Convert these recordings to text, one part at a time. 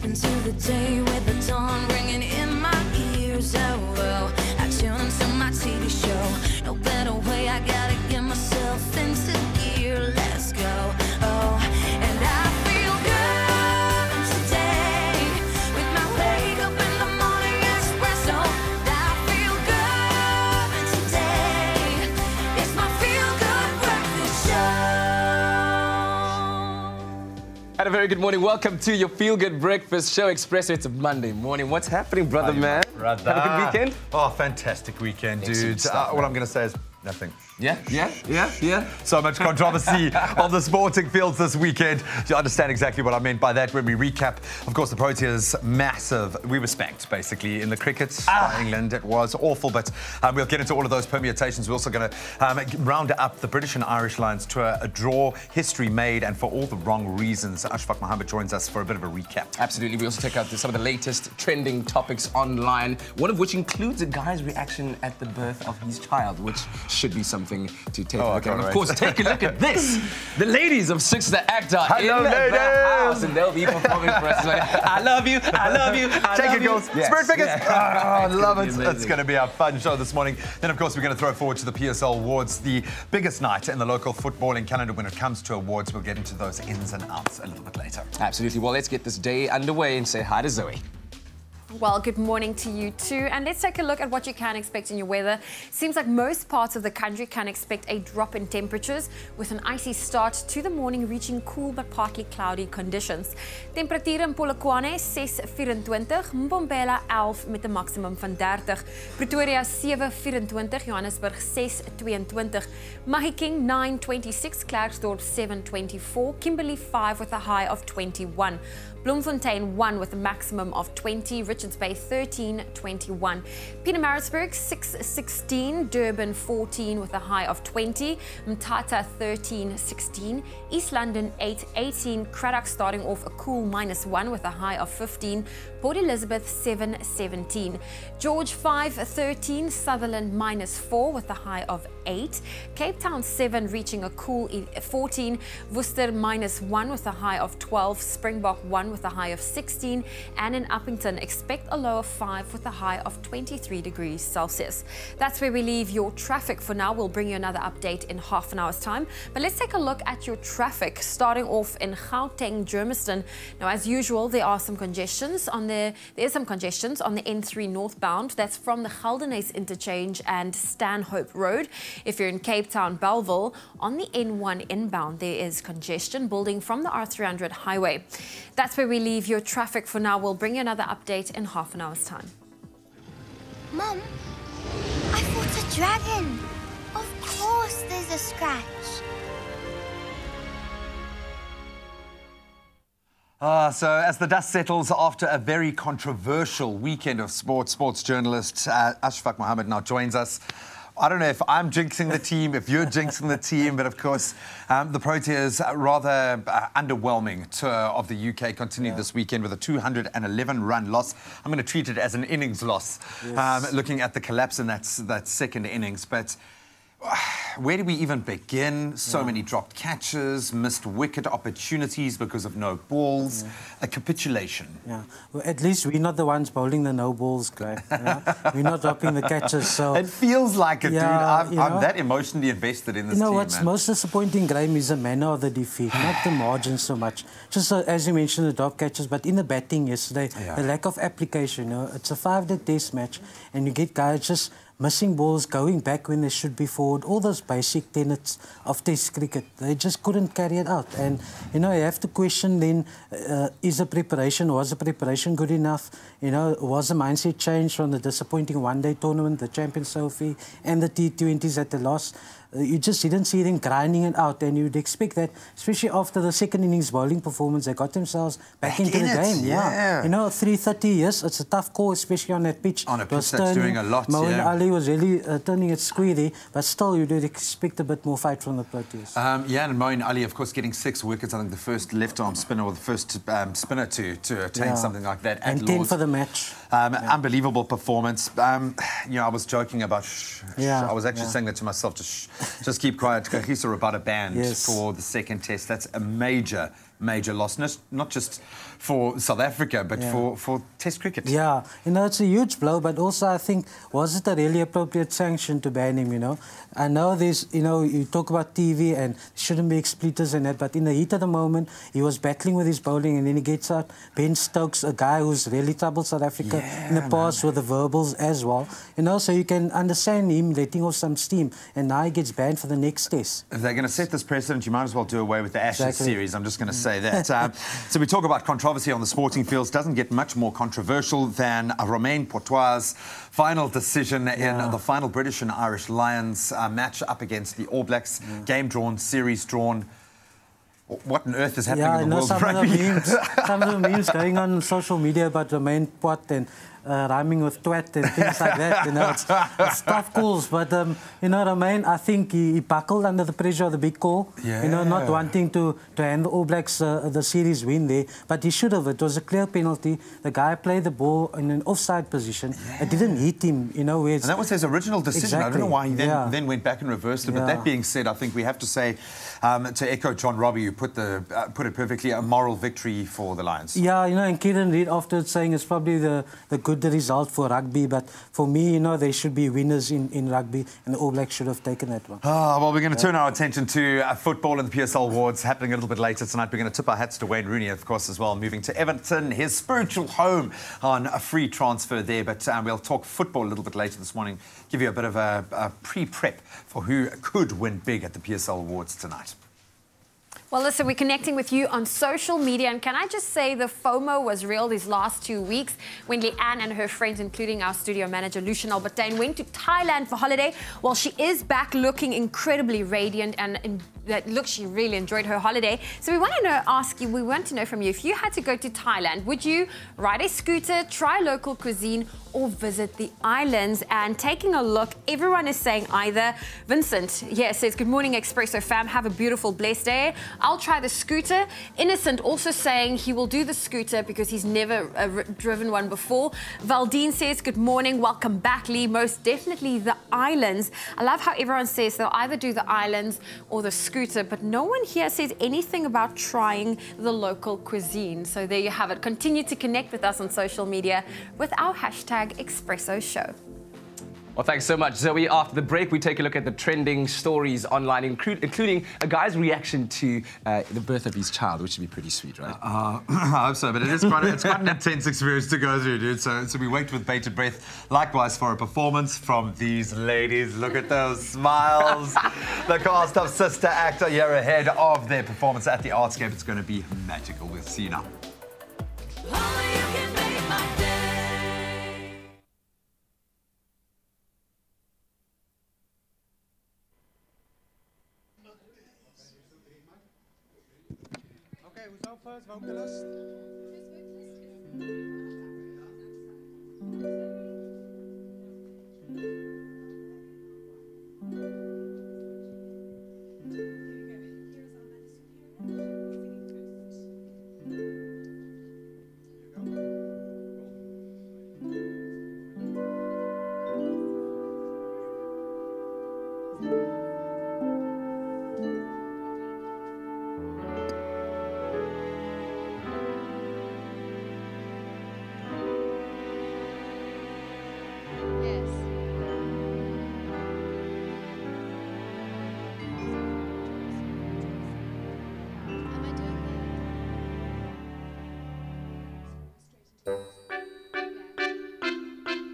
into the day with the dawn ringing in my ears. Oh, well, I tune into my TV show. No better way, I gotta get myself into gear. Let's go. Oh, and I feel good today with my wake up in the morning Expresso. I feel good today. It's my feel good breakfast show. And a very good morning. Welcome to your Feel Good Breakfast Show, Expresso. It's a Monday morning. What's happening, brother, man? Brother. Have a good weekend? Oh, fantastic weekend, dude. What I'm going to say is nothing. Yeah. So much controversy on the sporting fields this weekend. You understand exactly what I meant by that when we recap. Of course, the Proteas, massive. We were spanked, basically, in the cricket by England. It was awful, but we'll get into all of those permutations. We're also going to round up the British and Irish Lions to a draw, history made, and for all the wrong reasons. Ashfaq Mohammed joins us for a bit of a recap. Absolutely. We also check out some of the latest trending topics online, one of which includes a guy's reaction at the birth of his child, which should be something to take a look at. And of course, take a look at this. The ladies of Six the Actor in the house, and they'll be performing for us. I love you, I love you, I Take love it, you. girls. Yes. Spirit figures. Yeah. I love it. Amazing. It's going to be a fun show this morning. Then, of course, we're going to throw forward to the PSL Awards, the biggest night in the local footballing calendar when it comes to awards. We'll get into those ins and outs a little bit later. Absolutely. Well, let's get this day underway and say hi to Zoe. Well, good morning to you too. And let's take a look at what you can expect in your weather. Seems like most parts of the country can expect a drop in temperatures with an icy start to the morning, reaching cool but partly cloudy conditions. Temperatuur in Polokwane 6:24, Mbombela 11 met 'n maximum van 30, Pretoria 7:24, Johannesburg 6:22, Mahikeng 9:26, Klerksdorp 7:24, Kimberley 5 with a high of 21. Bloemfontein 1 with a maximum of 20, Richards Bay 13:21, Pietermaritzburg 6:16, Durban 14 with a high of 20, Mthatha 13:16, East London 8:18, Cradock starting off a cool -1 with a high of 15, Port Elizabeth 7:17, George 5:13, Sutherland -4 with a high of 8, Cape Town 7 reaching a cool 14, Worcester -1 with a high of 12, Springbok 1 with a high of 16, and in Uppington expect a low of 5 with a high of 23 degrees Celsius. That's where we leave your traffic for now. We'll bring you another update in half an hour's time. But let's take a look at your traffic, starting off in Gauteng, Germiston. Now, as usual, there is some congestions on the N3 northbound. That's from the Geldenhuys interchange and Stanhope Road. If you're in Cape Town, Bellville, on the N1 inbound, there is congestion building from the R300 highway. That's where we leave your traffic for now. We'll bring you another update in half an hour's time. Mum, I fought a dragon. Of course there's a scratch. So as the dust settles after a very controversial weekend of sports journalist Ashfaq Mohammed now joins us. I don't know if I'm jinxing the team, if you're jinxing the team, but of course, the Proteas, rather underwhelming tour of the UK, continued this weekend with a 211-run loss. I'm going to treat it as an innings loss, looking at the collapse in that second innings. But where do we even begin? So many dropped catches, missed wicket opportunities because of no balls, a capitulation. Yeah, well, at least we're not the ones bowling the no balls, Greg. You know? We're not dropping the catches. So it feels like it, yeah, dude. I'm that emotionally invested in this team, what's man. most disappointing, Graham, is the manner of the defeat, not the margin so much. Just as you mentioned, the drop catches, but in the batting yesterday, the lack of application. You know, it's a 5-day test match, and you get guys just missing balls, going back when they should be forward, all those basic tenets of Test cricket. They just couldn't carry it out. And, you know, you have to question then, was the preparation good enough? You know, was the mindset changed from the disappointing one-day tournament, the Champions Trophy, and the T20s that they lost? You just didn't see them grinding it out, and you'd expect that, especially after the second innings bowling performance, they got themselves back into the game. Yeah. You know, 330 years, it's a tough call, especially on that pitch. On a pitch that's doing a lot, Moeen Ali was really turning it squealy, but still you'd expect a bit more fight from the Proteas. And Moeen Ali, of course, getting 6 wickets. I think the first left-arm spinner or the first spinner to attain something like that at and 10 for the match. Unbelievable performance. You know, I was joking about I was actually saying that to myself, just keep quiet. Kagiso about a band for the second test. That's a major major loss, not just for South Africa, but for Test cricket. Yeah, you know, it's a huge blow, but also I think, was it a really appropriate sanction to ban him, you know? I know there's, you know, you talk about TV and shouldn't be expletives and that, but in the heat of the moment, he was battling with his bowling and then he gets out Ben Stokes, a guy who's really troubled South Africa in the past with the verbals as well. You know, so you can understand him letting off some steam, and now he gets banned for the next test. If they're going to set this precedent, you might as well do away with the Ashes series. I'm just going to say that. So we talk about controversy on the sporting fields. Doesn't get much more controversial than Romain Poitras' final decision in the final British and Irish Lions match up against the All Blacks. Game drawn, series drawn. What on earth is happening in the world of rugby? Some of the memes going on social media about Romain Poit and rhyming with twat and things like that. You know, it's tough calls. But, you know, Romain, I think he buckled under the pressure of the big call. You know, not wanting to hand the All Blacks the series win there. But he should have. It was a clear penalty. The guy played the ball in an offside position. It didn't hit him, you know. And that was his original decision. I don't know why he then went back and reversed it. But that being said, I think we have to say, to echo John Robbie, who put it perfectly, a moral victory for the Lions. Yeah, you know, and Kieran Reid afterwards saying it's probably the good result for rugby, but for me, you know, there should be winners in rugby, and the All Blacks should have taken that one. Well, we're going to turn our attention to football and the PSL awards happening a little bit later tonight. We're going to tip our hats to Wayne Rooney, of course, as well, moving to Everton, his spiritual home, on a free transfer there. But we'll talk football a little bit later this morning, give you a bit of a pre-prep for who could win big at the PSL awards tonight. Well, listen, we're connecting with you on social media, and can I just say the FOMO was real these last 2 weeks when Leanne and her friends, including our studio manager Lucian Albertine, went to Thailand for holiday. Well, she is back looking incredibly radiant, and look, she really enjoyed her holiday. So we want to know from you, if you had to go to Thailand, would you ride a scooter, try local cuisine, or visit the islands? And taking a look, everyone is saying either. Vincent says, good morning Expresso fam, have a beautiful blessed day. I'll try the scooter. Innocent also saying he will do the scooter because he's never driven one before. Valdine says, good morning, welcome back Lee, most definitely the islands. I love how everyone says they'll either do the islands or the scooter, but no one here says anything about trying the local cuisine. So there you have it. Continue to connect with us on social media with our hashtag Expresso Show. Well, thanks so much, Zoe. After the break, we take a look at the trending stories online, including a guy's reaction to the birth of his child, which should be pretty sweet, right? I hope so, but it's quite an intense experience to go through, dude. So we wait with bated breath. Likewise, for a performance from these ladies. Look at those smiles. The cast of Sister Act are here ahead of their performance at the Artscape. It's going to be magical. We'll see you now. Who's out first? Vocalist?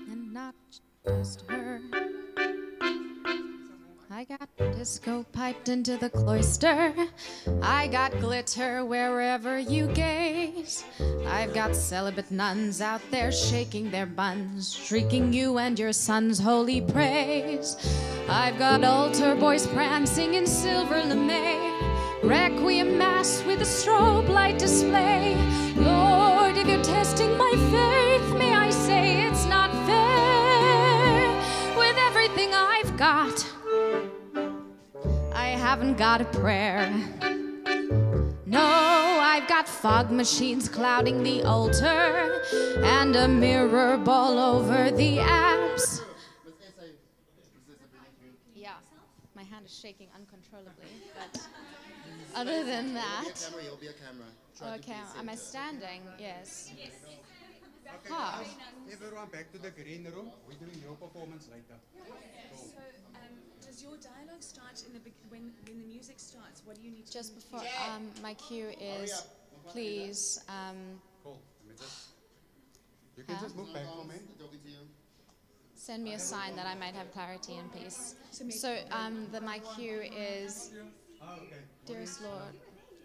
And not just her. I got disco piped into the cloister. I got glitter wherever you gaze. I've got celibate nuns out there shaking their buns, shrieking you and your son's holy praise. I've got altar boys prancing in silver lame, requiem mass with a strobe light display. Lord, if you're testing my faith, may I say it's not fair. With everything I've got, I haven't got a prayer. No, I've got fog machines clouding the altar and a mirror ball over the apps. Yeah, my hand shaking uncontrollably, but other than that... You'll be a camera. Okay, am I standing? Yes. Okay, Ah. everyone back to the green room. We're doing your performance later. So, does your dialogue start in when the music starts? What do you need to Just do? before, my cue is, please, Cool. You can just move back for me. send me a sign that I might have clarity and peace. So, my cue is, dearest Lord,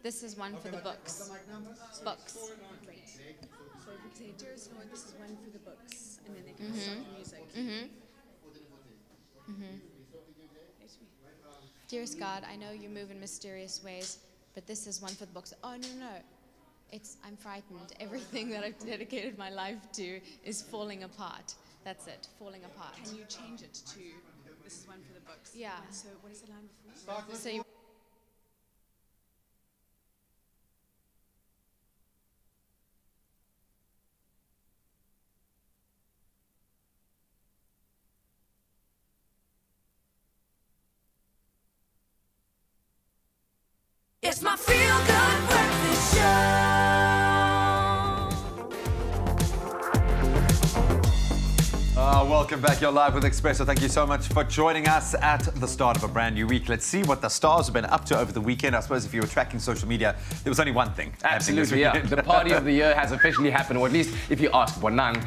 this is one for the books. Books. Great. So if we say, dearest Lord, this is one for the books, and then they can start the music. Dearest God, I know you move in mysterious ways, but this is one for the books. Oh, no. I'm frightened. Everything that I've dedicated my life to is falling apart. That's it, falling apart. Can you change it to, this is one for the books? Yeah. So what is the line before? So you It's my feel-good breakfast show. Welcome back. You're live with Expresso. Thank you so much for joining us at the start of a brand new week. Let's see what the stars have been up to over the weekend. I suppose if you were tracking social media, there was only one thing. Absolutely, yeah. The party of the year has officially happened, or at least if you ask Bonang.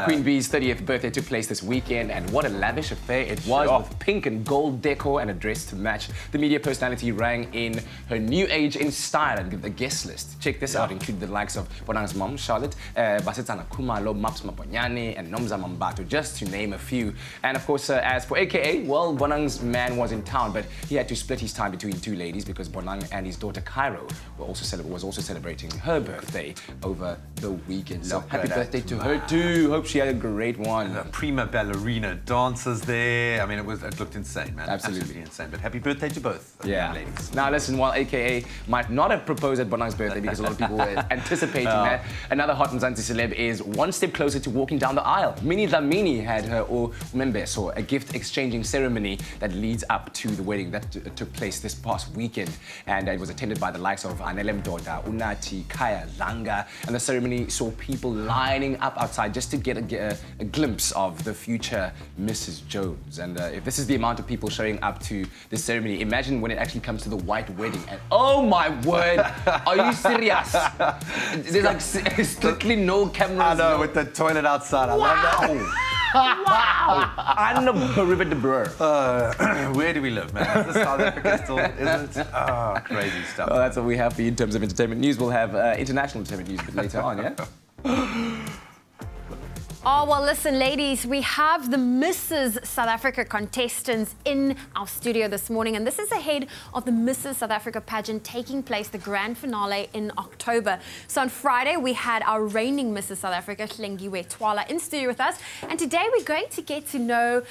Queen Bee's 30th birthday took place this weekend, and what a lavish affair it was, with pink and gold decor and a dress to match. The media personality rang in her new age in style, and the guest list, check this out, included the likes of Bonang's mom, Charlotte, Basetsana Kumalo, Maps Maponyane, and Nomza Mambato, just to name a few. And of course, as for AKA, well, Bonang's man was in town, but he had to split his time between two ladies because Bonang and his daughter Cairo was also celebrating her birthday over the weekend. So happy birthday to her too. Hope she had a great one. The prima ballerina dancers there. I mean, it looked insane, man. Absolutely insane. But happy birthday to both ladies. Now listen, while AKA might not have proposed at Bonang's birthday because a lot of people were anticipating that, another hot Mzansi celeb is one step closer to walking down the aisle. Minnie Dlamini had her Membeso, a gift exchanging ceremony that leads up to the wedding that took place this past weekend, and it was attended by the likes of Anele Mdoda, Unati, Kaya, Langa, and the ceremony saw people lining up outside just to get a glimpse of the future Mrs. Jones. And if this is the amount of people showing up to this ceremony, imagine when it actually comes to the white wedding. And oh my word, are you serious? There's like strictly no cameras. I know, with the toilet outside. I love that. Wow! Unbelievable. Where do we live, man? Is this South Africa still, isn't it? Oh, crazy stuff. Well, that's what we have for you in terms of entertainment news. We'll have international entertainment news a bit later on, yeah? Oh, well, listen, ladies, we have the Mrs. South Africa contestants in our studio this morning, and this is ahead of the Mrs. South Africa pageant taking place, the grand finale in October. So on Friday, we had our reigning Mrs. South Africa, Hlengiwe Twala, in studio with us, and today we're going to get to know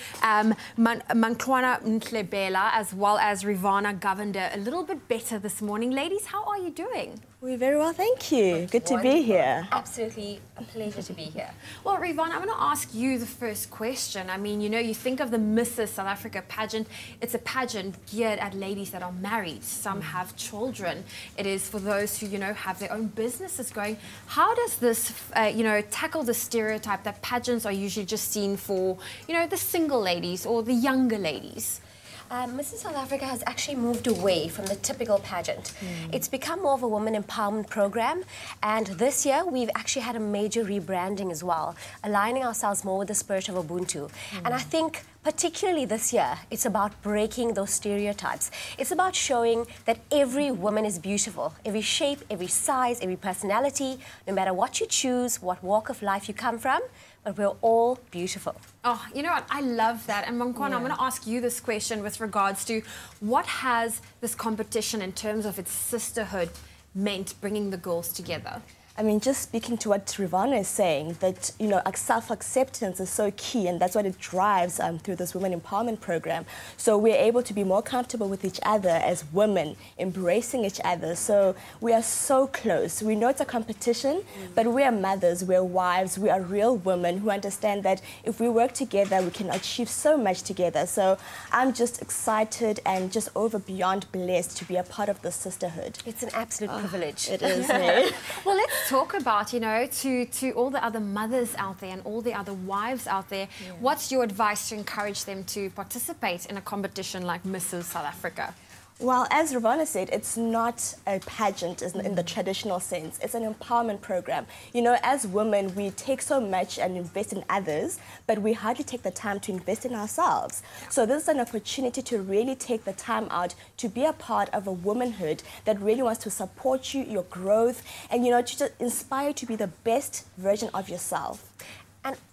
Mantlwana Ntlebela as well as Rivana Govender a little bit better this morning. Ladies, how are you doing? We're very well, thank you. Good to be here. Absolutely a pleasure to be here. Well, Rivana, I'm going to ask you the first question. I mean, you know, you think of the Mrs. South Africa pageant. It's a pageant geared at ladies that are married. Some have children. It is for those who, you know, have their own businesses going. How does this, you know, tackle the stereotype that pageants are usually just seen for, you know, the single ladies or the younger ladies? Mrs. South Africa has actually moved away from the typical pageant. It's become more of a woman empowerment program, and this year we've actually had a major rebranding as well, aligning ourselves more with the spirit of Ubuntu. And I think particularly this year, it's about breaking those stereotypes. It's about showing that every woman is beautiful, every shape, every size, every personality, no matter what you choose, what walk of life you come from, but we're all beautiful. Oh, you know what? I love that. And Mankwana, I'm going to ask you this question with regards to what has this competition in terms of its sisterhood meant, bringing the girls together? I mean, just speaking to what Ravana is saying, that, you know, self-acceptance is so key, and that's what it drives through this women empowerment program. So we're able to be more comfortable with each other as women, embracing each other. So we are so close. We know it's a competition, but we are mothers, we're wives, we are real women who understand that if we work together, we can achieve so much together. So I'm just excited and just over beyond blessed to be a part of this sisterhood. It's an absolute privilege. It is. Eh? Well, let's talk about, you know, to all the other mothers out there and all the other wives out there, what's your advice to encourage them to participate in a competition like Mrs. South Africa? Well, as Ravana said, it's not a pageant in the traditional sense. It's an empowerment program. You know, as women, we take so much and invest in others, but we hardly take the time to invest in ourselves. So this is an opportunity to really take the time out to be a part of a womanhood that really wants to support you, your growth, and, you know, to just inspire you to be the best version of yourself.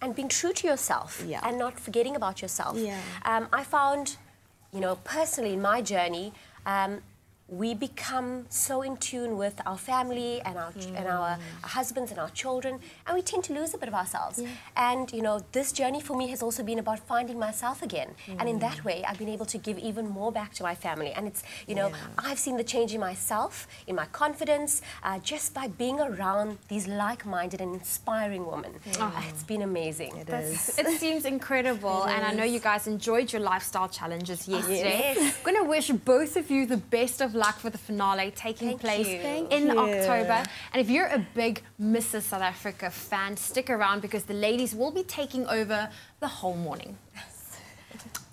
And being true to yourself and not forgetting about yourself. Yeah. I found, you know, personally in my journey, we become so in tune with our family and our husbands and our children, and we tend to lose a bit of ourselves. And, you know, this journey for me has also been about finding myself again. And in that way, I've been able to give even more back to my family. And it's, you know, I've seen the change in myself, in my confidence, just by being around these like-minded and inspiring women. It's been amazing. It seems incredible, and I know you guys enjoyed your lifestyle challenges yesterday. I'm going to wish both of you the best of luck for the finale taking place in October. And if you're a big Mrs. South Africa fan, stick around because the ladies will be taking over the whole morning.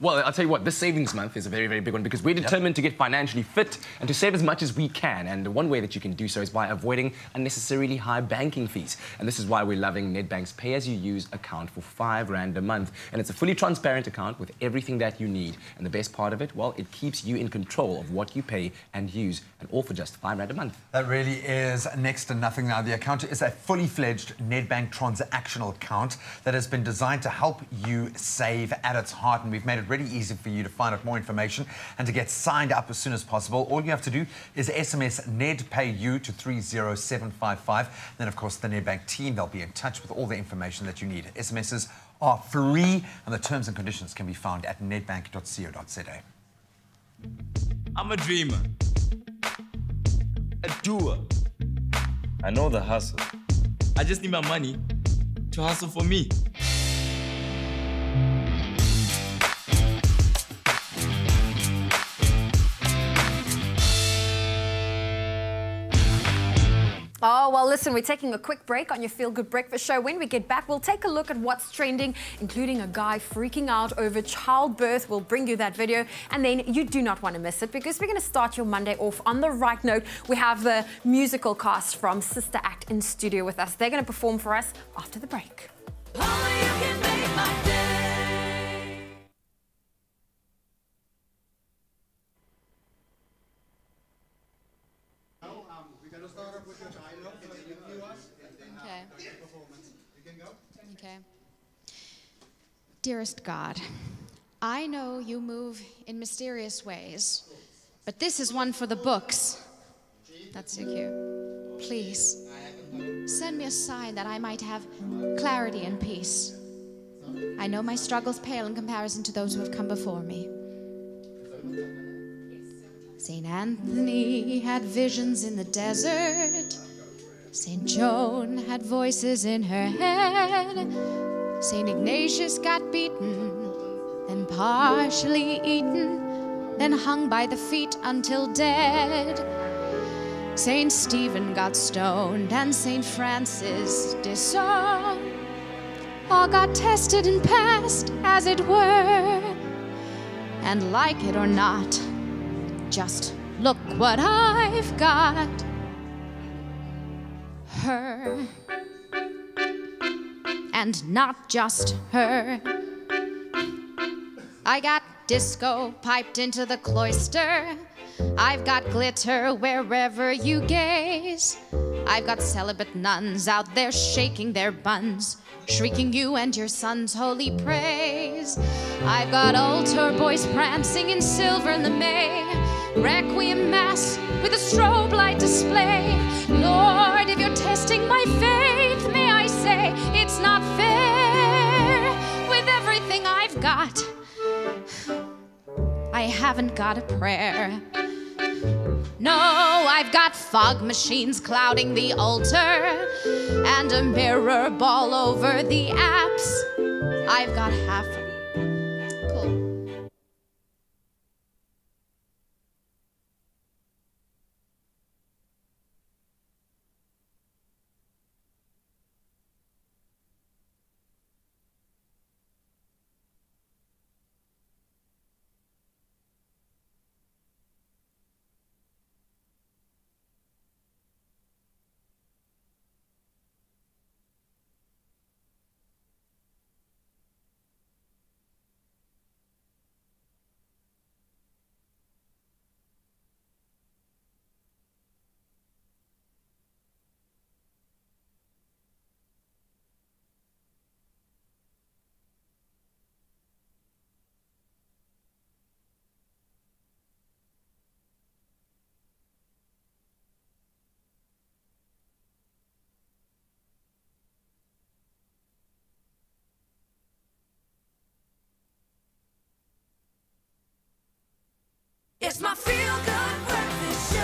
Well, I'll tell you what, this savings month is a very, very big one because we're determined to get financially fit and to save as much as we can. And one way that you can do so is by avoiding unnecessarily high banking fees. And this is why we're loving Nedbank's pay-as-you-use account for R5 a month. And it's a fully transparent account with everything that you need. And the best part of it, well, it keeps you in control of what you pay and use, and all for just R5 a month. That really is next to nothing now. The account is a fully-fledged Nedbank transactional account that has been designed to help you save at its heart. And we've made it really easy for you to find out more information and to get signed up as soon as possible. All you have to do is SMS NEDPAYU to 30755. Then, of course, the Nedbank team, they'll be in touch with all the information that you need. SMSs are free, and the terms and conditions can be found at nedbank.co.za. I'm a dreamer, a doer. I know the hustle. I just need my money to hustle for me. Oh, well, listen, we're taking a quick break on your Feel Good Breakfast show. When we get back, we'll take a look at what's trending, including a guy freaking out over childbirth. We'll bring you that video, and then you do not want to miss it because we're going to start your Monday off on the right note. We have the musical cast from Sister Act in studio with us. They're going to perform for us after the break. Dearest God, I know you move in mysterious ways, but this is one for the books. That's so cute. Please, send me a sign that I might have clarity and peace. I know my struggles pale in comparison to those who have come before me. St. Anthony had visions in the desert. St. Joan had voices in her head. St. Ignatius got beaten, then partially eaten, then hung by the feet until dead. St. Stephen got stoned, and St. Francis disowned. All got tested and passed, as it were. And like it or not, just look what I've got. Her. And not just her. I got disco piped into the cloister. I've got glitter wherever you gaze. I've got celibate nuns out there shaking their buns, shrieking you and your son's holy praise. I've got altar boys prancing in silver in the May, requiem mass with a strobe light display. Lord, if you're testing my got. I haven't got a prayer. No, I've got fog machines clouding the altar and a mirror ball over the apps. I've got half. Cool. It's my feel-good breakfast show.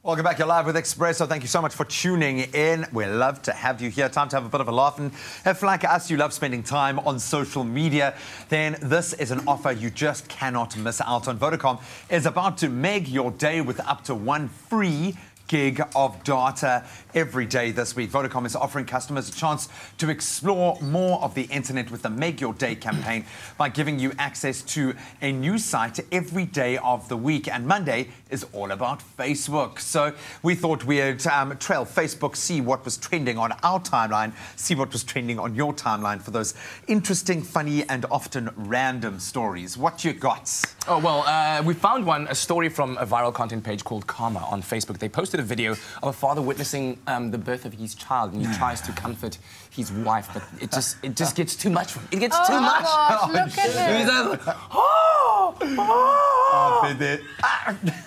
Welcome back. You're live with Expresso. Thank you so much for tuning in. We love to have you here. Time to have a bit of a laugh. And if, like us, you love spending time on social media, then this is an offer you just cannot miss out on. Vodacom is about to make your day with up to 1 free gig of data every day this week. Vodacom is offering customers a chance to explore more of the internet with the Make Your Day campaign by giving you access to a new site every day of the week. And Monday is all about Facebook. So we thought we'd trail Facebook, see what was trending on our timeline, see what was trending on your timeline for those interesting, funny, and often random stories. What you got? Oh, well, we found a story from a viral content page called Karma on Facebook. They posted a video of a father witnessing the birth of his child, and he tries to comfort his wife, but it just gets too much for him. It gets too much. Gosh, look at him.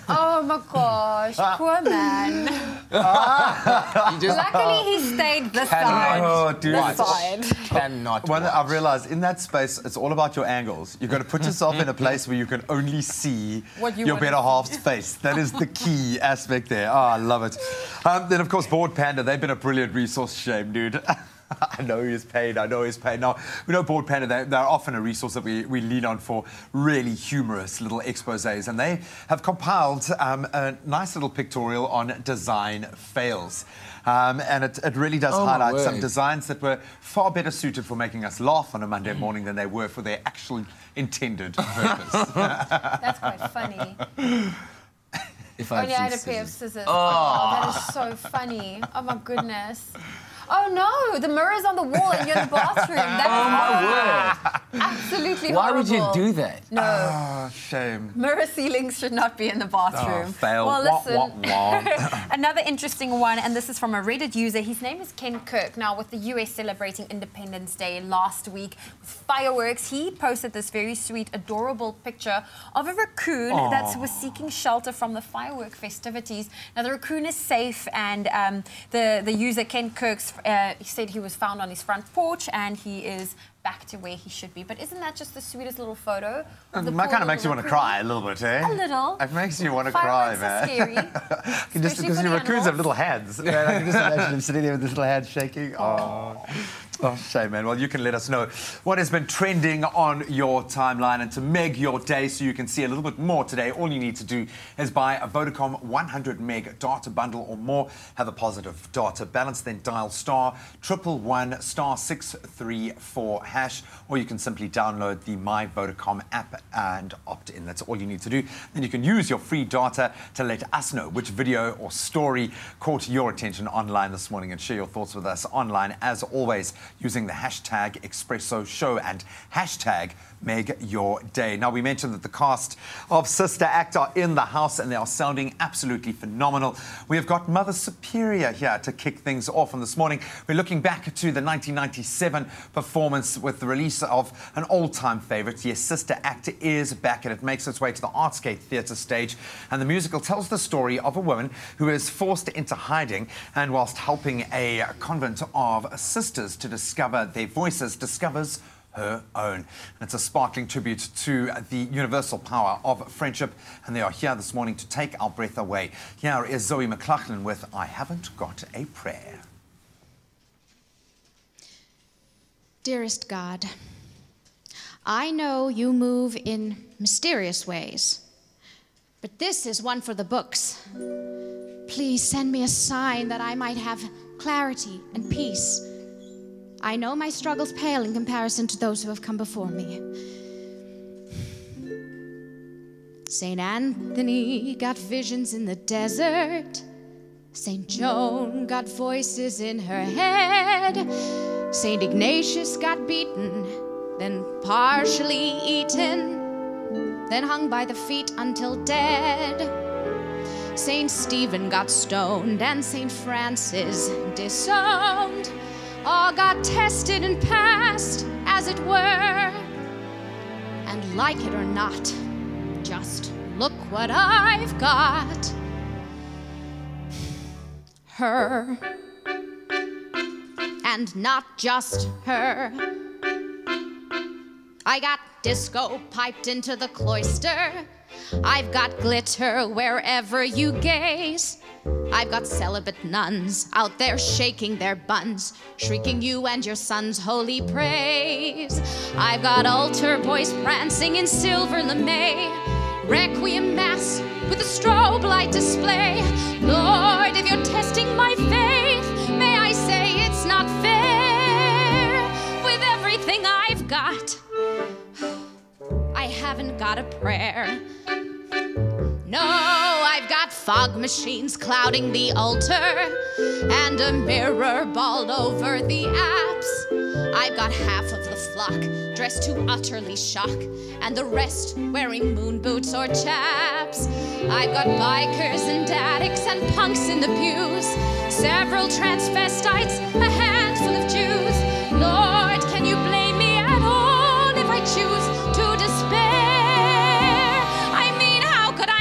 Oh my gosh, poor man. Luckily he stayed this side. Oh, dude. This side. Cannot. Well, I've realized in that space, it's all about your angles. You've got to put yourself in a place where you can only see your better half's face. That is the key aspect there. Oh, I love it. Then, of course, Board Panda. They've been a brilliant resource. Shame, dude. I know he's paid. Now, we know Board Panda, they're often a resource that we lean on for really humorous little exposés, and they have compiled a nice little pictorial on design fails. And it really does highlight some designs that were far better suited for making us laugh on a Monday morning than they were for their actual intended purpose. That's quite funny. If I had a pair of scissors. Oh, that is so funny. Oh my goodness. Oh no, the mirror's on the wall and you're in the bathroom. That is my word. Absolutely Why horrible. would you do that? No. Oh, shame. Mirror ceilings should not be in the bathroom. Oh, fail. Well, listen. Another interesting one, and this is from a Reddit user. His name is Ken Kirk. Now, with the US celebrating Independence Day last week with fireworks, he posted this very sweet, adorable picture of a raccoon that was seeking shelter from the firework festivities. Now, the raccoon is safe, and the user, Ken Kirk's, he said he was found on his front porch, and he is back to where he should be. But isn't that just the sweetest little photo? That kind of makes you want to cry a little bit, eh? A little. It makes you want to cry, man. Scary. Just because your raccoons have little hands. I can just imagine him sitting there with his little hands shaking. Oh, shame, man. Well, you can let us know what has been trending on your timeline. And to make your day so you can see a little bit more today, all you need to do is buy a Vodacom 100 meg data bundle or more. Have a positive data balance, then dial *111 *634#, or you can simply download the My Vodacom app and opt in. That's all you need to do. Then you can use your free data to let us know which video or story caught your attention online this morning, and share your thoughts with us online, as always, using the hashtag Expresso Show and hashtag Meg Your Day. Now, we mentioned that the cast of Sister Act are in the house, and they are sounding absolutely phenomenal. We have got Mother Superior here to kick things off. And this morning, we're looking back to the 1997 performance with the release of an all-time favourite. Yes, Sister Act is back, and it makes its way to the Artscape Theatre stage. And the musical tells the story of a woman who is forced into hiding, and whilst helping a convent of sisters to discover their voices, discovers her own. And it's a sparkling tribute to the universal power of friendship, and they are here this morning to take our breath away. Here is Zoe McLaughlin with I Haven't Got a Prayer. Dearest God, I know you move in mysterious ways, but this is one for the books. Please send me a sign that I might have clarity and peace. I know my struggles pale in comparison to those who have come before me. Saint Anthony got visions in the desert. Saint Joan got voices in her head. Saint Ignatius got beaten, then partially eaten, then hung by the feet until dead. Saint Stephen got stoned and Saint Francis disowned. All got tested and passed, as it were. And like it or not, just look what I've got. Her. And not just her. I got disco piped into the cloister. I've got glitter wherever you gaze. I've got celibate nuns out there shaking their buns, shrieking you and your son's holy praise. I've got altar boys prancing in silver lame, requiem mass with a strobe light display. Lord, if you're testing my faith, may I say it's not fair. With everything I've got, I haven't got a prayer. No, I've got fog machines clouding the altar and a mirror balled over the apse. I've got half of the flock dressed to utterly shock, and the rest wearing moon boots or chaps. I've got bikers and addicts and punks in the pews, several transvestites, a handful of Jews. Lord, can you blame me at all if I choose to despair?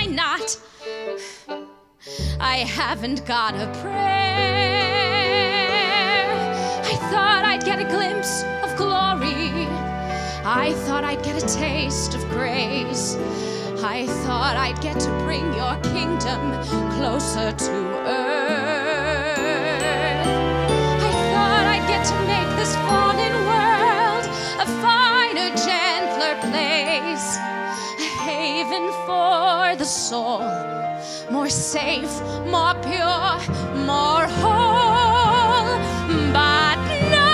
Not. I haven't got a prayer. I thought I'd get a glimpse of glory. I thought I'd get a taste of grace. I thought I'd get to bring your kingdom closer to earth. I thought I'd get to make this fallen world a finer, gentler place. Haven for the soul, more safe, more pure, more whole. But no,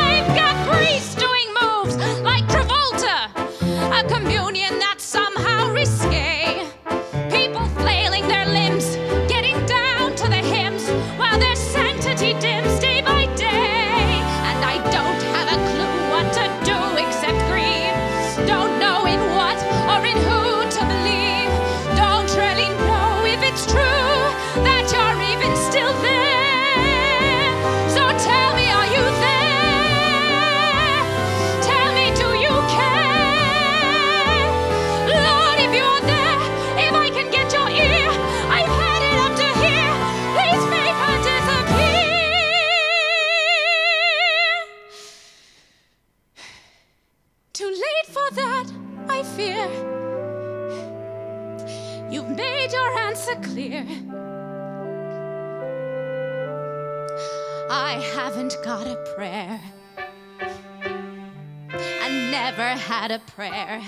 I've got priests doing moves like Travolta, a communion that's somehow risque. People flailing their limbs, getting down to the hymns, while their sanctity dims day by day. And I don't have a clue what to do except grieve. Don't know in what or in who to believe. Don't really know if it's true that you're even still there. So tell me, are you there? Tell me, do you care? Lord, if you're there, if I can get your ear, I've had it up to here. Please make her disappear. Too late for that, I fear. You've made your answer clear. I haven't got a prayer. I never had a prayer.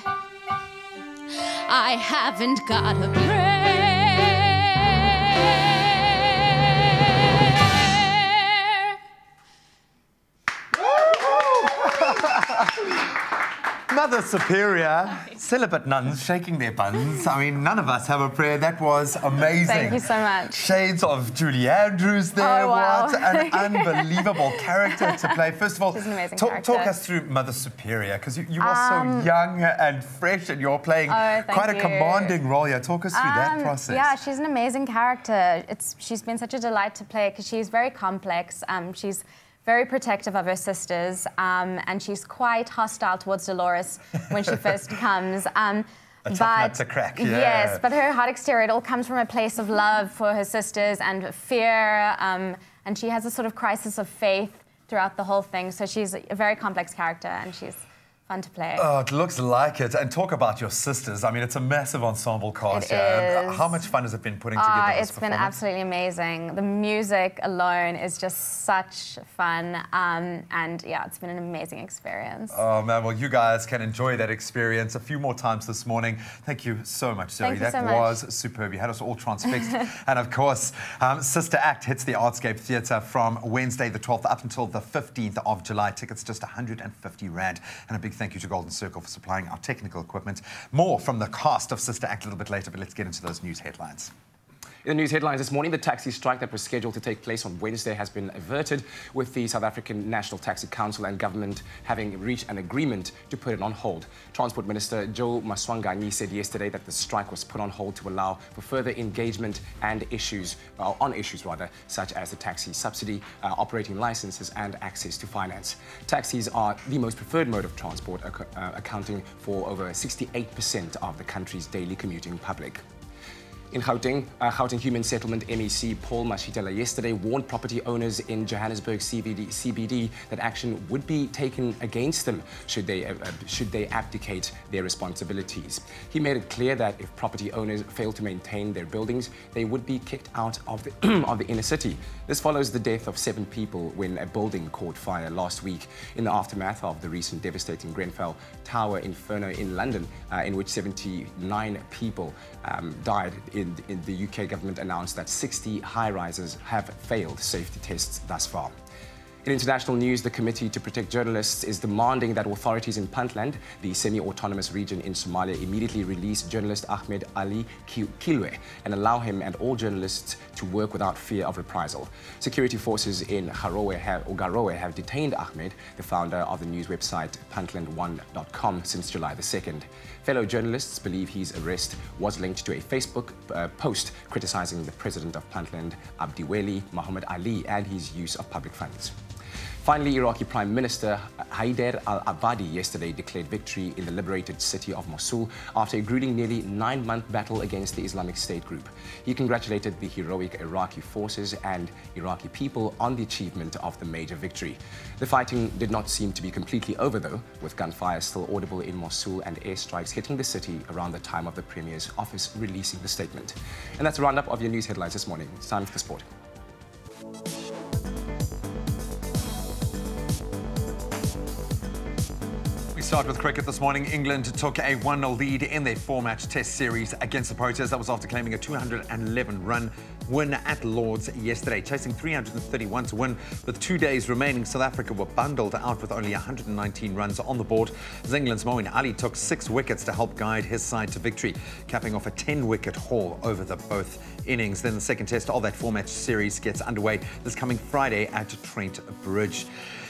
I haven't got a prayer. Mother Superior, celibate nuns shaking their buns. I mean, none of us have a prayer. That was amazing. Thank you so much. Shades of Julie Andrews there. Oh, wow. What an unbelievable character to play. First of all, She's an amazing talk us through Mother Superior, because you are so young and fresh, and you're playing quite a commanding role here. Talk us through that process. Yeah, she's an amazing character. She's been such a delight to play because she's very complex. She's very protective of her sisters, and she's quite hostile towards Dolores when she first comes. A tough nut to crack, yeah. Yes, but her hard exterior, it all comes from a place of love for her sisters and fear, and she has a sort of crisis of faith throughout the whole thing. So she's a very complex character, and she's fun to play. Oh, it looks like it. And talk about your sisters. I mean, it's a massive ensemble cast. It is. How much fun has it been putting together this It's been absolutely amazing. The music alone is just such fun. And yeah, it's been an amazing experience. Oh, man. Well, you guys can enjoy that experience a few more times this morning. Thank you so much, Zoe. Thank you so that much. was superb. You had us all transfixed. And of course, Sister Act hits the Artscape Theatre from Wednesday the 12th up until the 15th of July. Tickets just 150 Rand. And a big thank you to Golden Circle for supplying our technical equipment. More from the cast of Sister Act a little bit later, but let's get into those news headlines. In the news headlines this morning, the taxi strike that was scheduled to take place on Wednesday has been averted, with the South African National Taxi Council and government having reached an agreement to put it on hold. Transport Minister Joe Maswanganyi said yesterday that the strike was put on hold to allow for further engagement and issues, such as the taxi subsidy, operating licenses and access to finance. Taxis are the most preferred mode of transport, accounting for over 68% of the country's daily commuting public. In Gauteng, Gauteng Human Settlement MEC Paul Mashitela yesterday warned property owners in Johannesburg CBD that action would be taken against them should they abdicate their responsibilities. He made it clear that if property owners fail to maintain their buildings, they would be kicked out of the, of the inner city. This follows the death of 7 people when a building caught fire last week in the aftermath of the recent devastating Grenfell Tower inferno in London, in which 79 people died. In the UK government announced that 60 high-rises have failed safety tests thus far. In international news, the Committee to Protect Journalists is demanding that authorities in Puntland, the semi-autonomous region in Somalia, immediately release journalist Ahmed Ali Kilwe and allow him and all journalists to work without fear of reprisal. Security forces in Garowe have detained Ahmed, the founder of the news website puntland1.com, since July the 2nd. Fellow journalists believe his arrest was linked to a Facebook post criticizing the president of Puntland, Abdiweli Muhammad Ali, and his use of public funds. Finally, Iraqi Prime Minister Haider al-Abadi yesterday declared victory in the liberated city of Mosul after a grueling nearly 9-month battle against the Islamic State group. He congratulated the heroic Iraqi forces and Iraqi people on the achievement of the major victory. The fighting did not seem to be completely over, though, with gunfire still audible in Mosul and airstrikes hitting the city around the time of the Premier's office releasing the statement. And that's a roundup of your news headlines this morning. It's time for the sport. Start with cricket this morning. England took a 1-0 lead in their 4-match test series against the Proteas. That was after claiming a 211-run win at Lord's yesterday, chasing 331 to win. With 2 days remaining, South Africa were bundled out with only 119 runs on the board, as England's Moeen Ali took 6 wickets to help guide his side to victory, capping off a 10-wicket haul over the both innings. Then the second test of that 4-match series gets underway this coming Friday at Trent Bridge.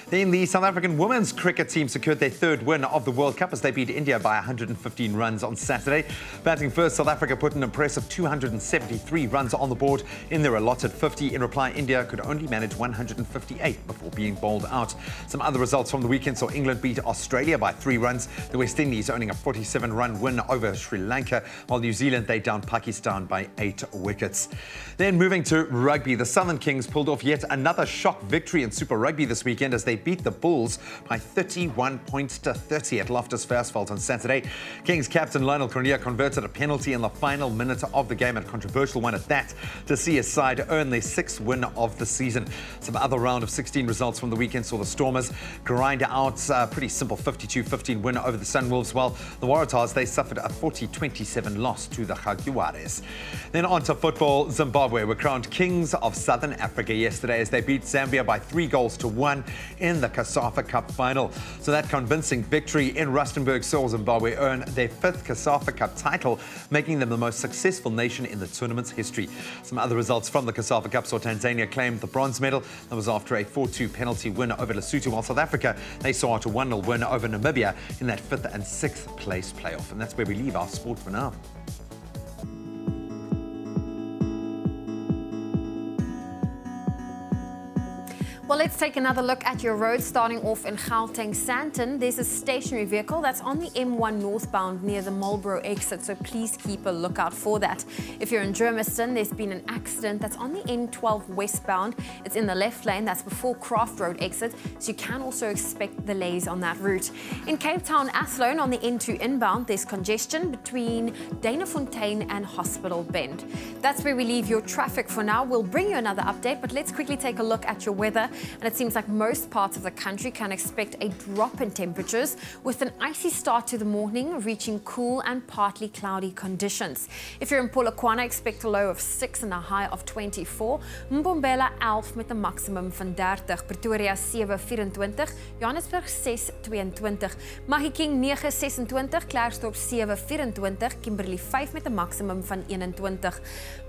Then the South African women's cricket team secured their 3rd win of the World Cup as they beat India by 115 runs on Saturday. Batting first, South Africa put an impressive 273 runs on the board in their allotted 50. In reply, India could only manage 158 before being bowled out. Some other results from the weekend saw England beat Australia by 3 runs. The West Indies owning a 47-run win over Sri Lanka, while New Zealand they downed Pakistan by 8 wickets. Then moving to rugby, the Southern Kings pulled off yet another shock victory in Super Rugby this weekend as they beat the Bulls by 31 points to 30 at Loftus Versfeld on Saturday. Kings captain Lionel Cornelius converted a penalty in the final minute of the game, a controversial one at that, to see his side earn their 6th win of the season. Some other round of 16 results from the weekend saw the Stormers grind out a pretty simple 52-15 win over the Sunwolves, while the Waratahs, they suffered a 40-27 loss to the Jaguares. Then on to football. Zimbabwe were crowned kings of Southern Africa yesterday as they beat Zambia by 3-1 in the CASAFA Cup final. So that convincing victory in Rustenburg saw Zimbabwe earn their 5th CASAFA Cup title, making them the most successful nation in the tournament's history. Some other results from the CASAFA Cup saw Tanzania claim the bronze medal. That was after a 4-2 penalty win over Lesotho, while South Africa, they saw out a 1-0 win over Namibia in that 5th and 6th place playoff. And that's where we leave our sport for now. Well, let's take another look at your road. Starting off in Gauteng, Sandton, there's a stationary vehicle that's on the M1 northbound near the Marlborough exit, so please keep a lookout for that. If you're in Germiston, there's been an accident that's on the N12 westbound. It's in the left lane, that's before Craft Road exit, so you can also expect delays on that route. In Cape Town, Athlone, on the N2 inbound, there's congestion between Danafontein and Hospital Bend. That's where we leave your traffic for now. We'll bring you another update, but let's quickly take a look at your weather. And it seems like most parts of the country can expect a drop in temperatures with an icy start to the morning, reaching cool and partly cloudy conditions. If you're in Polokwane, expect a low of 6 and a high of 24. Mbombela 11 met 'n maximum van 30. Pretoria 7:24. Johannesburg 6:22. Mahikeng 9:26. Klerksdorp 7:24. Kimberley 5 met 'n maximum van 21.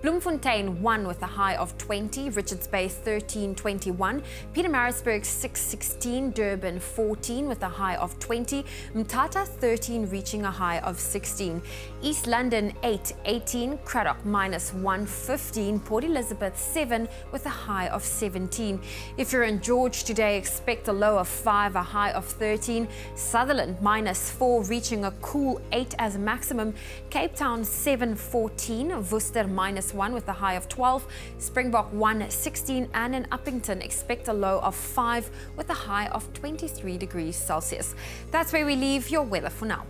Bloemfontein 1 with a high of 20. Richards Bay 13:21. Pietermaritzburg 6:16, Durban 14 with a high of 20, Mthatha 13 reaching a high of 16, East London 8:18, Cradock -1:15, Port Elizabeth 7 with a high of 17. If you're in George today, expect a low of 5, a high of 13, Sutherland -4 reaching a cool 8 as a maximum, Cape Town 7:14, Worcester -1 with a high of 12, Springbok 1:16, and in Uppington expect a low of 5 with a high of 23 degrees Celsius. That's where we leave your weather for now.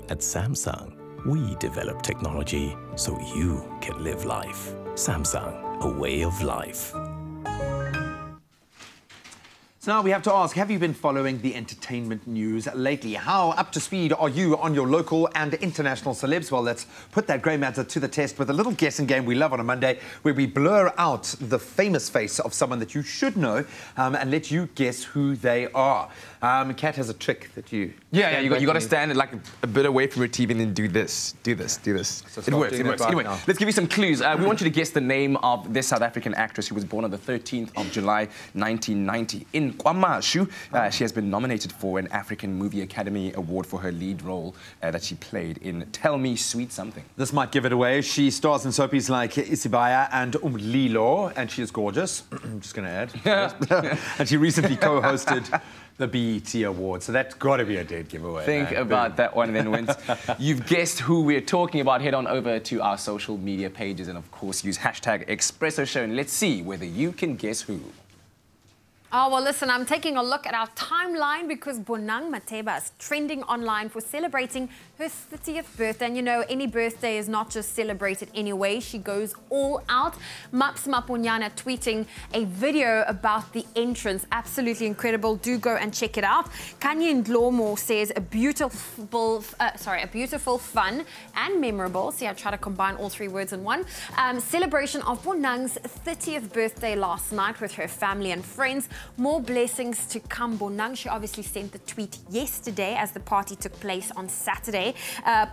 At Samsung, we develop technology so you can live life. Samsung, a way of life. So now we have to ask, have you been following the entertainment news lately? How up to speed are you on your local and international celebs? Well, let's put that grey matter to the test with a little guessing game we love on a Monday, where we blur out the famous face of someone that you should know and let you guess who they are. Kat has a trick that you... Yeah, you got to stand like a bit away from your TV and then do this. So it works. Anyway, let's give you some clues. We want you to guess the name of this South African actress who was born on the 13th of July, 1990. In Kwamashu, she has been nominated for an African Movie Academy Award for her lead role that she played in Tell Me Sweet Something. This might give it away. She stars in soapies like Isibaya and Umlilo, and she is gorgeous. I'm just going to add. And she recently co-hosted the BET Award, so that's got to be a dead giveaway. Think about that one, then once you've guessed who we're talking about, head on over to our social media pages and, of course, use hashtag Expresso Show, and let's see whether you can guess who. Oh, well, listen, I'm taking a look at our timeline because Bonang Mateba is trending online for celebrating her 30th birthday. And, you know, any birthday is not just celebrated anyway. She goes all out. Maps Maponyana tweeting a video about the entrance. Absolutely incredible. Do go and check it out. Kanye Ndlomo says a beautiful, fun, and memorable. See, I try to combine all three words in one. Celebration of Bonang's 30th birthday last night with her family and friends. More blessings to come, Bonang. She obviously sent the tweet yesterday as the party took place on Saturday.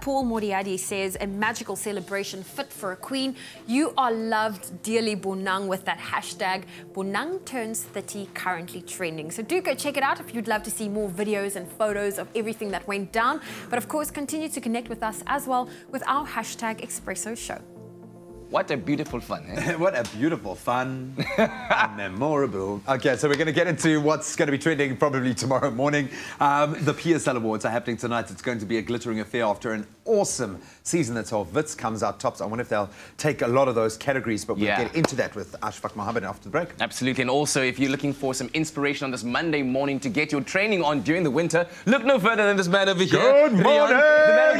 Paul Moriadi says, a magical celebration fit for a queen. You are loved dearly, Bonang, with that hashtag Bonang turns 30 currently trending. So do go check it out if you'd love to see more videos and photos of everything that went down. But of course, continue to connect with us as well with our hashtag Expresso Show. What a beautiful fun, eh? What a beautiful fun and memorable. Okay, so we're going to get into what's going to be trending probably tomorrow morning. The PSL Awards are happening tonight. It's going to be a glittering affair after an awesome season that's all. Wits comes out tops. I wonder if they'll take a lot of those categories, but we'll get into that with Ashfaq Mohammed after the break. Absolutely, and also if you're looking for some inspiration on this Monday morning to get your training on during the winter, look no further than this man over here. Good morning,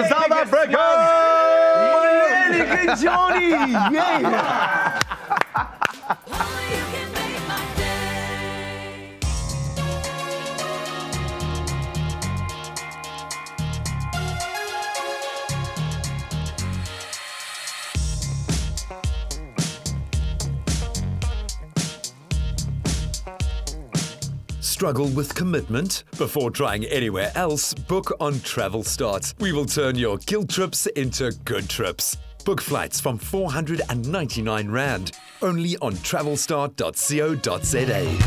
South Africa! Good Johnny! Yeah! Struggle with commitment? Before trying anywhere else, book on Travel Start. We will turn your guilt trips into good trips. Book flights from 499 Rand, only on travelstart.co.za.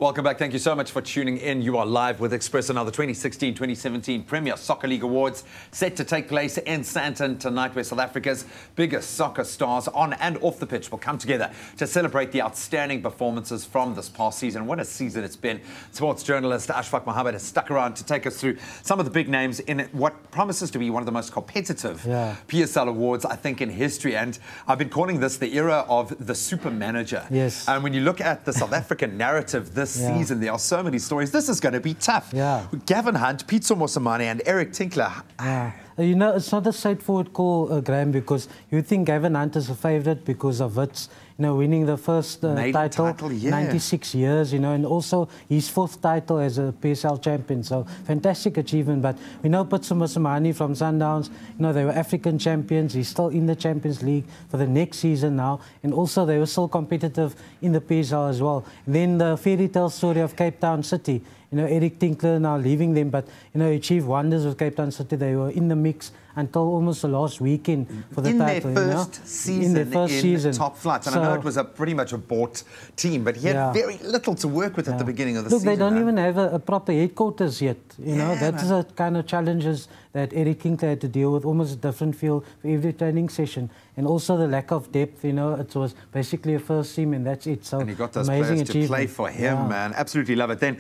Welcome back. Thank you so much for tuning in. You are live with Expresso now. The 2016-2017 Premier Soccer League Awards set to take place in Sandton tonight, where South Africa's biggest soccer stars on and off the pitch will come together to celebrate the outstanding performances from this past season. What a season it's been. Sports journalist Ashfaq Mohammed has stuck around to take us through some of the big names in what promises to be one of the most competitive PSL awards, I think, in history. And I've been calling this the era of the super manager. Yes. And when you look at the South African narrative this season, there are so many stories. This is going to be tough. Gavin Hunt, Pitso Mosamane and Eric Tinkler. You know, it's not a straightforward call, Graham, because you think Gavin Hunt is a favourite because of its, you know, winning the first title, 96 years, you know, and also his fourth title as a PSL champion. So, fantastic achievement. But we know Pitso Mosamane from Sundowns, you know, they were African champions. He's still in the Champions League for the next season now. And also, they were still competitive in the PSL as well. And then the fairy tale story of Cape Town City. You know, Eric Tinkler now leaving them, but, you know, achieved wonders with Cape Town City. They were in the mix until almost the last weekend for the title. In their first season, top flight. And I know it was pretty much a bought team, but he had very little to work with at the beginning of the season. Look, they don't even have a proper headquarters yet. You know, that's the kind of challenges that Eric Tinkler had to deal with, almost a different feel for every training session. And also the lack of depth, you know, it was basically a first team and that's it. So, and he got those amazing players to play for him, man. Absolutely love it. Then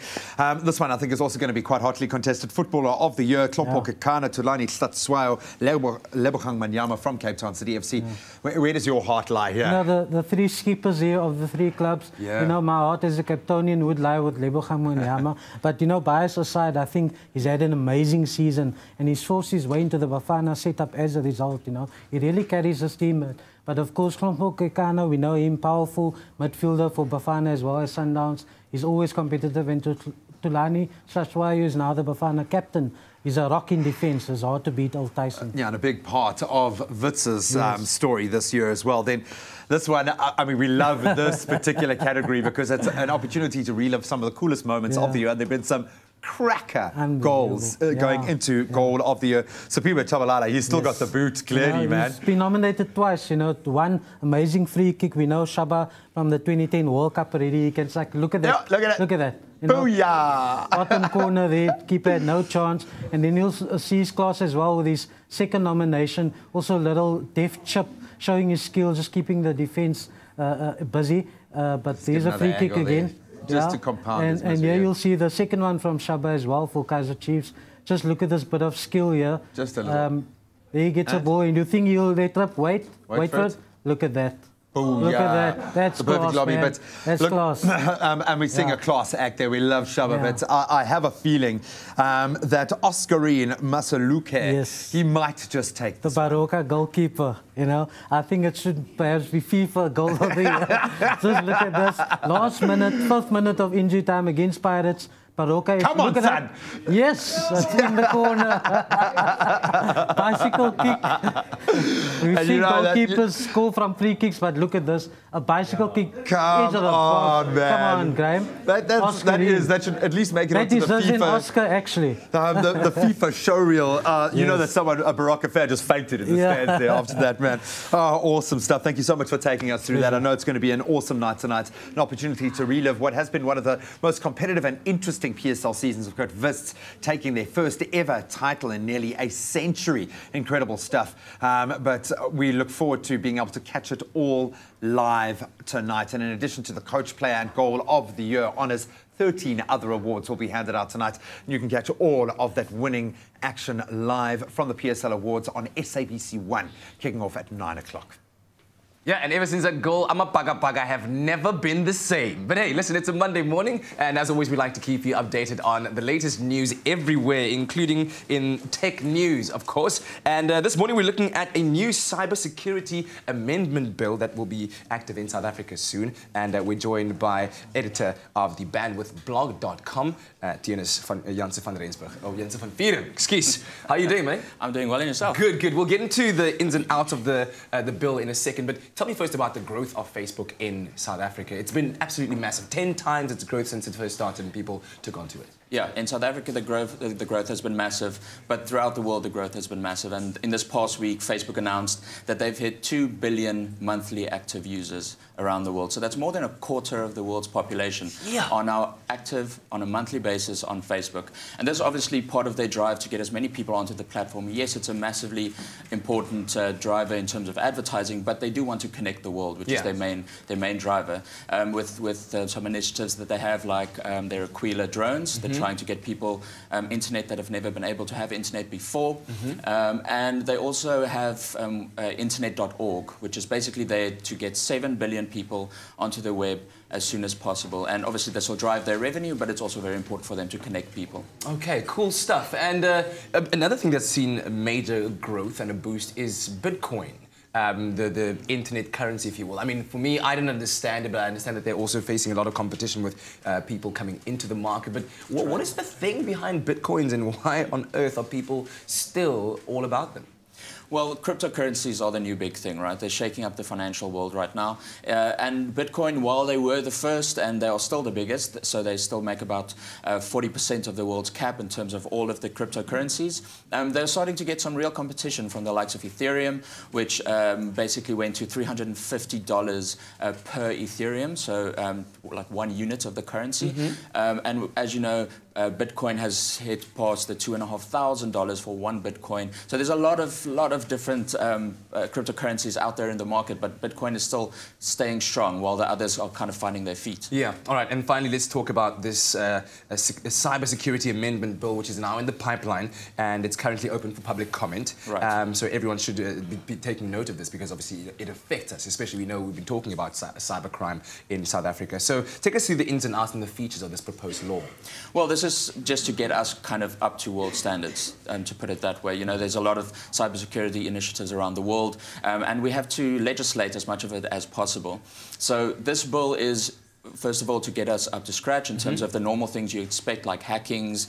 this one I think is also going to be quite hotly contested. Footballer of the Year, Kloppo Kekana, Tulani Tlatswayo, Lebogang Manyama from Cape Town City FC. Where does your heart lie here? You know, the three skippers here of the three clubs, you know, my heart as a Capetonian would lie with Lebogang Manyama. But, you know, bias aside, I think he's had an amazing season and he's forced his way into the Bafana setup as a result, you know. He really carries his team. But of course, Kloppo Kekana, we know him, powerful midfielder for Bafana as well as Sundowns. He's always competitive. And Tulani Tlatswayo is now the Bafana captain. He's a rock in defence. It's hard to beat Old Tyson. Yeah, and a big part of Witz's story this year as well. Then this one, I mean, we love this particular category because it's an opportunity to relive some of the coolest moments of the year. And there have been some cracker goals going into goal of the year. Sipiwe Tshabalala, he's still got the boot, clearly, man. He's been nominated twice, you know, one amazing free kick. We know Shaba from the 2010 World Cup already. He can like, look at that. Look at that. You know, bottom corner there, keeper had no chance. And then you'll see his class as well with his second nomination. Also a little deft chip, showing his skill, just keeping the defence busy. But there's a free kick again. Just to compound and here you'll see the second one from Shaba as well for Kaizer Chiefs. Just look at this bit of skill here. Just a little. There he gets a ball, and you think he'll let up. Wait for it. Look at that. Look at that. That's the perfect lobby, man. But that's class. And we sing a class act there. We love Shaba, but I have a feeling that Oscarine Masaluke, he might just take the Baroka goalkeeper. You know, I think it should perhaps be FIFA goal of the year. Just look at this. Last minute, 5th minute of injury time against Pirates. Baroka, come on, son! That. Yes, that's in the corner. Bicycle kick. We've seen goalkeepers score from free kicks, but look at this. A bicycle kick. Come on, man. Come on, Graham. That should at least make it onto the FIFA. That deserves an Oscar, actually. The FIFA showreel. You know that someone, a Baraka fan, just fainted in the stands there after that, man. Oh, awesome stuff. Thank you so much for taking us through that. I know it's going to be an awesome night tonight. An opportunity to relive what has been one of the most competitive and interesting PSL seasons. We've got Wits taking their first ever title in nearly a century. Incredible stuff. But we look forward to being able to catch it all live tonight. And in addition to the Coach, Player and Goal of the Year honours, 13 other awards will be handed out tonight. You can catch all of that winning action live from the PSL Awards on SABC 1, kicking off at 9 o'clock. Yeah, and ever since that goal, I'm a paga, I have never been the same. But hey, listen, it's a Monday morning, and as always, we like to keep you updated on the latest news everywhere, including in tech news, of course. And this morning, we're looking at a new cybersecurity amendment bill that will be active in South Africa soon. And we're joined by editor of the bandwidthblog.com, Janse van Rensburg. Oh, Janse van Vieren, excuse. How are you doing, mate? I'm doing well, and yourself? Good, good. We'll get into the ins and outs of the bill in a second, but tell me first about the growth of Facebook in South Africa. It's been absolutely massive. 10 times its growth since it first started and people took onto it. Yeah, in South Africa, the growth has been massive, but throughout the world, the growth has been massive. And in this past week, Facebook announced that they've hit 2 billion monthly active users around the world. So that's more than a quarter of the world's population are now active on a monthly basis on Facebook. And that's obviously part of their drive to get as many people onto the platform. Yes, it's a massively important driver in terms of advertising, but they do want to connect the world, which is their main driver. With some initiatives that they have, like their Aquila drones, trying to get people internet that have never been able to have internet before. And they also have internet.org, which is basically there to get 7 billion people onto the web as soon as possible. And obviously this will drive their revenue, but it's also very important for them to connect people. Okay, cool stuff. And another thing that's seen a major growth and a boost is Bitcoin. The internet currency, if you will. I mean, for me, I didn't understand it, but I understand that they're also facing a lot of competition with people coming into the market. But what is the thing behind Bitcoins, and why on earth are people still all about them? Well, cryptocurrencies are the new big thing, right? They're shaking up the financial world right now. And Bitcoin, while they were the first, and they are still the biggest, so they still make about 40% of the world's cap in terms of all of the cryptocurrencies, they're starting to get some real competition from the likes of Ethereum, which basically went to $350 per Ethereum, so like 1 unit of the currency. And as you know, Bitcoin has hit past the $2,500 for 1 Bitcoin. So there's a lot of different cryptocurrencies out there in the market, but Bitcoin is still staying strong while the others are kind of finding their feet. Yeah. All right. And finally, let's talk about this cybersecurity amendment bill, which is now in the pipeline, and it's currently open for public comment. Right. So everyone should be taking note of this, because obviously it affects us, especially we know we've been talking about cybercrime in South Africa. So take us through the ins and outs and the features of this proposed law. Well, this is just to get us kind of up to world standards, to put it that way. You know, there's a lot of cybersecurity initiatives around the world, and we have to legislate as much of it as possible. So this bill is, first of all, to get us up to scratch in terms of the normal things you expect, like hackings,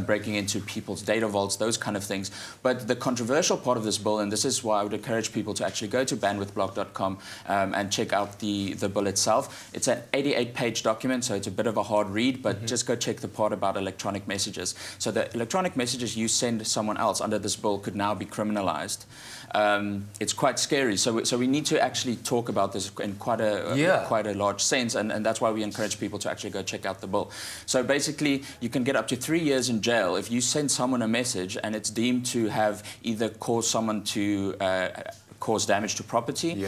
breaking into people's data vaults, those kind of things. But the controversial part of this bill, and this is why I would encourage people to actually go to bandwidthblog.com and check out the bill itself. It's an 88-page document, so it's a bit of a hard read, but just go check the part about electronic messages. So the electronic messages you send someone else under this bill could now be criminalized. It's quite scary, so we need to actually talk about this in quite a large sense, and that's why we encourage people to actually go check out the bill. So basically, you can get up to 3 years in jail if you send someone a message and it's deemed to have either caused someone to cause damage to property,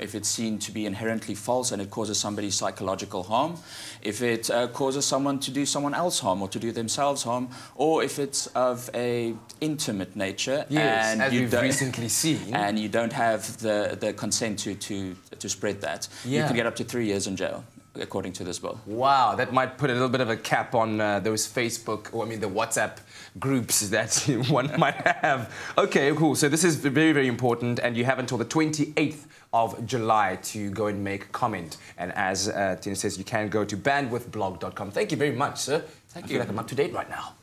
if it's seen to be inherently false and it causes somebody psychological harm, if it causes someone to do someone else harm or to do themselves harm, or if it's of a intimate nature, and as we've recently seen, and you don't have the consent to spread that, you can get up to 3 years in jail, according to this bill. Wow, that might put a little bit of a cap on those Facebook, or I mean the WhatsApp groups that one might have. Okay, cool. So this is very, very important, and you have until the 28th of July to go and make comment. And as Tina says, you can go to bandwidthblog.com. Thank you very much, sir. I feel like I'm up to date right now.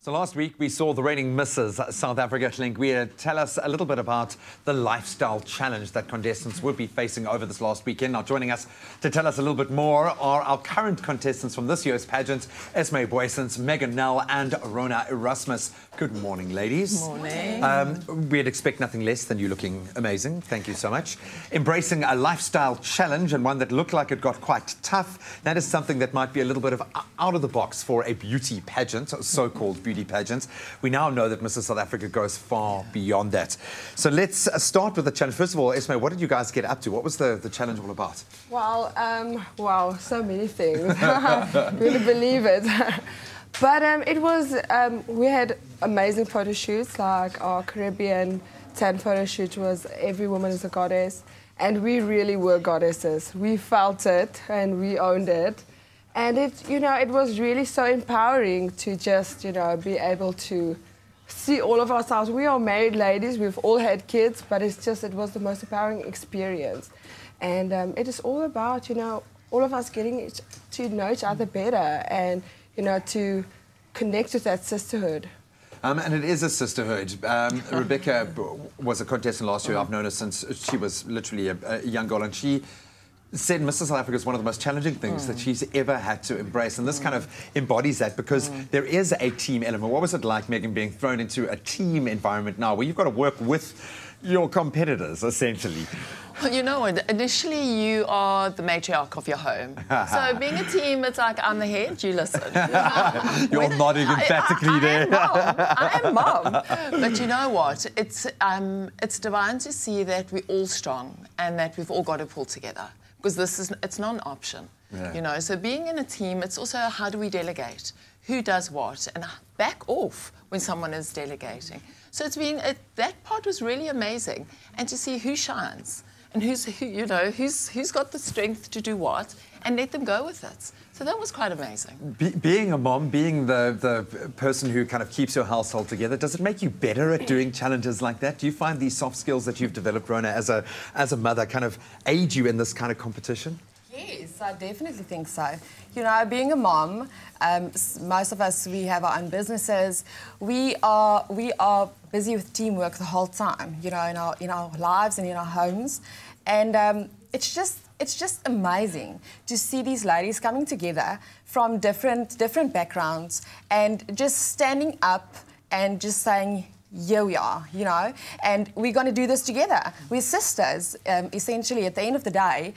So last week we saw the reigning Mrs. South Africa, Lingwia, tell us a little bit about the lifestyle challenge that contestants would be facing over this last weekend. Now joining us to tell us a little bit more are our current contestants from this year's pageant, Esme Boysens, Megan Nell and Rona Erasmus. Good morning, ladies. Morning. We'd expect nothing less than you looking amazing. Thank you so much. Embracing a lifestyle challenge, and one that looked like it got quite tough. That is something that might be a little bit of out of the box for a beauty pageant, so-called beauty pageants. We now know that Mrs. South Africa goes far beyond that. So let's start with the challenge. First of all, Esme, what did you guys get up to? What was the challenge all about? Well, wow, so many things. Really believe it. But it was, we had amazing photo shoots, like our Caribbean 10 photo shoot was Every Woman is a Goddess. And we really were goddesses. We felt it and we owned it. And it, you know, it was really so empowering to just, you know, be able to see all of ourselves. We are married ladies, we've all had kids, but it's just, it was the most empowering experience. And it is all about, you know, all of us getting to know each other better and, you know, to connect with that sisterhood. And it is a sisterhood. Rebecca was a contestant last year. I've known her since she was literally a young girl, and she said Mrs. South Africa is one of the most challenging things that she's ever had to embrace, and this kind of embodies that because there is a team element. What was it like, Megan, being thrown into a team environment now where you've got to work with your competitors, essentially? Well, you know, initially you are the matriarch of your home. So being a team, it's like, I'm the head, you listen. You're nodding emphatically there. I am mom. But you know what? It's divine to see that we're all strong and that we've all got to pull together. Because it's not an option, you know. So being in a team, it's also how do we delegate? Who does what? And back off when someone is delegating. So that part was really amazing. And to see who shines. And who's got the strength to do what, and let them go with it. So that was quite amazing. Being a mom, being the person who kind of keeps your household together, does it make you better at doing challenges like that? Do you find these soft skills that you've developed, Rona, as a mother kind of aid you in this kind of competition? Yes, I definitely think so. You know, being a mom, most of us, we have our own businesses. We are busy with teamwork the whole time, you know, in our lives and in our homes. And it's just amazing to see these ladies coming together from different backgrounds and just standing up and just saying, here we are, you know, and we're going to do this together. We're sisters, essentially. At the end of the day,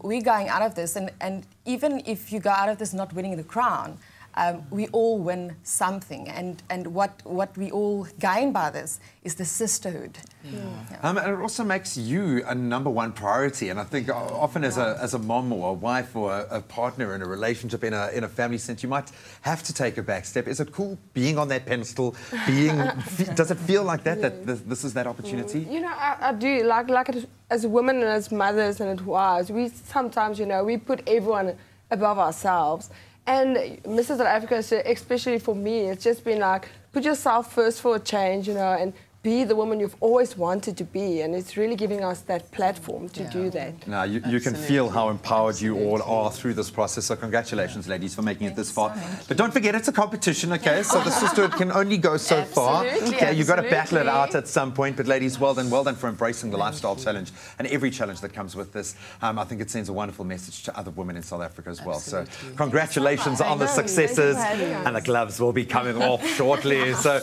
we're going out of this, and even if you go out of this not winning the crown, we all win something, and what we all gain by this is the sisterhood. And it also makes you a #1 priority, and I think often as a mom or a wife or a partner in a relationship, in a family sense, you might have to take a back step. Is it cool being on that pedestal? Does it feel like that this is that opportunity? You know, I do like it, as women and as mothers and as wives. We sometimes, you know, we put everyone above ourselves. And Mrs. South Africa, especially for me, it's just been like, put yourself first for a change, you know, and be the woman you've always wanted to be. And it's really giving us that platform to do that. Now, you can feel how empowered you all are through this process. So congratulations, ladies, for making it this far. But don't forget, it's a competition, okay? So the sisterhood can only go so far. Okay, you've got to battle it out at some point. But ladies, well done for embracing the lifestyle challenge and every challenge that comes with this. I think it sends a wonderful message to other women in South Africa as well. So congratulations on the successes. And the gloves will be coming off shortly. So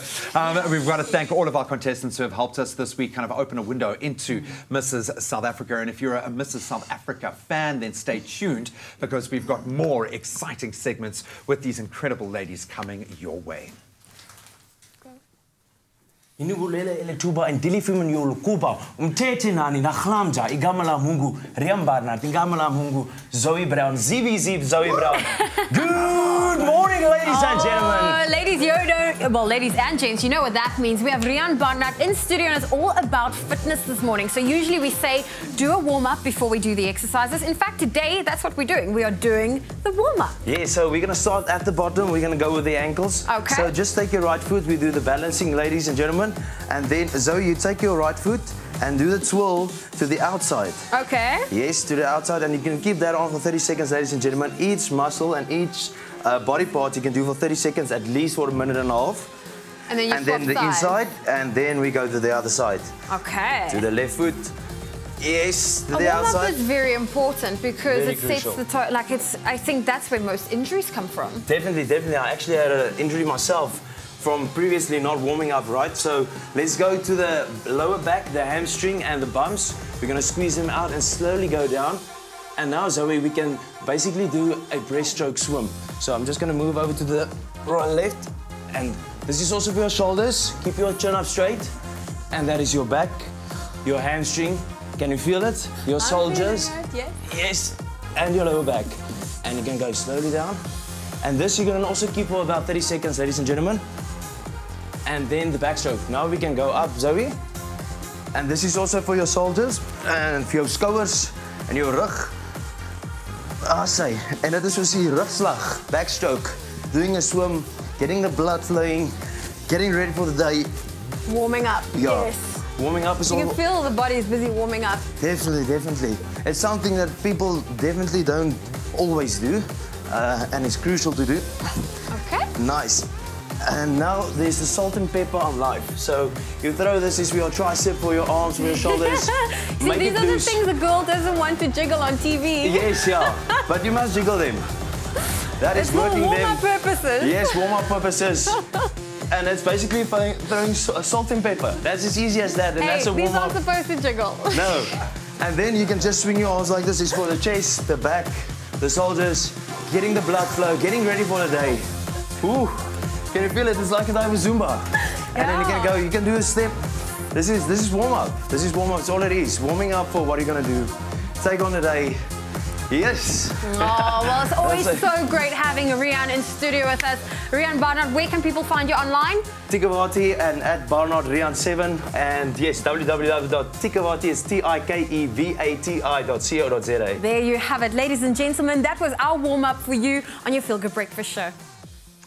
we've got to thank all of our contestants who have helped us this week kind of open a window into Mrs. South Africa. And if you're a Mrs. South Africa fan, then stay tuned because we've got more exciting segments with these incredible ladies coming your way. Inubulele elethuba indilifimu yolukuba umthethe nani nahlamja igama la Mungu Riambarna igama la Mungu Zoe Brown Zivi Zoe Brown. Good morning, ladies and gentlemen. Ladies and gents, you know what that means. We have Rian Barnard in studio and it's all about fitness this morning. So usually we say do a warm-up before we do the exercises. In fact, today that's what we're doing. We are doing the warm-up. Yeah, so we're going to start at the bottom. We're going to go with the ankles. Okay. So just take your right foot. We do the balancing, ladies and gentlemen. And then, Zoe, you take your right foot and do the twirl to the outside. Okay. Yes, to the outside. And you can keep that on for 30 seconds, ladies and gentlemen. Each muscle and each body part you can do for 30 seconds, at least for a minute and a half. And then you and then the inside, and then we go to the other side. Okay. To the left foot. Yes, to the outside. Warm-up is very important because Very it sets crucial. the tone. Like I think that's where most injuries come from. Definitely. I actually had an injury myself from previously not warming up right. So let's go to the lower back, the hamstring and the bumps. We're going to squeeze them out and slowly go down. And now, Zoe, we can basically do a breaststroke swim. So I'm just going to move over to the right and left. And this is also for your shoulders. Keep your chin up straight. And that is your back, your hamstring. Can you feel it? Your shoulders. Yes. Yes. And your lower back. And you can go slowly down. And this you're going to also keep for about 30 seconds, ladies and gentlemen. And then the backstroke. Now we can go up, Zoe. And this is also for your shoulders and for your skouers and your rug. Say. En dit is soos die rugslag, backstroke. Doing a swim, getting the blood flowing, getting ready for the day. Warming up. Yeah. Yes. Warming up is all. You can feel the body is busy warming up. Definitely. It's something that people definitely don't always do, and it's crucial to do. Okay. Nice. And now there's the salt and pepper on life. So you throw this for your tricep, for your arms, for your shoulders. See, Make these it are the loose. things a girl doesn't want to jiggle on TV. Yes, yeah. But you must jiggle them. That is It's for working them. warm-up purposes. Yes, warm-up purposes. And it's basically throwing salt and pepper. That's as easy as that. And Hey, that's a these warm-up. aren't supposed to jiggle. No. And then you can just swing your arms like this. It's for the chest, the back, the shoulders, getting the blood flow, getting ready for the day. Ooh, can you feel it? It's like a type of Zumba. And then you can go, you can do a step. This is warm-up. This is warm-up. It's all it is. Warming up for what you're going to do. Take on the day. Yes. Oh, well, it's always so great having Rian in studio with us. Rian Barnard, where can people find you online? Tikavati and at Barnard Rian7. And yes, www.tikavati is TIKEVATI.co.za. There you have it. Ladies and gentlemen, that was our warm-up for you on your Feel Good Breakfast show.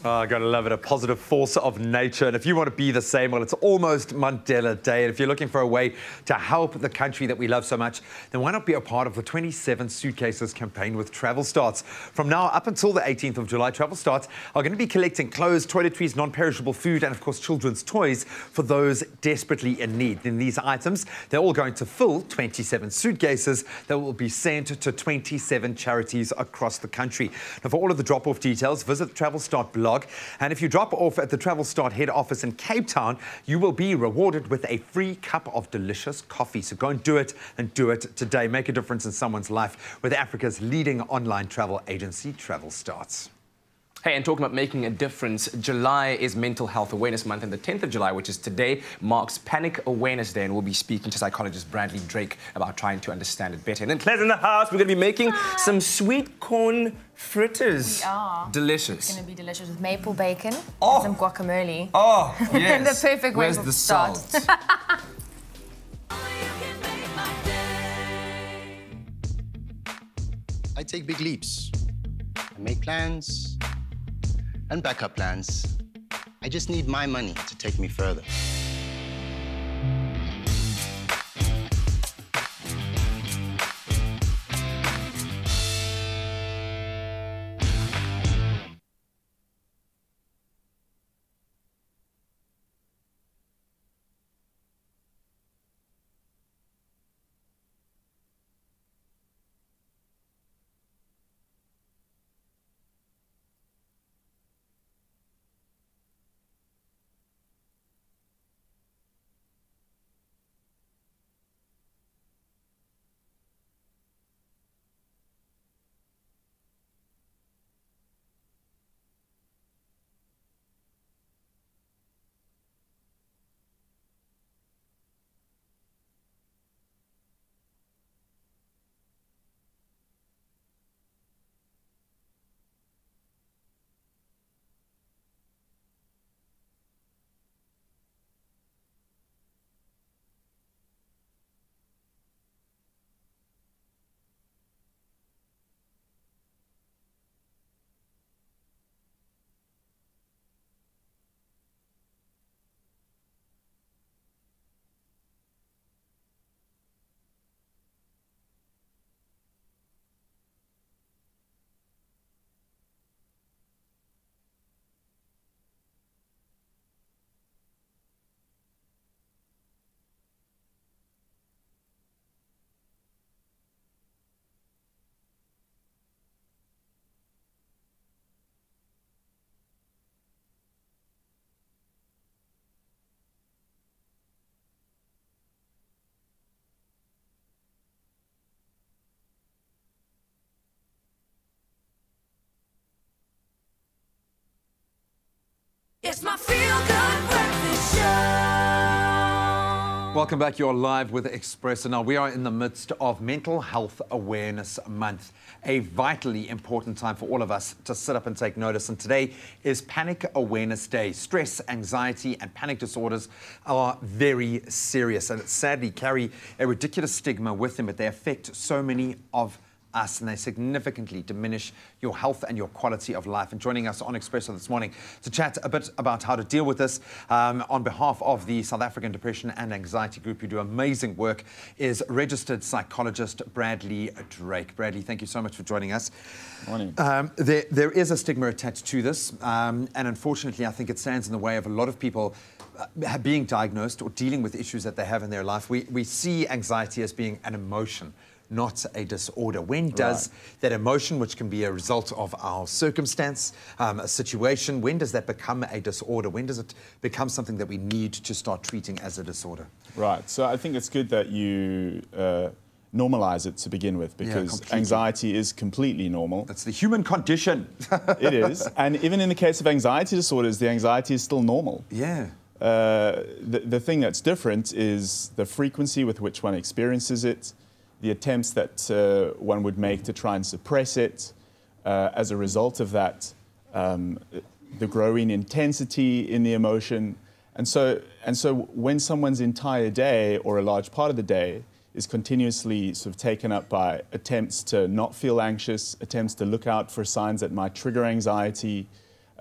Oh, gotta love it, a positive force of nature. And if you want to be the same, well, it's almost Mandela Day. And if you're looking for a way to help the country that we love so much, then why not be a part of the 27 Suitcases campaign with Travel Starts? From now up until the 18th of July, Travel Starts are going to be collecting clothes, toiletries, non-perishable food, and of course, children's toys for those desperately in need. Then these items, they're all going to fill 27 suitcases that will be sent to 27 charities across the country. Now, for all of the drop-off details, visit the Travel Start blog. And if you drop off at the Travel Start head office in Cape Town, you will be rewarded with a free cup of delicious coffee. So go and do it today. Make a difference in someone's life with Africa's leading online travel agency, Travel Starts. Hey, and talking about making a difference, July is Mental Health Awareness Month, and the 10th of July, which is today, marks Panic Awareness Day, and we'll be speaking to psychologist Bradley Drake about trying to understand it better. And then Claire's in the house. We're going to be making some sweet corn fritters. We are. Delicious. It's going to be delicious with maple bacon and some guacamole. Oh, yes. The perfect way Where's to the start. salt? I take big leaps. I make plans and backup plans. I just need my money to take me further. It's my Feel Good Breakfast Show. Welcome back. You're live with Expresso. Now, we are in the midst of Mental Health Awareness Month, a vitally important time for all of us to sit up and take notice. And today is Panic Awareness Day. Stress, anxiety, and panic disorders are very serious and sadly carry a ridiculous stigma with them, but they affect so many of us, and they significantly diminish your health and your quality of life. And joining us on Expresso this morning to chat a bit about how to deal with this on behalf of the South African Depression and Anxiety Group, who do amazing work, is registered psychologist Bradley Drake. Bradley, thank you so much for joining us. Morning. There is a stigma attached to this, and unfortunately I think it stands in the way of a lot of people being diagnosed or dealing with issues that they have in their life. We see anxiety as being an emotion, not a disorder. When does that emotion, which can be a result of our circumstance, a situation, when does that become a disorder? When does it become something that we need to start treating as a disorder? Right. So I think it's good that you normalize it to begin with, because anxiety is completely normal. That's the human condition. It is. And even in the case of anxiety disorders, the anxiety is still normal. Yeah. The thing that's different is the frequency with which one experiences it, the attempts that one would make to try and suppress it. As a result of that, the growing intensity in the emotion. And so when someone's entire day or a large part of the day is continuously sort of taken up by attempts to not feel anxious, attempts to look out for signs that might trigger anxiety,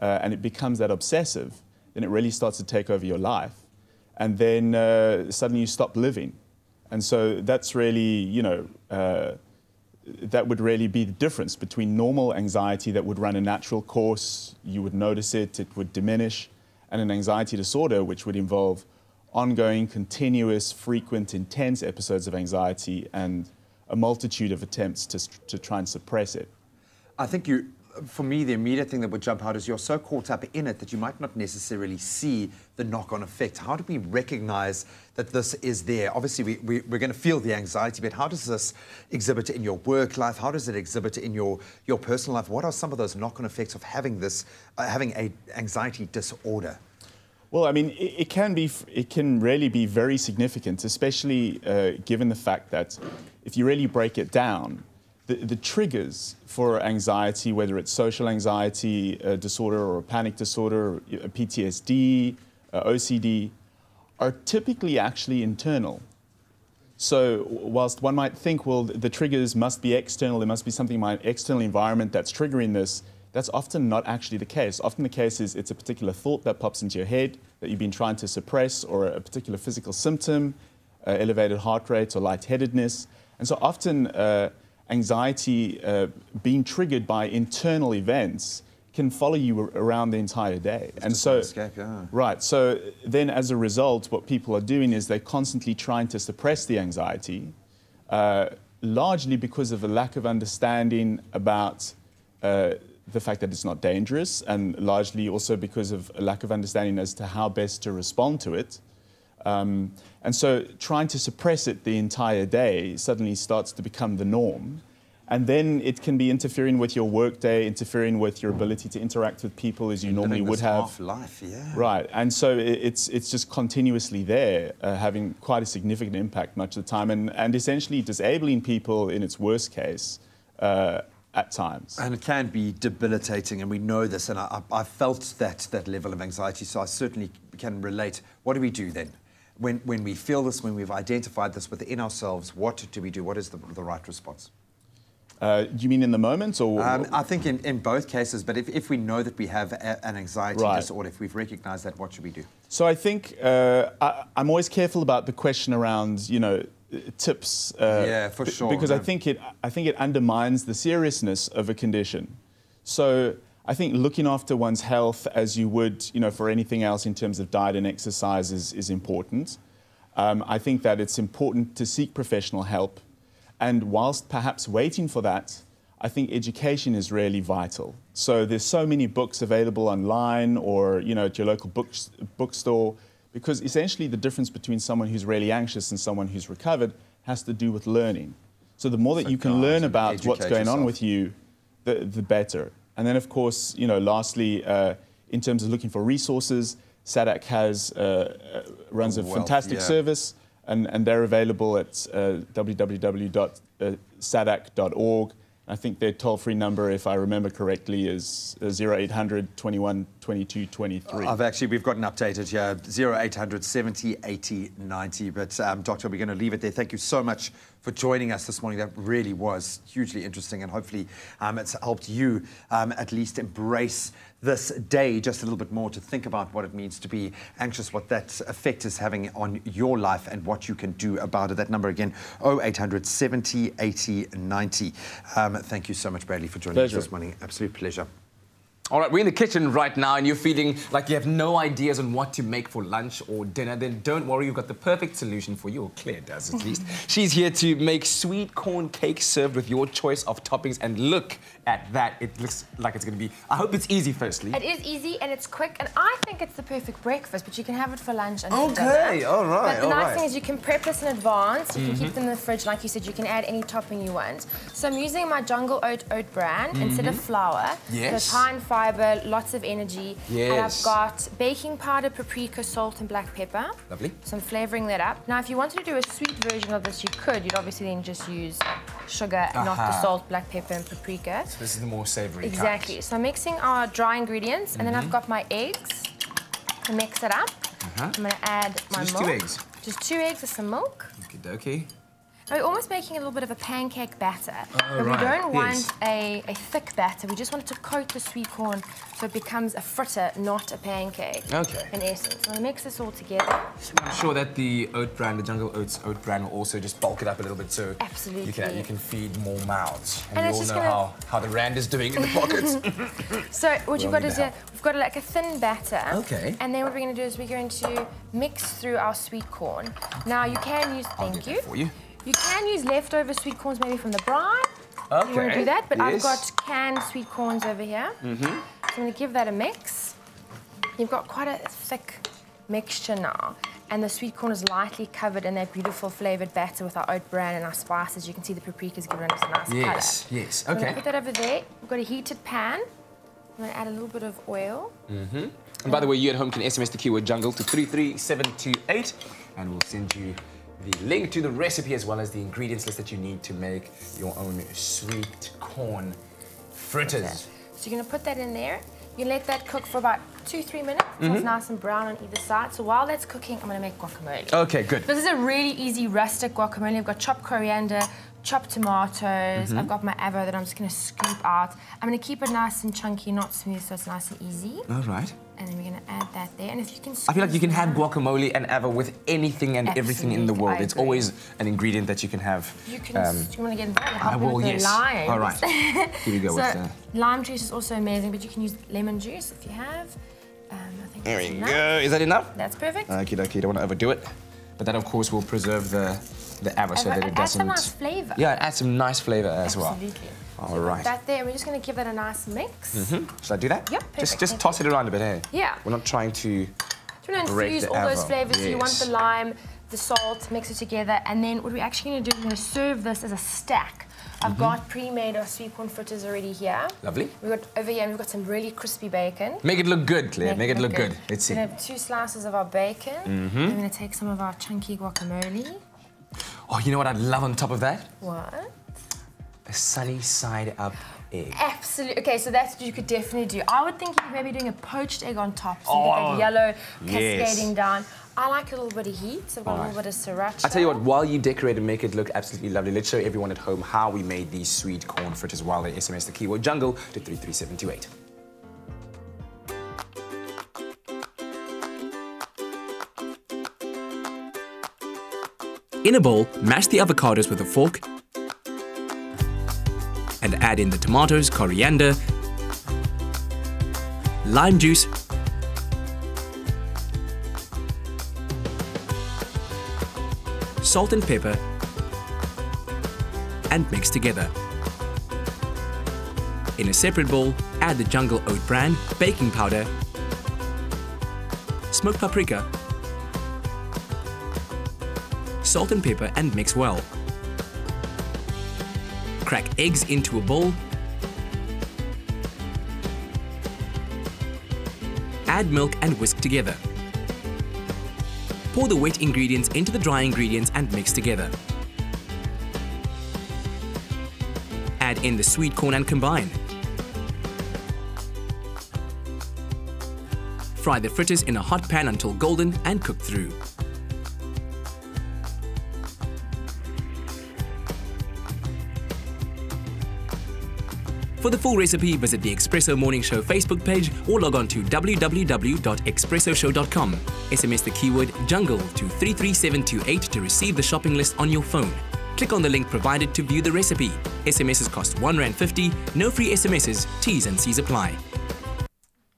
and it becomes that obsessive, then it really starts to take over your life. And then suddenly you stop living. And so that's really, you know, that would really be the difference between normal anxiety that would run a natural course, you would notice it, it would diminish, and an anxiety disorder which would involve ongoing, continuous, frequent, intense episodes of anxiety and a multitude of attempts to try and suppress it. I think for me, the immediate thing that would jump out is you're so caught up in it that you might not necessarily see the knock-on effect. How do we recognize that this is there? Obviously, we're going to feel the anxiety, but how does this exhibit in your work life? How does it exhibit in your personal life? What are some of those knock-on effects of having this, having an anxiety disorder? Well, I mean, it can really be very significant, especially given the fact that if you really break it down, the triggers for anxiety, whether it's social anxiety disorder or a panic disorder, a PTSD, OCD, are typically actually internal. So whilst one might think, well, the triggers must be external, there must be something in my external environment that's triggering this, that's often not actually the case. Often the case is it's a particular thought that pops into your head that you've been trying to suppress, or a particular physical symptom, elevated heart rate or lightheadedness. And so often anxiety being triggered by internal events can follow you around the entire day. And so, escape, yeah. Right, so then as a result, what people are doing is they're constantly trying to suppress the anxiety, largely because of a lack of understanding about the fact that it's not dangerous, and largely also because of a lack of understanding as to how best to respond to it. And so trying to suppress it the entire day suddenly starts to become the norm. And then it can be interfering with your workday, interfering with your ability to interact with people as you normally would have. Half life, yeah. Right, and so it's just continuously there, having quite a significant impact much of the time, and essentially disabling people in its worst case at times. And it can be debilitating, and we know this, and I felt that level of anxiety, so I certainly can relate. What do we do then? When we feel this, when we've identified this within ourselves, what do we do? What is the right response? Do you mean in the moment, or? I think in both cases, but if we know that we have an anxiety disorder, if we've recognized that, what should we do? So I think I'm always careful about the question around, you know, tips. Yeah, for sure. Because I think it undermines the seriousness of a condition. So I think looking after one's health as you would, you know, for anything else in terms of diet and exercise is important. I think that it's important to seek professional help. And whilst perhaps waiting for that, I think education is really vital. So there's so many books available online or, you know, at your local bookstore, because essentially the difference between someone who's really anxious and someone who's recovered has to do with learning. So the more that you can learn about what's going on with you, the better. And then, of course, you know, lastly, in terms of looking for resources, SADC runs a fantastic service, and they're available at www.sadac.org. I think their toll-free number, if I remember correctly, is 0800 21 2223. We've got an updated here, 0800 70 80 90. But Doctor, we're going to leave it there. Thank you so much for joining us this morning. That really was hugely interesting, and hopefully it's helped you at least embrace this day just a little bit more, to think about what it means to be anxious, what that effect is having on your life, and what you can do about it. That number again, 0800 70 80 90. Thank you so much, Bradley, for joining us this morning. Absolute pleasure. All right, we're in the kitchen right now and you're feeling like you have no ideas on what to make for lunch or dinner, then don't worry, you've got the perfect solution for you, or Claire does at least. She's here to make sweet corn cake served with your choice of toppings, and look at that. It looks like it's going to be... I hope it's easy, firstly. It is easy and it's quick, and I think it's the perfect breakfast, but you can have it for lunch and for dinner. Okay, all right, But the nice thing is you can prep this in advance. You can keep them in the fridge. Like you said, you can add any topping you want. So I'm using my jungle oat bran instead of flour. Yes. So high in fibre, lots of energy. Yes. And I've got baking powder, paprika, salt and black pepper. Lovely. So I'm flavouring that up. Now, if you wanted to do a sweet version of this, you could. You'd obviously then just use sugar, not the salt, black pepper and paprika. So this is the more savoury Exactly. kind. So I'm mixing our dry ingredients, and then I've got my eggs to mix it up. I'm going to add my just milk. 2 eggs? Just 2 eggs with some milk. Okie dokie. We're almost making a little bit of a pancake batter. But we right, don't want yes. a thick batter. We just want it to coat the sweet corn so it becomes a fritter, not a pancake. Okay. In essence. So I'm going to mix this all together. I'm sure that the oat bran, the jungle oats oat bran, will also just bulk it up a little bit, so Absolutely. you can feed more mouths. And, And you it's all just know how the rand is doing in the pockets. So what you've got need is the we've got like a thin batter. Okay. And then what we're going to do is we're going to mix through our sweet corn. Now you can use, thank you. For you. You can use leftover sweet corns maybe from the brine. Okay. You want to do that, but I've Yes. got canned sweet corns over here. So I'm going to give that a mix. You've got quite a thick mixture now. And the sweet corn is lightly covered in that beautiful flavoured batter with our oat bran and our spices. You can see the paprika's giving us a nice colour. Yes, So I'm okay. going to put that over there. We've got a heated pan. I'm going to add a little bit of oil. And by the way, you at home can SMS the keyword jungle to 33728, and we'll send you the link to the recipe as well as the ingredients list that you need to make your own sweet corn fritters. So you're going to put that in there. You can let that cook for about 2-3 minutes until it's nice and brown on either side. So while that's cooking, I'm going to make guacamole. Okay, good. This is a really easy rustic guacamole. I've got chopped coriander, chopped tomatoes. I've got my avo that I'm just going to scoop out. I'm going to keep it nice and chunky, not smooth, so it's nice and easy. All right. And then we're going to add that there. And if you can I feel like you can have guacamole and avo with anything and everything in the Absolutely, world. I It's agree. always an ingredient that you can have. You can, do you want to get involved? I Help me will, with the yes. limes. All right. Here we go with So lime juice is also amazing, but you can use lemon juice if you have. I think There that's we enough. go. Is that enough? That's perfect. Okie dokie, don't want to overdo it. But that, of course, will preserve the avo so that it Add doesn't... some nice flavour. Yeah, add some nice flavour as well. Absolutely. All right. That there, we're just going to give that a nice mix. Should I do that? Yep, perfect. Just toss it around a bit, eh? Yeah. We're not trying to So we're going to break infuse the all those avo. flavours. So you want Yes. the lime, the salt, mix it together, and then what we're actually going to do, we're going to serve this as a stack. I've got pre-made our sweet corn fritters already here. Lovely. We've got over here, we've got some really crispy bacon. Make it look good, Claire. Make it look good. Let's see. We're going to have 2 slices of our bacon. I'm going to take some of our chunky guacamole. Oh, you know what I'd love on top of that? What? A sunny side up egg. Absolutely. Okay, so that's what you could definitely do. I would think you're maybe doing a poached egg on top, so you Oh, get that yellow yes. cascading down. I like a little bit of heat, so I've got a little bit of sriracha. I tell you what, while you decorate and make it look absolutely lovely, let's show everyone at home how we made these sweet corn fritters while they SMS the keyword jungle to 33728. In a bowl, mash the avocados with a fork and add in the tomatoes, coriander, lime juice, salt and pepper, and mix together. In a separate bowl, add the jungle oat bran, baking powder, smoked paprika, salt and pepper, and mix well. Crack eggs into a bowl. Add milk and whisk together. Pour the wet ingredients into the dry ingredients and mix together. Add in the sweet corn and combine. Fry the fritters in a hot pan until golden and cook through. For the full recipe, visit the Expresso Morning Show Facebook page or log on to www.expressoshow.com. SMS the keyword JUNGLE to 33728 to receive the shopping list on your phone. Click on the link provided to view the recipe. SMSs cost R1.50, no free SMSs, T's and C's apply.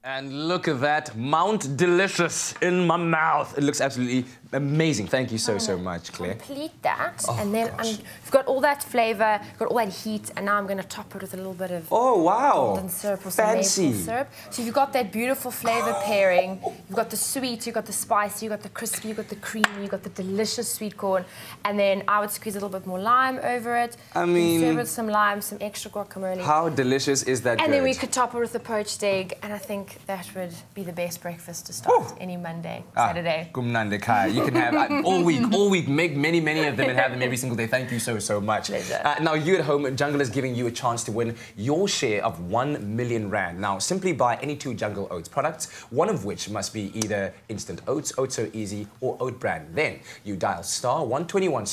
And look at that, Mount Delicious in my mouth. It looks absolutely amazing. Thank you so much, Claire. Complete that, Oh, and then we've got all that flavour, got all that heat, and now I'm going to top it with a little bit of golden syrup or some maple syrup. So you've got that beautiful flavour pairing. You've got the sweet, you've got the spicy, you've got the crispy, you've got the creamy, you've got the delicious sweet corn, and then I would squeeze a little bit more lime over it. I mean, serve it with some lime, some extra guacamole. How delicious is that? And then we could top it with a poached egg, and I think that would be the best breakfast to start any Monday, Saturday. Kumnande Kai. You can have all week, make many of them and have them every single day. Thank you so much. Pleasure. Now, you at home, Jungle is giving you a chance to win your share of R1 million. Now, simply buy any 2 Jungle Oats products, one of which must be either Instant Oats, Oats So Easy, or Oat Brand. Then you dial *121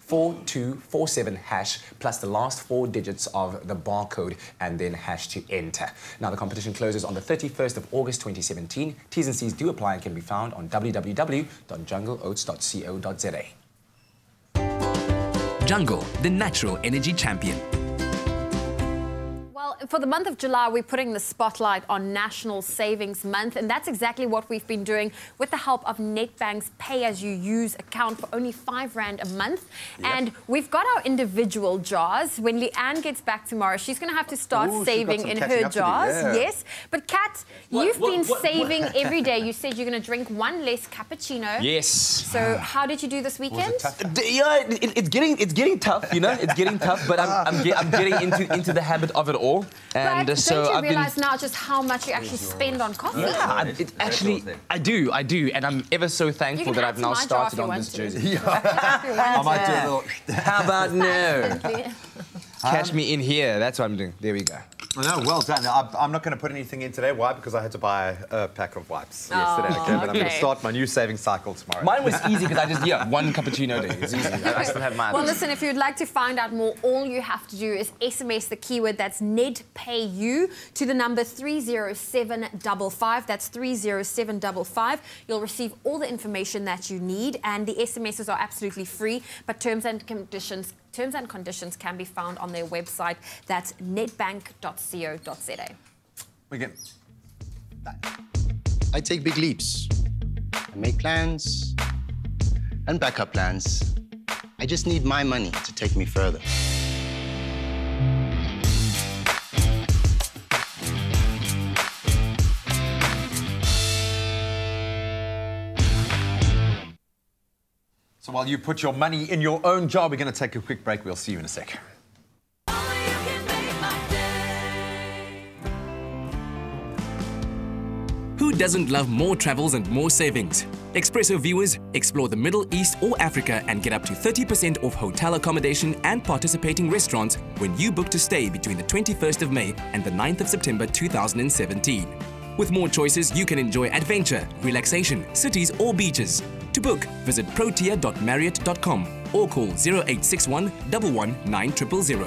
*4247 hash plus the last 4 digits of the barcode and then hash to enter. Now, the competition closes on the 31st of August 2017. T's and C's do apply and can be found on www.jungleoats.co.za. Jungle, the natural energy champion. Well, for the month of July, we're putting the spotlight on National Savings Month, and that's exactly what we've been doing with the help of Nedbank's pay-as-you-use account for only R5 a month. Yep. And we've got our individual jars. When Leanne gets back tomorrow, she's going to have to start saving in her jars. Yes. But Kat, you've been saving every day. You said you're going to drink 1 less cappuccino. Yes. So how did you do this weekend? Yeah, it's getting tough, you know. It's getting tough, but I'm getting into the habit of it all. And but so don't you realise now just how much you actually spend on coffee? Yeah, I do, and I'm ever so thankful that I've now started on this jersey. I might do a little... How about no? Catch me in here. That's what I'm doing. There we go. No, well done. I'm not going to put anything in today. Why? Because I had to buy a pack of wipes yesterday. Okay, but I'm going to start my new saving cycle tomorrow. Mine was easy because I just, 1 cappuccino a day. It's easy. I still have mine. Well, listen, if you'd like to find out more, all you have to do is SMS the keyword, that's NEDPAYU, to the number 30755. That's 30755. You'll receive all the information that you need, and the SMSs are absolutely free, but terms and conditions can be found on their website. That's nedbank.co.za. Again. I take big leaps. I make plans and backup plans. I just need my money to take me further. So while you put your money in your own jar, we're going to take a quick break. We'll see you in a sec. Who doesn't love more travels and more savings? Expresso viewers, explore the Middle East or Africa and get up to 30% off hotel accommodation and participating restaurants when you book to stay between the 21st of May and the 9th of September 2017. With more choices, you can enjoy adventure, relaxation, cities or beaches. To book, visit protea.marriott.com or call 0861 11 9000.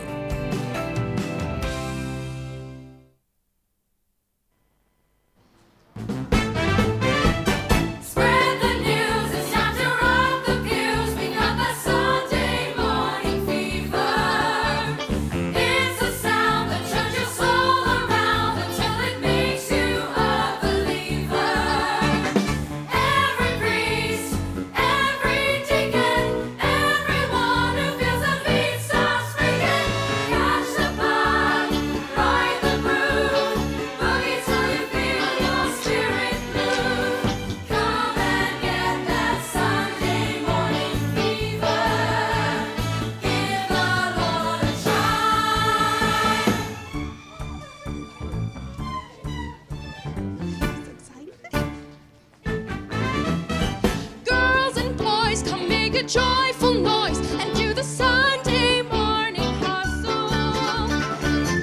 Joyful noise and do the Sunday morning hustle.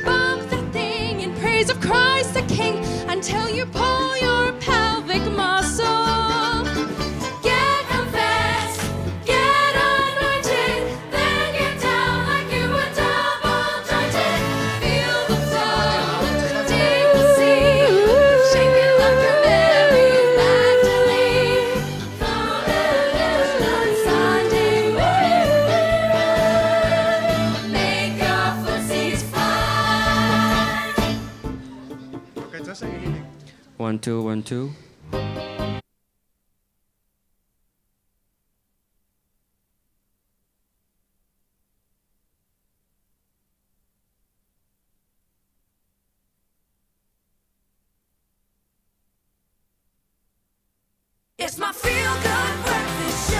Bump the thing in praise of Christ the King until you pull your pelvic 1, 2, 1, 2. It's my feel-good breakfast show.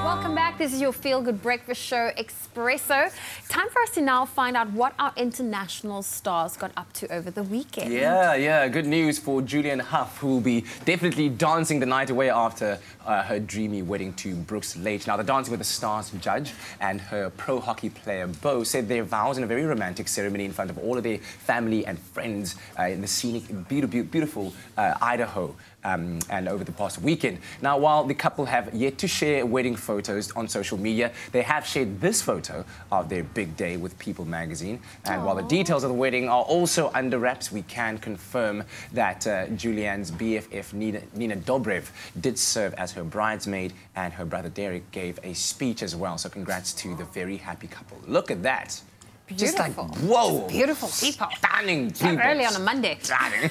Welcome back. This is your feel-good breakfast show, Expresso. Time for us to now find out what our international stars got up to over the weekend. Yeah. Good news for Julianne Hough, who will be definitely dancing the night away after her dreamy wedding to Brooks Leach. Now, the Dancing with the Stars judge and her pro hockey player, Bo, said their vows in a very romantic ceremony in front of all of their family and friends in the scenic, beautiful Idaho. And over the past weekend. Now, while the couple have yet to share wedding photos on social media, they have shared this photo of their big day with People magazine. And while the details of the wedding are also under wraps, we can confirm that Julianne's BFF, Nina Dobrev, did serve as her bridesmaid, and her brother Derek gave a speech as well. So congrats to the very happy couple. Look at that. Beautiful. Just like, whoa. Just beautiful people. Stunning people. Early on a Monday. Stunning.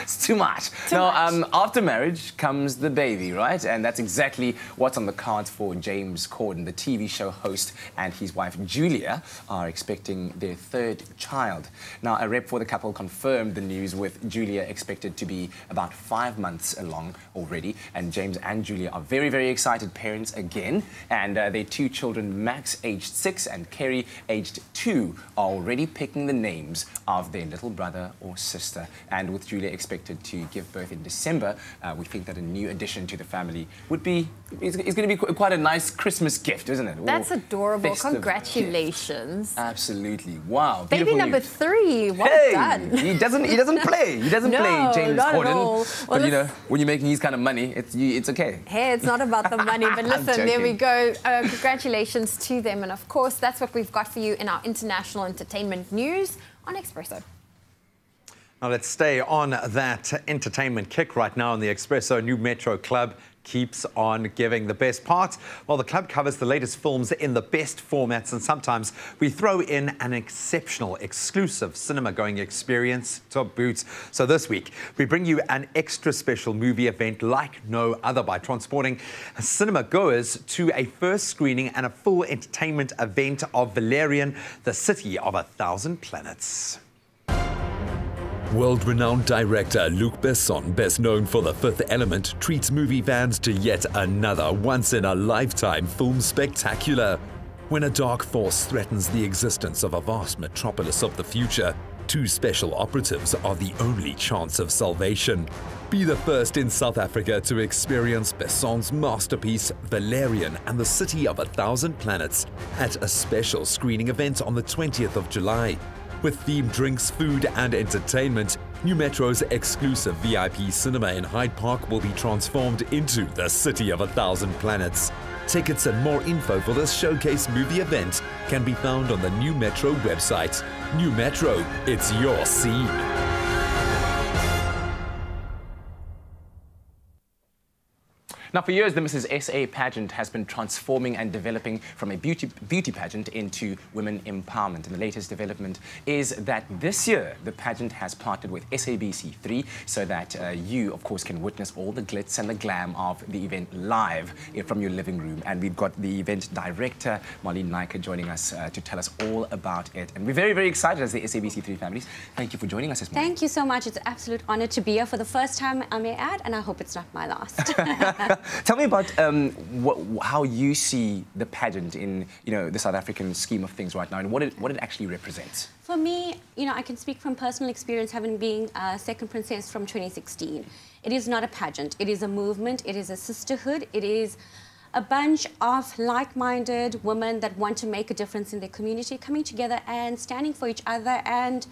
It's too much. After marriage comes the baby, right? And that's exactly what's on the cards for James Corden. The TV show host and his wife, Julia, are expecting their third child. Now, a rep for the couple confirmed the news, with Julia expected to be about 5 months along already. And James and Julia are very, very excited parents again. And their two children, Max, aged 6, and Kerry, aged 2, are already picking the names of their little brother or sister. And with Julia expected to give birth in December, we think that a new addition to the family would be, it's going to be quite a nice Christmas gift, isn't it? That's adorable. Festive Congratulations. gift. Absolutely. Wow. Baby number 3. Well done. He doesn't play. He doesn't play, James not Corden. at all. But you know, when you're making his kind of money, it's okay. Hey, it's not about the money, but listen, there we joking. go. Congratulations to them. And of course, that's what we've got for you in our international entertainment news on Expresso. Now let's stay on that entertainment kick right now. In the Expresso, new Metro Club keeps on giving the best part. Well, the club covers the latest films in the best formats, and sometimes we throw in an exceptional, exclusive cinema-going experience to boot. So this week, we bring you an extra special movie event like no other by transporting cinema goers to a first screening and a full entertainment event of Valerian, the City of 1,000 Planets. World-renowned director Luc Besson, best known for The Fifth Element, treats movie fans to yet another once-in-a-lifetime film spectacular. When a dark force threatens the existence of a vast metropolis of the future, 2 special operatives are the only chance of salvation. Be the first in South Africa to experience Besson's masterpiece, Valerian and the City of 1,000 Planets, at a special screening event on the 20th of July. With themed drinks, food and entertainment, New Metro's exclusive VIP cinema in Hyde Park will be transformed into the City of 1,000 Planets. Tickets and more info for this showcase movie event can be found on the New Metro website. New Metro, it's your scene. Now, for years, the Mrs. SA pageant has been transforming and developing from a beauty pageant into women empowerment. And the latest development is that this year, the pageant has partnered with SABC3 so that you, of course, can witness all the glitz and the glam of the event live from your living room. And we've got the event director, Marlene Naiker, joining us to tell us all about it. And we're very, very excited as the SABC3 families. Thank you for joining us this morning. Thank you so much. It's an absolute honor to be here for the first time, I may add, and I hope it's not my last. Tell me about how you see the pageant in, the South African scheme of things right now, and what it actually represents. For me, I can speak from personal experience, having been second princess from 2016. It is not a pageant. It is a movement. It is a sisterhood. It is a bunch of like-minded women that want to make a difference in their community, coming together and standing for each other and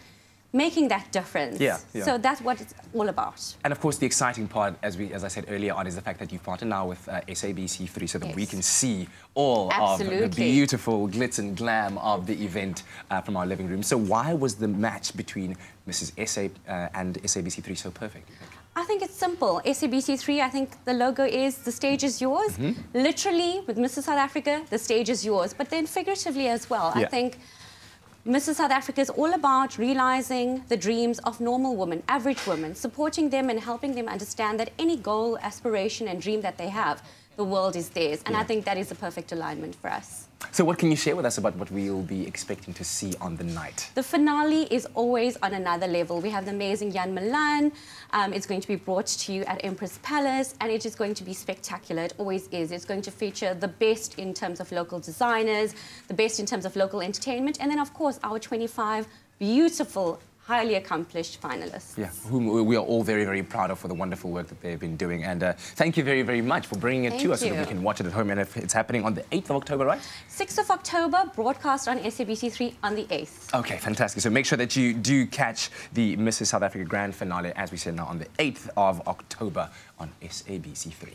making that difference. Yeah. So that's what it's all about. And of course, the exciting part, as I said earlier on, is the fact that you've partnered now with SABC3 so that we can see all of the beautiful glitz and glam of the event from our living room. So why was the match between Mrs. SA and SABC3 so perfect? I think it's simple. SABC3, I think the logo is, the stage is yours. Literally, with Mrs. South Africa, the stage is yours. But then figuratively as well, I think Mrs. South Africa is all about realizing the dreams of normal women, average women, supporting them and helping them understand that any goal, aspiration and dream that they have, the world is theirs. And I think that is a perfect alignment for us. So what can you share with us about what we'll be expecting to see on the night? The finale is always on another level. We have the amazing Jan Milan. It's going to be brought to you at Empress Palace, and it is going to be spectacular. It always is. It's going to feature the best in terms of local designers, the best in terms of local entertainment, and then, of course, our 25 beautiful, highly accomplished finalists. Yeah, whom we are all very, very proud of for the wonderful work that they've been doing. And thank you very, very much for bringing it to us so that we can watch it at home. And if it's happening on the 8th of October, right? 6th of October, broadcast on SABC3 on the 8th. Okay, fantastic. So make sure that you do catch the Mrs. South Africa Grand Finale, as we said now, on the 8th of October on SABC3.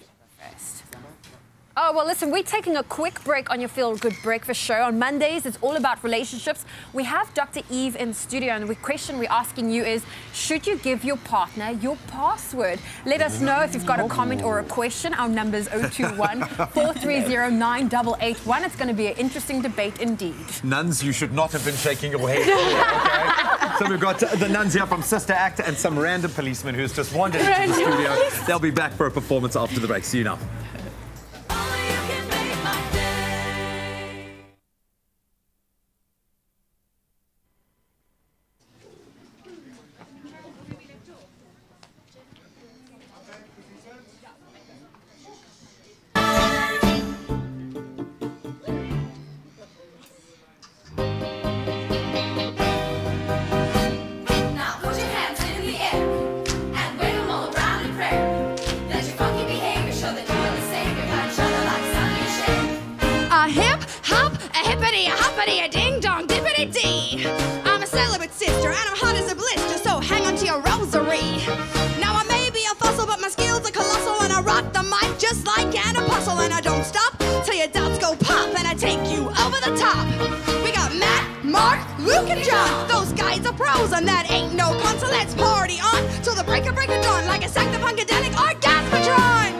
Oh, well, listen, we're taking a quick break on your Feel Good Breakfast show. On Mondays, it's all about relationships. We have Dr. Eve in studio, and the question we're asking you is, should you give your partner your password? Let us know if you've got a comment or a question. Our number is 021-430-9881. It's going to be an interesting debate indeed. Nuns, you should not have been shaking your head. Okay? So we've got the nuns here from Sister Act and some random policeman who's just wandered into the studio. They'll be back for a performance after the break. See you now. A ding-dong, dippity-dee. I'm a celibate sister, and I'm hot as a blister, so hang on to your rosary. Now I may be a fossil, but my skills are colossal, and I rock the mic just like an apostle, and I don't stop till your doubts go pop, and I take you over the top. We got Matt, Mark, Luke, and John. Those guys are pros, and that ain't no con, so let's party on till the break of dawn, like a sack the punkadelic orgasmatron.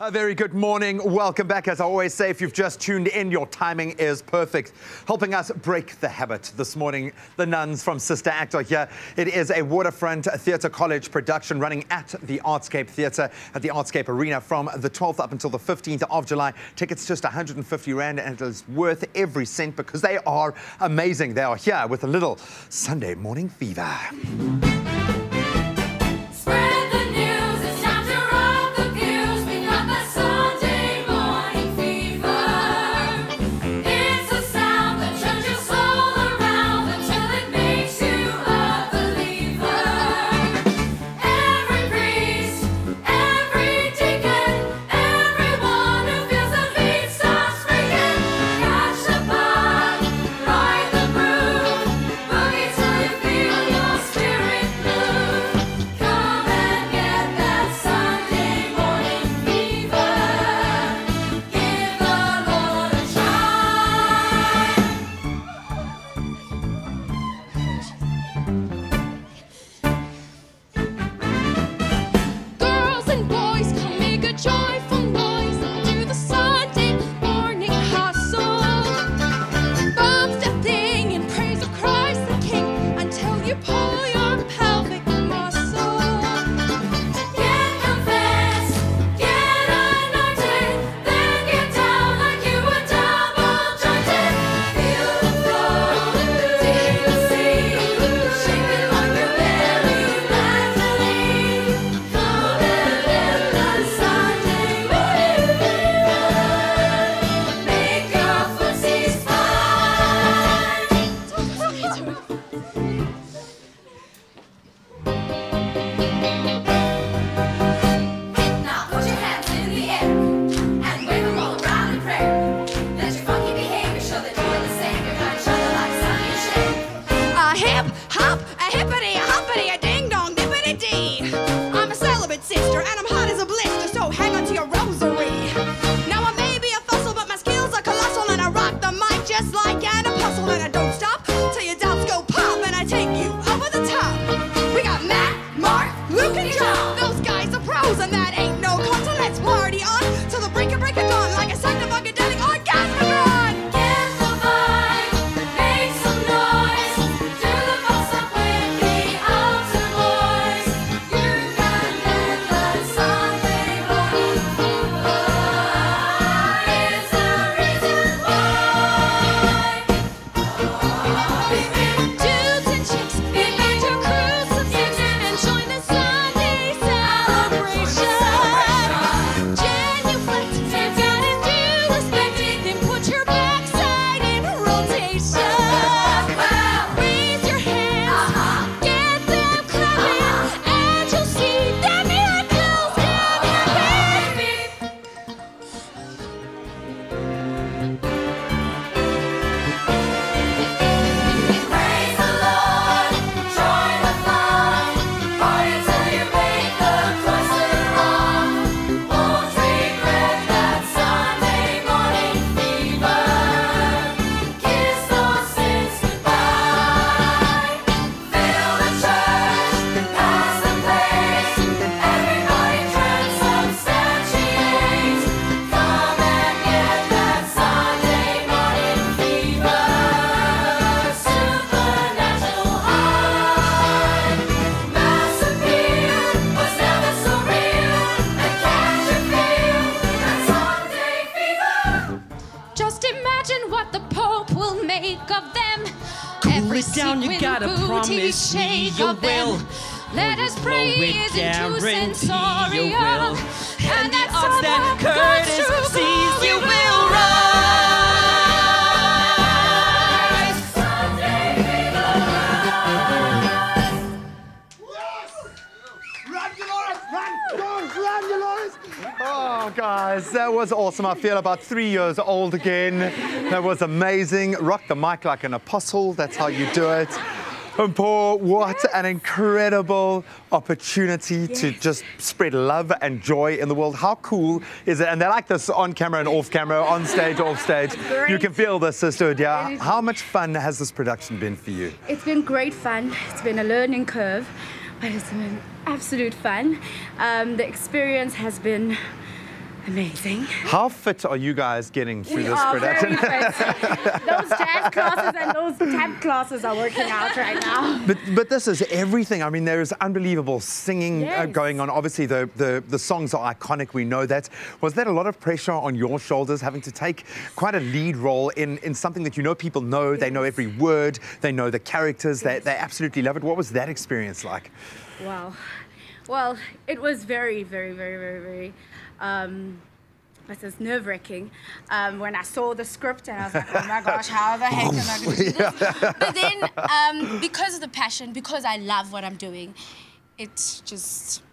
A very good morning. Welcome back. As I always say, if you've just tuned in, your timing is perfect. Helping us break the habit this morning, the nuns from Sister Act are here. It is a Waterfront Theatre College production running at the Artscape Theatre at the Artscape Arena from the 12th up until the 15th of July. Tickets just 150 Rand, and it is worth every cent because they are amazing. They are here with a little Sunday morning fever. just like an apostle, and I don't stop till your doubts go pop, and I take you over the top. We got Matt, Mark, Luke, and John. Those guys are pros, and that ain't no con. So let's party on till the break of dawn, like a second funkadelic orgasmatron. Get the vibe, make some noise, do the bus up with the altar boys. You can live that Sunday morning fever. It's the reason why. Dudes and chicks, be made your crucifix and join the Sunday celebration. Genuflect, get down and do the split, then put your backside in rotation. Raise your hands, get them clapping, and you'll see that miracles can Praise the Lord, join the fun, party till you make the cloister run. Won't regret that Sunday morning fever. Kiss those sins goodbye. Fill the church, pass the place. Everybody transubstantiate. Come and get that Sunday morning fever. Supernatural high. Mass appeal was never so real. And can't you feel that Sunday fever? Just imagine what the Pope will make of them. Cool it down, you sequin gotta booty promise me shake you of them. will. Let us Blow praise it into guarantee you sensorium. will. And the that odds that somehow God's Curtis true sees you glory will rise. Oh, guys, that was awesome. I feel about 3 years old again. That was amazing. Rock the mic like an apostle. That's how you do it. And Paul, what an incredible opportunity to just spread love and joy in the world. How cool is it? And they like this on camera and off camera, on stage, off stage. You can feel the sisterhood, yeah? How much fun has this production been for you? It's been great fun. It's been a learning curve, but it's been absolute fun. The experience has been amazing. How fit are you guys getting through We this are production? very fit. Those jazz classes and those tap classes are working out right now. But this is everything. I mean, there is unbelievable singing going on. Obviously, the songs are iconic. We know that. Was that a lot of pressure on your shoulders, having to take quite a lead role in something that you know people know? They know every word. They know the characters. They absolutely love it. What was that experience like? Wow. Well, it was very, very, very, very, very it was nerve-wracking when I saw the script and I was like, oh my gosh, how the heck am I going to do this? But then, because of the passion, because I love what I'm doing, it just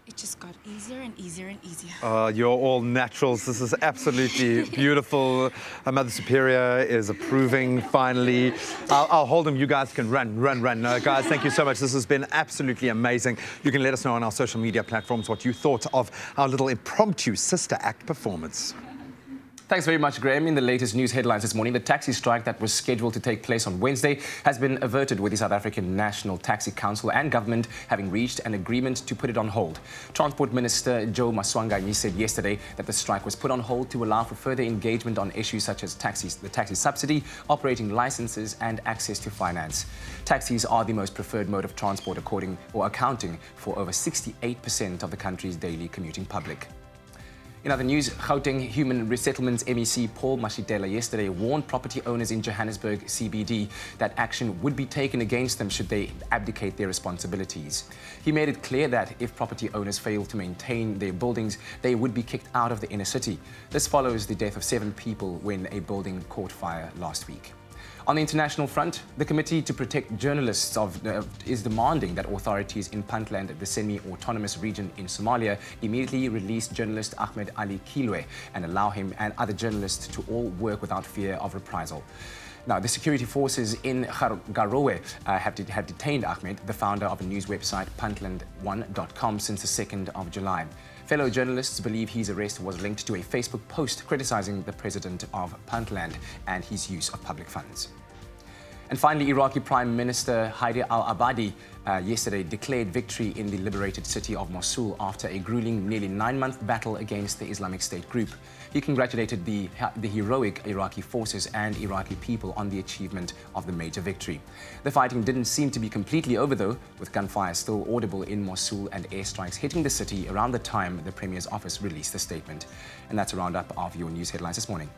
got easier and easier and easier. You're all naturals. This is absolutely beautiful. Mother Superior is approving, finally. I'll hold them. You guys can run. Guys, thank you so much. This has been absolutely amazing. You can let us know on our social media platforms what you thought of our little impromptu sister act performance. Thanks very much, Graham. In the latest news headlines this morning, the taxi strike that was scheduled to take place on Wednesday has been averted, with the South African National Taxi Council and government having reached an agreement to put it on hold. Transport Minister Joe Maswanganyi said yesterday that the strike was put on hold to allow for further engagement on issues such as the taxi subsidy, operating licenses and access to finance. Taxis are the most preferred mode of transport, accounting for over 68% of the country's daily commuting public. In other news, Gauteng Human Resettlements MEC Paul Mashitela yesterday warned property owners in Johannesburg CBD that action would be taken against them should they abdicate their responsibilities. He made it clear that if property owners fail to maintain their buildings, they would be kicked out of the inner city. This follows the death of 7 people when a building caught fire last week. On the international front, the Committee to Protect Journalists is demanding that authorities in Puntland, the semi-autonomous region in Somalia, immediately release journalist Ahmed Ali Kilwe and allow him and other journalists to all work without fear of reprisal. Now, the security forces in Garowe have detained Ahmed, the founder of the news website puntland1.com, since the 2nd of July. Fellow journalists believe his arrest was linked to a Facebook post criticizing the president of Puntland and his use of public funds. And finally, Iraqi Prime Minister Haider al-Abadi yesterday declared victory in the liberated city of Mosul after a grueling nearly 9-month battle against the Islamic State group. He congratulated the heroic Iraqi forces and Iraqi people on the achievement of the major victory. The fighting didn't seem to be completely over, though, with gunfire still audible in Mosul and airstrikes hitting the city around the time the Premier's office released the statement. And that's a roundup of your news headlines this morning.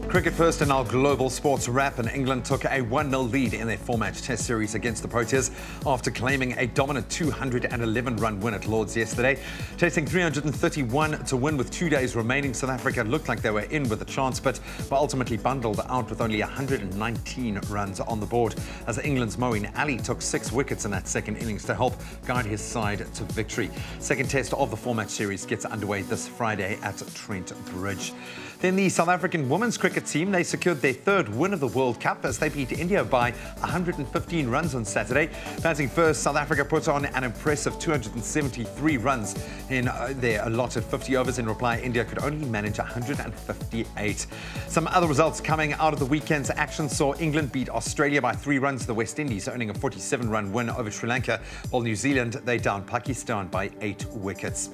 Cricket first in our global sports wrap, and England took a 1-0 lead in their 4-match test series against the Proteas after claiming a dominant 211-run win at Lord's yesterday. Chasing 331 to win with 2 days remaining, South Africa looked like they were in with a chance, but were ultimately bundled out with only 119 runs on the board, as England's Moeen Ali took 6 wickets in that second innings to help guide his side to victory. Second test of the 4-match series gets underway this Friday at Trent Bridge. Then the South African women's cricket team, they secured their 3rd win of the World Cup as they beat India by 115 runs on Saturday. Batting first, South Africa put on an impressive 273 runs in their allotted 50 overs. In reply, India could only manage 158. Some other results coming out of the weekend's action saw England beat Australia by 3 runs, the West Indies earning a 47-run win over Sri Lanka, while New Zealand, they downed Pakistan by 8 wickets.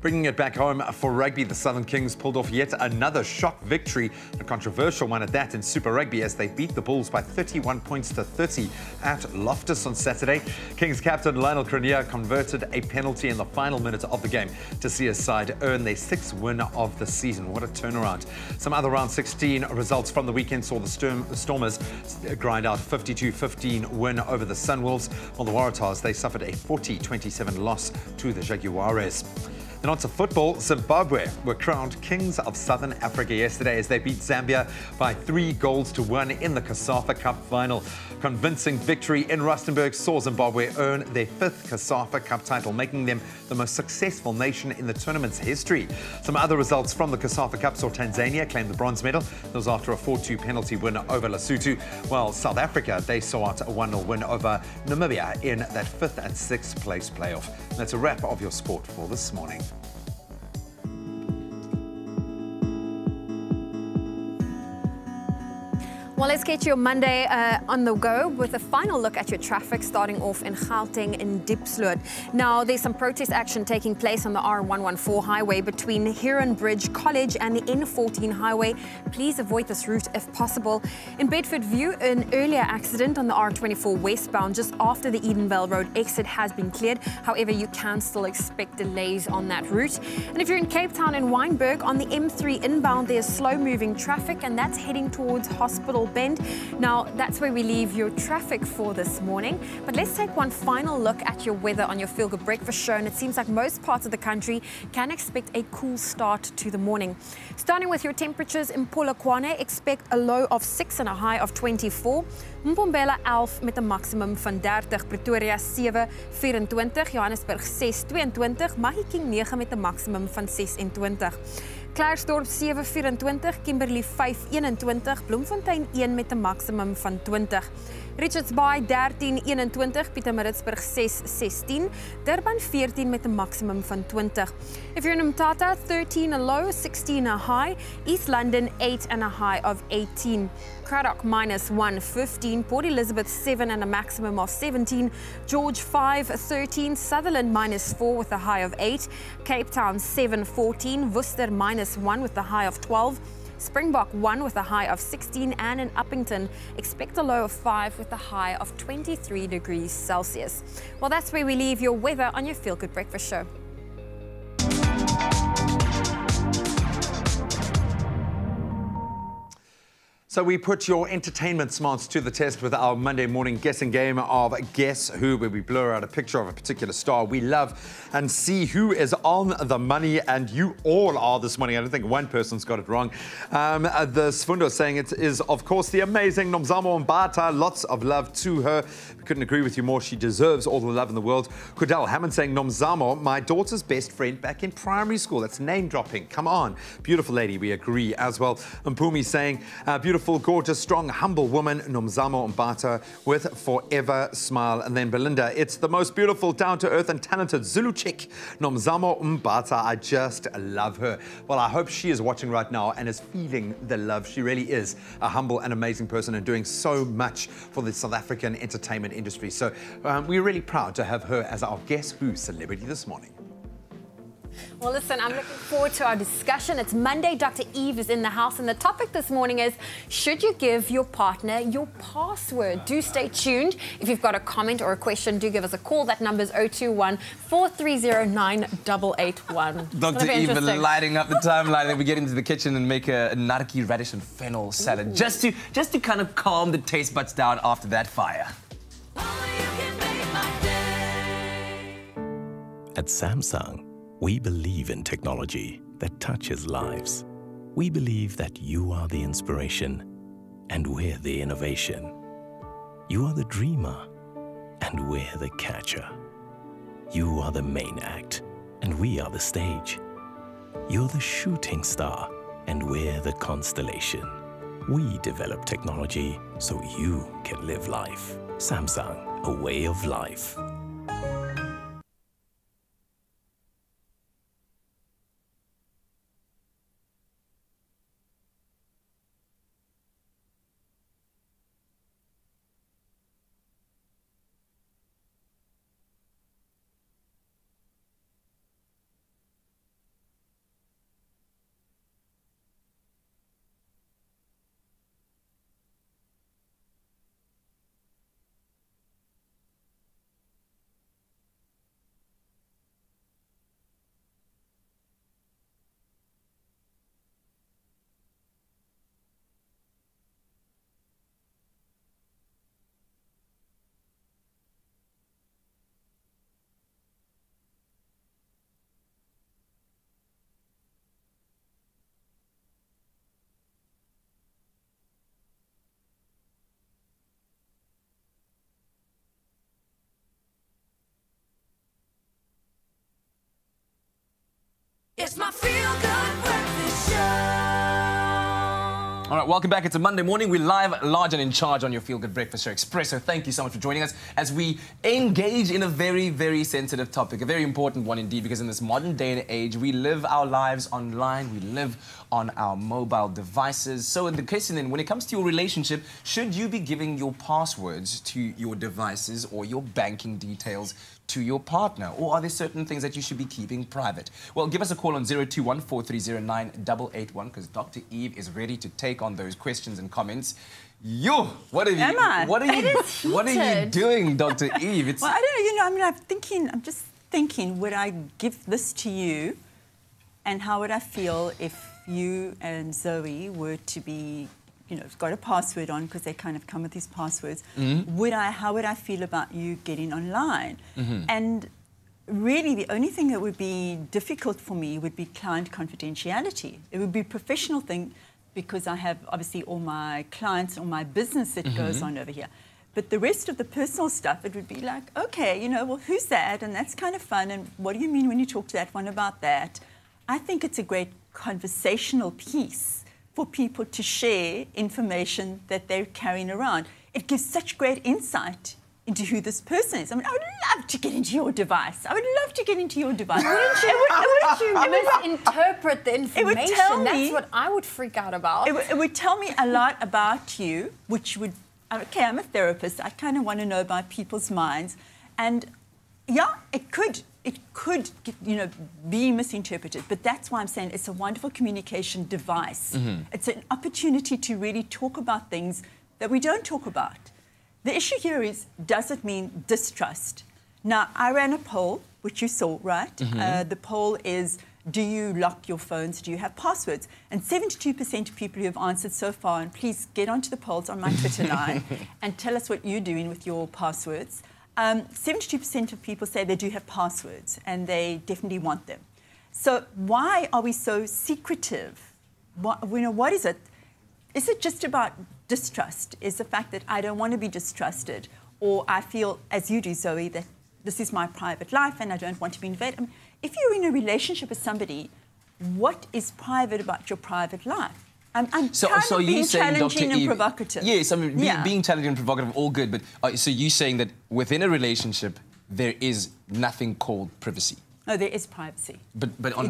Bringing it back home for rugby, the Southern Kings pulled off yet another shock victory, a controversial one at that, in Super Rugby as they beat the Bulls by 31 points to 30 at Loftus on Saturday. Kings captain Lionel Cronje converted a penalty in the final minute of the game to see his side earn their 6th win of the season. What a turnaround. Some other round 16 results from the weekend saw the Stormers grind out a 52-15 win over the Sunwolves, while the Waratahs, they suffered a 40-27 loss to the Jaguares. And on to football, Zimbabwe were crowned Kings of Southern Africa yesterday as they beat Zambia by 3-1 in the COSAFA Cup final. Convincing victory in Rustenburg saw Zimbabwe earn their 5th COSAFA Cup title, making them the most successful nation in the tournament's history. Some other results from the COSAFA Cup saw Tanzania claim the bronze medal. That was after a 4-2 penalty win over Lesotho, while South Africa, they saw out a 1-0 win over Namibia in that 5th and 6th place playoff. And that's a wrap of your sport for this morning. Well, let's get your Monday on the go with a final look at your traffic, starting off in Gauteng in Diepsloot. Now, there's some protest action taking place on the R114 highway between Heron Bridge College and the N14 highway. Please avoid this route if possible. In Bedford View, an earlier accident on the R24 westbound just after the Edenvale Road exit has been cleared. However, you can still expect delays on that route. And if you're in Cape Town and Wynberg on the M3 inbound, there's slow-moving traffic, and that's heading towards Hospital Bend. Now, that's where we leave your traffic for this morning. But let's take one final look at your weather on your Feel Good Breakfast show. And it seems like most parts of the country can expect a cool start to the morning. Starting with your temperatures in Polokwane, expect a low of 6 and a high of 24. Mbombela 11 met 'n maximum van 30, Pretoria 7, 24, Johannesburg 6, 22, Mahikeng 9 met 'n maximum van 26. Klerksdorp 7, 24, Kimberley 5, 21, Bloemfontein 1 met 'n maximum van 20. Richards Bay 13, 21, Pietermaritzburg 6, 16, Durban 14 met 'n maximum van 20. If you're in Mthatha, 13 a low, 16 a high, East London 8 and a high of 18. Cradock -1, 15, Port Elizabeth 7 and a maximum of 17, George 5, 13, Sutherland -4 with a high of 8, Cape Town 7, 14, Worcester -1 with a high of 12, Springbok 1 with a high of 16, and in Uppington, expect a low of 5 with a high of 23 degrees Celsius. Well, that's where we leave your weather on your Feel Good Breakfast show. So we put your entertainment smarts to the test with our Monday morning guessing game of Guess Who, where we blur out a picture of a particular star we love and see who is on the money, and you all are this morning. I don't think one person's got it wrong. The Sfundo saying it is, of course, the amazing Nomzamo Mbata. Lots of love to her. We couldn't agree with you more. She deserves all the love in the world. Kudal Hammond saying, Nomzamo, my daughter's best friend back in primary school. That's name dropping. Come on. Beautiful lady. We agree as well. Mpumi saying, beautiful beautiful, gorgeous, strong, humble woman, Nomzamo Mbata, with Forever Smile. And then Belinda, it's the most beautiful, down-to-earth and talented Zulu chick, Nomzamo Mbata. I just love her. Well, I hope she is watching right now and is feeling the love. She really is a humble and amazing person and doing so much for the South African entertainment industry. So we're really proud to have her as our Guess Who celebrity this morning. Well, listen, I'm looking forward to our discussion. It's Monday. Dr. Eve is in the house, and the topic this morning is, should you give your partner your password? Do stay tuned. If you've got a comment or a question, do give us a call. That number is 021-430-9881. Dr. Eve lighting up the timeline, then we get into the kitchen and make a narki radish and fennel salad, just to kind of calm the taste buds down after that fire. At Samsung, we believe in technology that touches lives. We believe that you are the inspiration and we're the innovation. You are the dreamer and we're the catcher. You are the main act and we are the stage. You're the shooting star and we're the constellation. We develop technology so you can live life. Samsung, a way of life. It's my feel-good breakfast show. All right, welcome back. It's a Monday morning. We're live, large and in charge on your Feel Good Breakfast Show, Expresso. Thank you so much for joining us as we engage in a very, very sensitive topic, a very important one indeed, because in this modern day and age, we live our lives online. We live on our mobile devices. So in the case, then, when it comes to your relationship, should you be giving your passwords to your devices or your banking details to your partner? Or are there certain things that you should be keeping private? Well, give us a call on 021-430-9881 because Dr. Eve is ready to take on those questions and comments. Yo, what are you doing, Dr. Eve? Well, I don't know, I'm just thinking, would I give this to you? And how would I feel if you and Zoe were to be, got a password on, because they kind of come with these passwords. How would I feel about you getting online? And really, the only thing that would be difficult for me would be client confidentiality. It would be a professional thing, because I have obviously all my clients, all my business that goes on over here. But the rest of the personal stuff, it would be like, okay, well, who's that? And that's kind of fun. And what do you mean when you talk to that one about that? I think it's a great conversational piece for people to share information that they're carrying around. It gives such great insight into who this person is. I mean, I would love to get into your device. I would love to get into your device. Wouldn't you misinterpret the information? It would tell me, that's what I would freak out about. It would tell me a lot about you, which would, okay, I'm a therapist. I kind of want to know about people's minds. And yeah, it could be misinterpreted, but that's why I'm saying it's a wonderful communication device. It's an opportunity to really talk about things that we don't talk about. The issue here is, does it mean distrust? Now, I ran a poll, which you saw, right? The poll is, do you lock your phones? Do you have passwords? And 72% of people who have answered so far, and please get onto the polls on my Twitter line and tell us what you're doing with your passwords. 72% of people say they do have passwords and they definitely want them. So why are we so secretive? What is it? Is it just about distrust? Is the fact that I don't want to be distrusted, or I feel, as you do, Zoe, that this is my private life and I don't want to be invaded? I mean, if you're in a relationship with somebody, what is private about your private life? I'm kind so of being saying, challenging Dr. and Eve, provocative. Yes, I mean, Yeah. being challenging and provocative, all good, but so you're saying that within a relationship, there is nothing called privacy? No, there is privacy. But on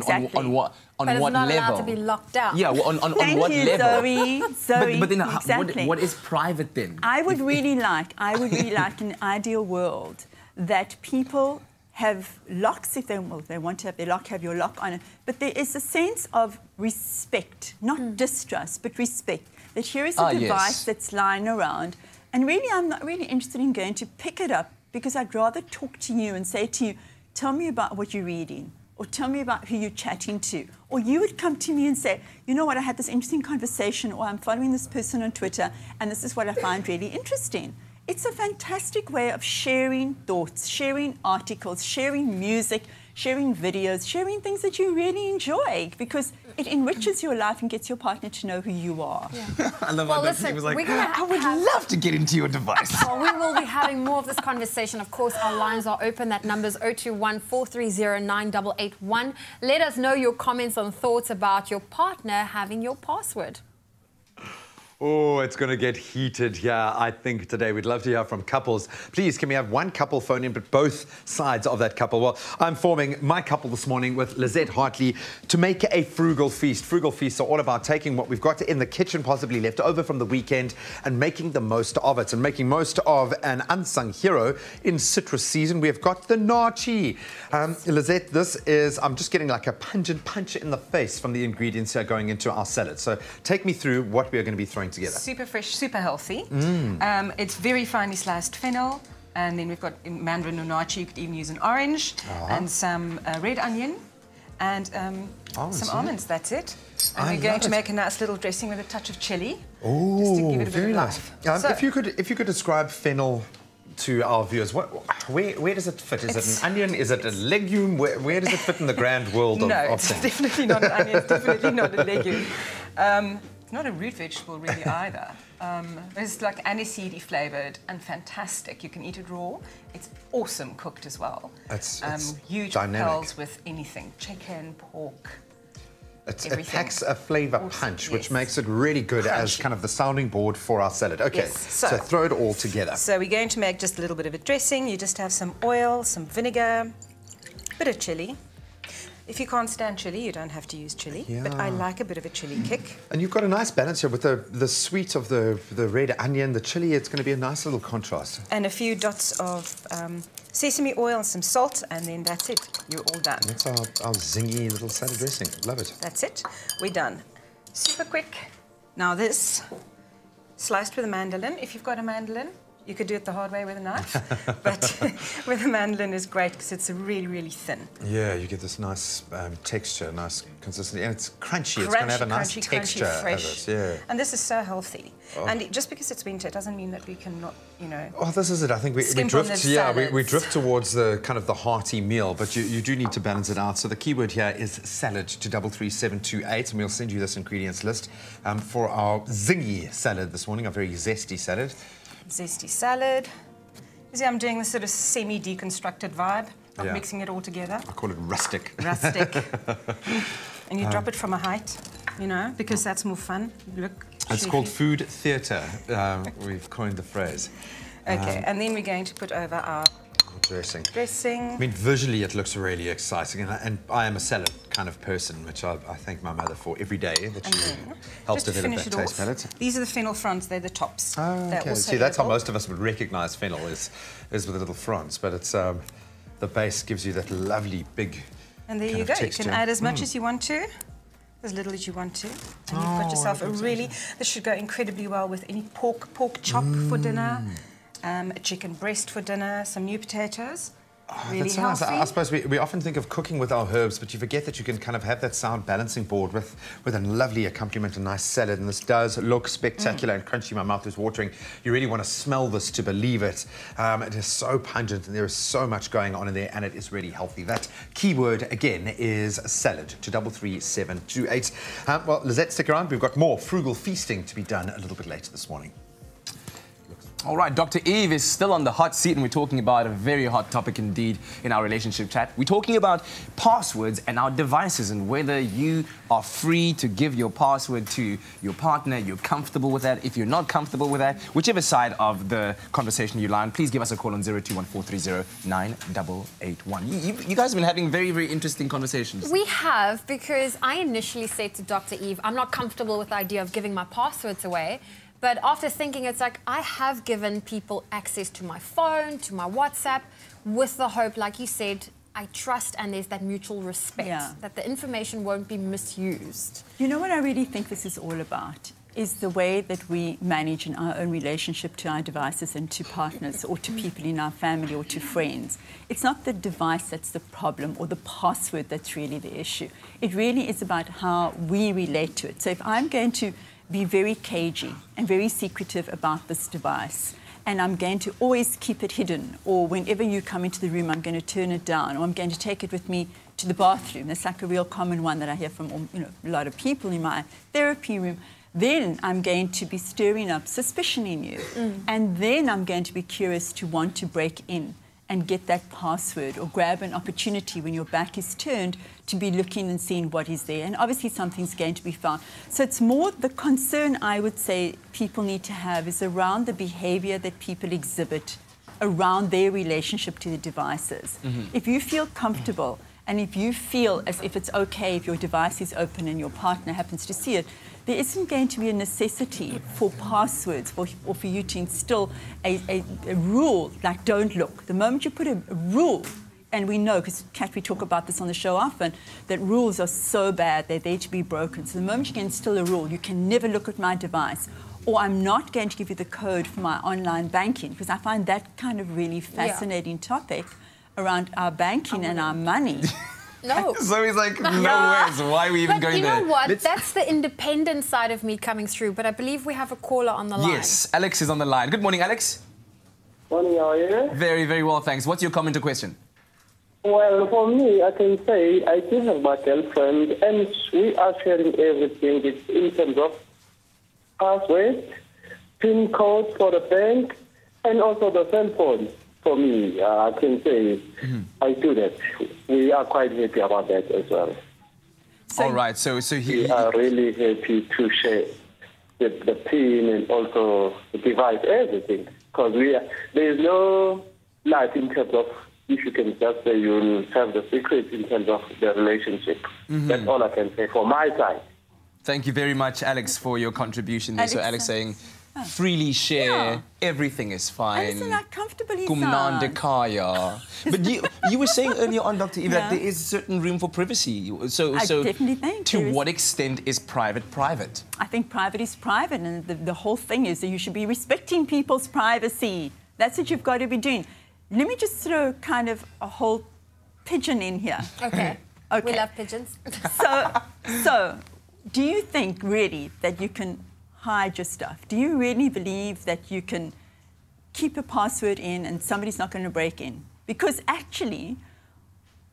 what But it's not level? allowed to be locked out. Yeah, on Thank what you, level? Zoe. But then Exactly. what is private then? I would really like in an ideal world that people have locks if they want to have their lock, have your lock on it. But there is a sense of respect, not distrust, but respect. That here is a device that's lying around. And really, I'm not really interested in going to pick it up because I'd rather talk to you and say to you, tell me about what you're reading, or tell me about who you're chatting to. Or you would come to me and say, you know what, I had this interesting conversation, or I'm following this person on Twitter, and this is what I find really interesting. It's a fantastic way of sharing thoughts, sharing articles, sharing music, sharing videos, sharing things that you really enjoy, because it enriches your life and gets your partner to know who you are. Yeah. I love Well, how listen, he was like, we're gonna I would love to get into your device. Well, we will be having more of this conversation. Of course, our lines are open. That number's 021 430 9881. Let us know your comments and thoughts about your partner having your password. Oh, it's going to get heated here, I think, today. We'd love to hear from couples. Please, can we have one couple phone in, but both sides of that couple? Well, I'm forming my couple this morning with Lizette Hartley to make a frugal feast. Frugal feasts are all about taking what we've got in the kitchen, possibly left over from the weekend, and making the most of it, and making most of an unsung hero in citrus season. We've got the nachi. Lizette, this is, I'm just getting like a pungent punch in the face from the ingredients here going into our salad. So take me through what we are going to be throwing together. Super fresh, super healthy. It's very finely sliced fennel, and then we've got in mandarin or nachi. You could even use an orange and some red onion and some almonds. That's it. And we're going to make a nice little dressing with a touch of chili. Oh, just to give it a bit very of nice. life. So, if you could describe fennel to our viewers, where does it fit? Is it an onion? Is it a legume? Where does it fit in the grand world of it's things? definitely not an onion. It's definitely not a legume. It's not a root vegetable really either. It's like aniseedy flavoured and fantastic. You can eat it raw. It's awesome cooked as well. It's huge dynamic. pearls with anything: chicken, pork. It packs a flavour punch, which makes it really good as kind of the sounding board for our salad. Okay, Yes, so throw it all together. So we're going to make just a little bit of a dressing. You just have some oil, some vinegar, a bit of chilli. If you can't stand chilli, you don't have to use chilli, but I like a bit of a chilli kick. And you've got a nice balance here with the sweet of the red onion, the chilli. It's going to be a nice little contrast. And a few dots of sesame oil and some salt, and then that's it. You're all done. That's our zingy little salad dressing. Love it. That's it. We're done. Super quick. Now this, sliced with a mandolin. If you've got a mandolin, you could do it the hard way with a knife, but with a mandolin is great because it's really, really thin. Yeah, you get this nice texture, nice consistency, and it's crunchy. It's going to have a nice texture. Fresh. Yeah. And this is so healthy. And just because it's winter doesn't mean that we cannot, you know. Oh, this is it. I think we drift. Yeah, we drift towards the kind of the hearty meal, but you do need to balance it out. So the keyword here is salad to 33728, and we'll send you this ingredients list for our zingy salad this morning, a very zesty salad. Zesty salad. You see, I'm doing this sort of semi-deconstructed vibe of mixing it all together. I call it rustic. Rustic. And you drop it from a height, you know, because that's more fun. Look. It's called food theatre. We've coined the phrase. Okay, and then we're going to put over our dressing. I mean, visually it looks really exciting, and I am a salad kind of person, which I thank my mother for every day, that she helps develop that taste palette. These are the fennel fronds, they're the tops. Oh, okay. See, that's how most of us would recognise fennel is with the little fronds, but it's the base gives you that lovely big And there you go, you can add as much as you want to, as little as you want to, and you've got yourself a really, this should go incredibly well with any pork chop for dinner, a chicken breast for dinner, some new potatoes. Really that's healthy. Nice. I suppose we often think of cooking with our herbs, but you forget that you can kind of have that sound balancing board with a lovely accompaniment, a nice salad, and this does look spectacular and crunchy. My mouth is watering. You really want to smell this to believe it. It is so pungent, and there is so much going on in there, and it is really healthy. That keyword, again, is salad to 33728. Well, Lizette, stick around. We've got more frugal feasting to be done a little bit later this morning. All right, Dr. Eve is still on the hot seat, and we're talking about a very hot topic indeed in our relationship chat. We're talking about passwords and our devices and whether you are free to give your password to your partner, you're comfortable with that. If you're not comfortable with that, whichever side of the conversation you lie on, please give us a call on 0214309881. You guys have been having very, very interesting conversations. We have, because I initially said to Dr. Eve, I'm not comfortable with the idea of giving my passwords away. But after thinking, it's like I have given people access to my phone, to my WhatsApp, with the hope, like you said, I trust and there's that mutual respect, that the information won't be misused. You know what I really think this is all about? Is the way that we manage in our own relationship to our devices and to partners or to people in our family or to friends. It's not the device that's the problem or the password that's really the issue. It really is about how we relate to it. So if I'm going to be very cagey and very secretive about this device, and I'm going to always keep it hidden, or whenever you come into the room, I'm going to turn it down, or I'm going to take it with me to the bathroom. That's like a real common one that I hear from a lot of people in my therapy room. Then I'm going to be stirring up suspicion in you. And then I'm going to be curious to want to break in and get that password or grab an opportunity when your back is turned to be looking and seeing what is there. And obviously something's going to be found. So it's more the concern I would say people need to have is around the behavior that people exhibit around their relationship to the devices. If you feel comfortable and if you feel as if it's okay if your device is open and your partner happens to see it, there isn't going to be a necessity for passwords or for you to instill a rule like don't look. The moment you put a rule, and we know, because Kat, we talk about this on the show often, that rules are so bad, they're there to be broken. So the moment you can instill a rule, you can never look at my device, or I'm not going to give you the code for my online banking, because I find that kind of really fascinating topic around our banking and our money. No. So he's like, no way, so why are we even going there? But you know what? That's the independent side of me coming through, but I believe we have a caller on the line. Yes, Alex is on the line. Good morning, Alex. Morning, how are you? Very, very well, thanks. What's your comment or question? Well, for me, I can say I do have my girlfriend, and we are sharing everything in terms of password, PIN code for the bank, and also the cell phone. For me, I can say I do that. We are quite happy about that as well. So, all right, so we are really happy to share the PIN and also the device, everything, because there is no life in terms of if you can just say you'll have the secret in terms of the relationship. That's all I can say for my side. Thank you very much, Alex, for your contribution there. So Alex saying, freely share, everything is fine. And it's not comfortably But you were saying earlier on, Dr. Eve, that there is certain room for privacy. So I definitely think to what extent is private private? I think private is private, and the whole thing is that you should be respecting people's privacy. That's what you've got to be doing. Let me just throw kind of a whole pigeon in here. Okay. We love pigeons. So, do you think really that you can hide your stuff? Do you really believe that you can keep a password in and somebody's not going to break in? Because actually,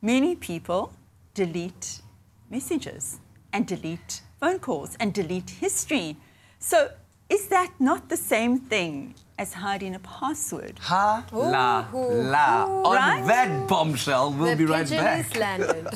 many people delete messages and delete phone calls and delete history. So is that not the same thing as hiding a password? On that bombshell, we'll be right back. The pigeon is landed.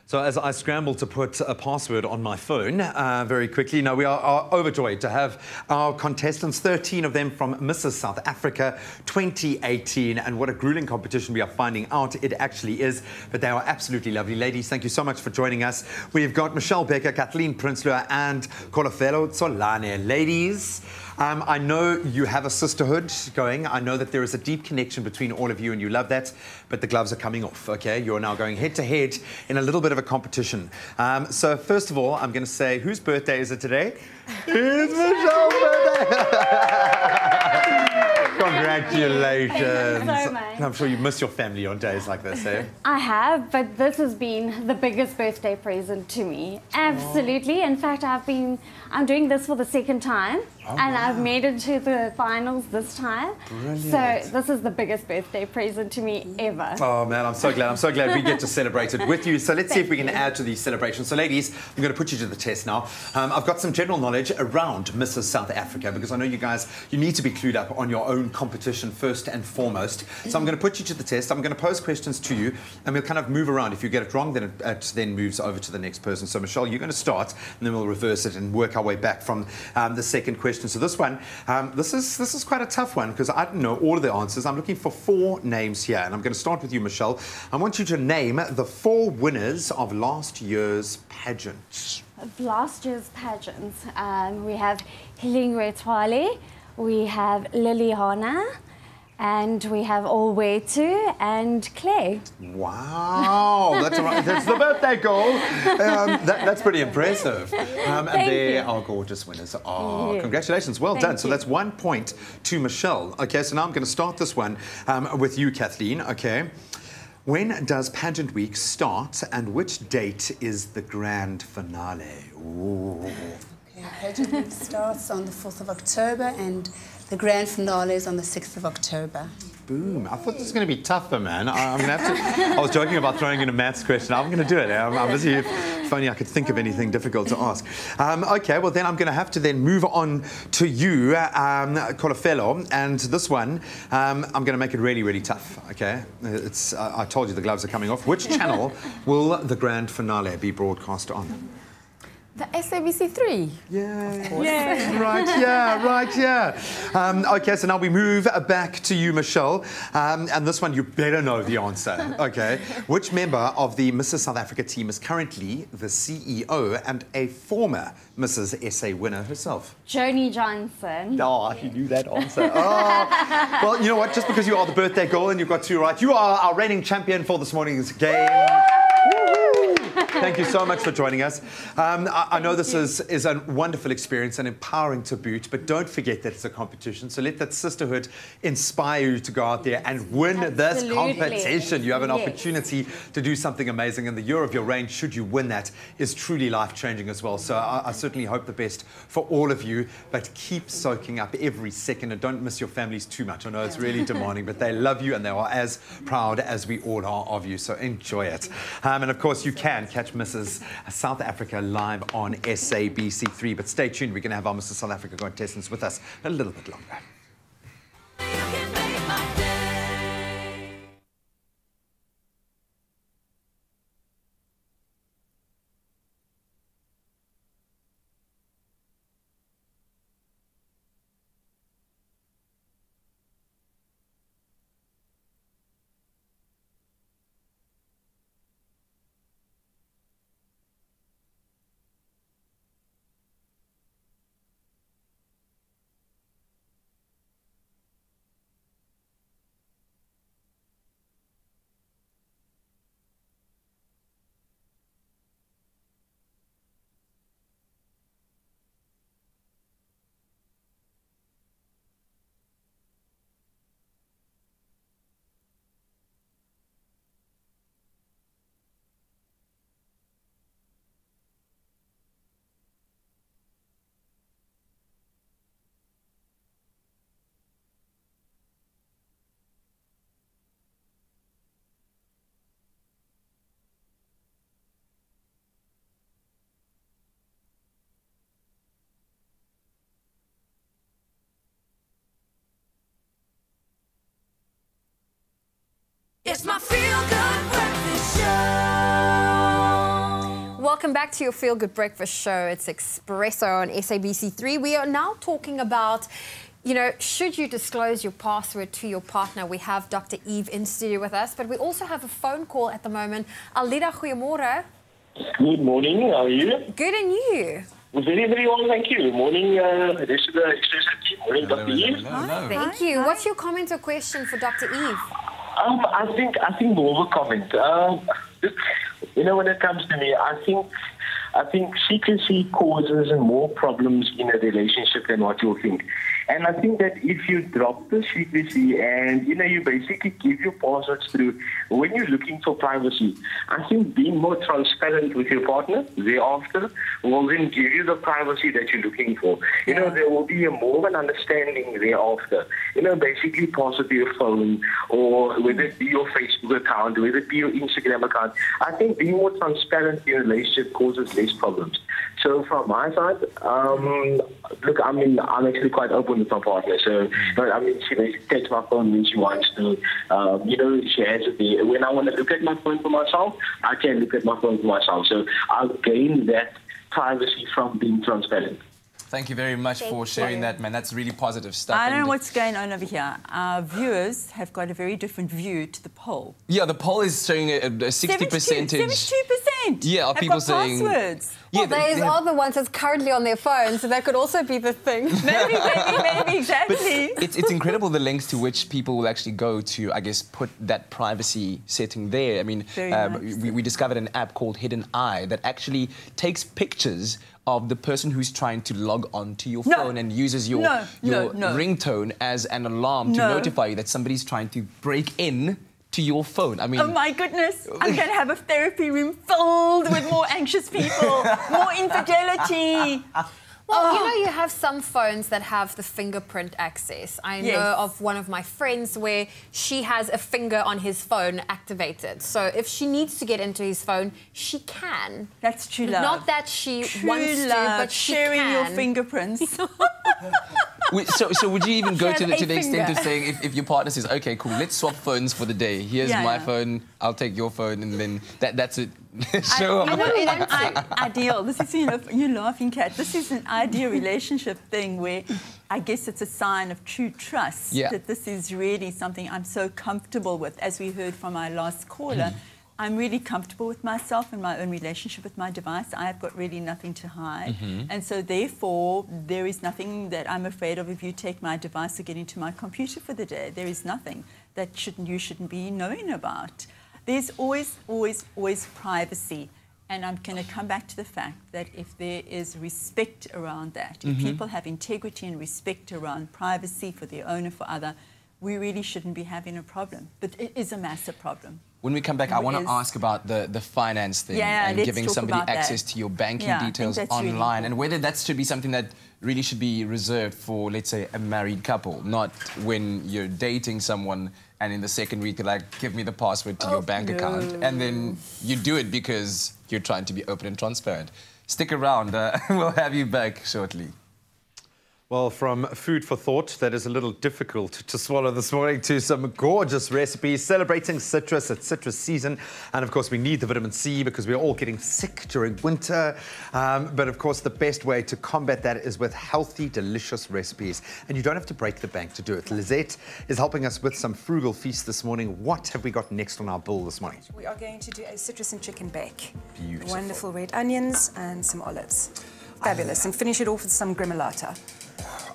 So as I scramble to put a password on my phone very quickly, now we are overjoyed to have our contestants, 13 of them from Mrs. South Africa 2018. And what a grueling competition we are finding out it actually is. But they are absolutely lovely. Ladies, thank you so much for joining us. We've got Michelle Becker, Kathleen Prinsloo and Kolofelo Tsolane. Ladies, I know you have a sisterhood going. I know that there is a deep connection between all of you and you love that, but the gloves are coming off, okay? You're now going head to head in a little bit of a competition. So first of all, I'm going to say, whose birthday is it today? It's Michelle's birthday! Congratulations. Thank you so much. I'm sure you miss your family on days like this, eh? I have, but this has been the biggest birthday present to me. Absolutely. In fact, I'm doing this for the second time. and I've made it to the finals this time. Brilliant. So this is the biggest birthday present to me ever. Oh man, I'm so glad. I'm so glad we get to celebrate it with you. So let's see if we can add to these celebrations. So ladies, I'm going to put you to the test now. I've got some general knowledge around Mrs. South Africa because I know you guys, you need to be clued up on your own competition first and foremost. So I'm going to put you to the test. I'm going to pose questions to you and we'll kind of move around. If you get it wrong, then it then moves over to the next person. So Michelle, you're going to start and then we'll reverse it and work our way back from the second question. So this one, this is quite a tough one because I don't know all of the answers. I'm looking for 4 names here and I'm going to start with you, Michelle. I want you to name the 4 winners of last year's pageant. Of last year's pageants, we have Hilingwe Twale, we have Liliana, and we have Olwetu and Clay. Wow, that's the birthday goal. That's pretty impressive. And they are gorgeous winners. Oh, Yes. congratulations, well Thank done. So you. that's 1 point to Michelle. Okay, so now I'm going to start this one with you, Kathleen. Okay, when does pageant week start, and which date is the grand finale? Ooh. Okay, pageant week starts on the 4th of October and the grand finale is on the 6th of October. Boom. I thought this was going to be tougher, man. I'm going to have to... I was joking about throwing in a maths question. I'm going to do it. I'm busy. If only I could think of anything difficult to ask. Okay, well, then I'm going to have to then move on to you, Kolofelo. And this one, I'm going to make it really, really tough, okay? I told you the gloves are coming off. Which channel will the grand finale be broadcast on? The SABC3. Yeah. Yeah. Right, yeah. Okay, so now we move back to you, Michelle. And this one, you better know the answer, okay? Which member of the Mrs. South Africa team is currently the CEO and a former Mrs. SA winner herself? Joni Johnson. Oh, you knew that answer. Oh. Well, you know what? Just because you are the birthday girl and you've got 2 right, you are our reigning champion for this morning's game. Thank you so much for joining us. I know this is a wonderful experience and empowering to boot, but don't forget that it's a competition. So let that sisterhood inspire you to go out there and win this competition. You have an opportunity to do something amazing, and the year of your reign, should you win that, is truly life-changing as well. So I certainly hope the best for all of you, but keep soaking up every second and don't miss your families too much. I know it's really demanding, but they love you and they are as proud as we all are of you. So enjoy it. And of course, you can catch Mrs. South Africa live on SABC3. But stay tuned, we're going to have our Mrs. South Africa contestants with us a little bit longer. It's my feel-good breakfast show. Welcome back to your Feel Good Breakfast Show. It's Expresso on SABC3. We are now talking about, you know, should you disclose your password to your partner? We have Dr. Eve in studio with us, but we also have a phone call at the moment. Alida, goeiemorgen. Good morning, how are you? Good, and you? Very, very well, thank you. Morning, this is the Expresso team. Morning, Dr. Eve. Thank you. What's your comment or question for Dr. Eve? I think more of a comment. Look, you know, when it comes to me, I think secrecy causes more problems in a relationship than what you think. And I think that if you drop the secrecy and, you basically give your passwords through, when you're looking for privacy, I think being more transparent with your partner thereafter will then give you the privacy that you're looking for. There will be more of an understanding thereafter. Basically password to your phone, or whether it be your Facebook account, whether it be your Instagram account. I think being more transparent in a relationship causes less problems. So from my side, look, I'm actually quite open with my partner. So, she basically takes my phone when she wants to. She has it there. When I want to look at my phone for myself, I can look at my phone for myself. So I'll gain that privacy from being transparent. Thank you very much for sharing that, man. That's really positive stuff. I don't know what's going on over here. Our viewers have got a very different view to the poll. Yeah, the poll is showing a 60%. 72%. Yeah, of people saying passwords. Well, those are the ones that's currently on their phone, so that could also be the thing. maybe, exactly. But it's incredible the lengths to which people will actually go to, I guess, put that privacy setting there. I mean, we discovered an app called Hidden Eye that actually takes pictures of the person who's trying to log on to your phone and uses your ringtone as an alarm to notify you that somebody's trying to break in to your phone. I mean... Oh, my goodness. I'm going to have a therapy room filled with more anxious people, more infidelity. Well, you have some phones that have the fingerprint access. I know of one of my friends where she has a finger on his phone activated. So if she needs to get into his phone, she can. That's true love. Not that she wants to, but she sharing can. your fingerprints. So would you even go to the extent of saying, if your partner says, okay, cool, let's swap phones for the day. Here's my phone, I'll take your phone, and then that's it. Ideal. This is, you're laughing, Kat. This is an ideal relationship thing where I guess it's a sign of true trust that this is really something I'm so comfortable with. As we heard from our last caller, I'm really comfortable with myself and my own relationship with my device. I have got really nothing to hide. And so therefore, there is nothing that I'm afraid of if you take my device or get into my computer for the day. There is nothing that you shouldn't be knowing about. There's always, always, always privacy. And I'm going to come back to the fact that if there is respect around that, if people have integrity and respect around privacy for their own and for other, we really shouldn't be having a problem. But it is a massive problem. When we come back, I want to ask about the finance thing and giving somebody access to your banking details online, and whether that should be something that really should be reserved for, let's say, a married couple, not when you're dating someone and in the second week you're like, give me the password to your bank account, and then you do it because you're trying to be open and transparent. Stick around. We'll have you back shortly. Well, from food for thought that is a little difficult to swallow this morning to some gorgeous recipes celebrating citrus. It's citrus season. And, of course, we need the vitamin C because we're all getting sick during winter. But, of course, the best way to combat that is with healthy, delicious recipes. And you don't have to break the bank to do it. Lizette is helping us with some frugal feast this morning. What have we got next on our bill this morning? We are going to do a citrus and chicken bake. Beautiful. Wonderful red onions and some olives. Fabulous. And finish it off with some gremolata.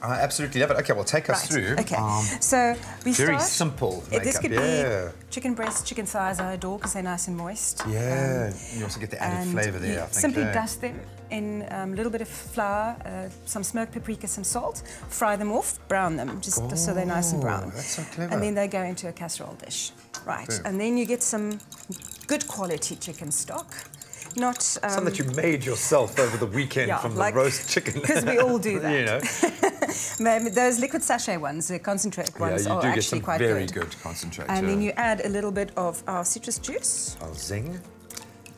I absolutely love it. Okay, well, take us through. Okay, so we very start... simple makeup. This could be chicken breasts, chicken thighs, I adore because they're nice and moist. Yeah, you also get the added flavour there, I think. Simply dust them in a little bit of flour, some smoked paprika, some salt, fry them off, brown them, just so they're nice and brown. That's so clever. And then they go into a casserole dish. Right, and then you get some good quality chicken stock. Not some that you made yourself over the weekend from the roast chicken. Because we all do that. You know. Those liquid sachet ones, the concentrate ones, are actually quite good. Very good concentrate. And then you add a little bit of our citrus juice. Our zing.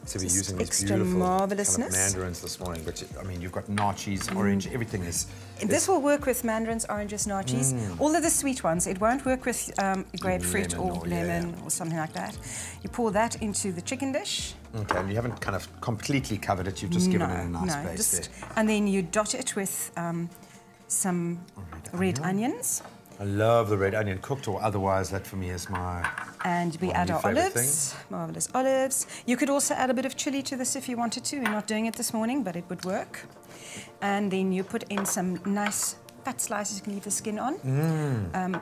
So we're using these extra beautiful marvelousness. kind of mandarins this morning, but I mean, you've got nachis, orange, everything is... This will work with mandarins, oranges, nachis. All of the sweet ones. It won't work with grapefruit or lemon or something like that. You pour that into the chicken dish. Okay, and you haven't kind of completely covered it, you've just given it a nice base there. And then you dot it with some red onions. I love the red onion, cooked or otherwise. That for me is my... And we add our olives, marvellous olives. You could also add a bit of chili to this if you wanted to. We're not doing it this morning, but it would work. And then you put in some nice fat slices, you can leave the skin on,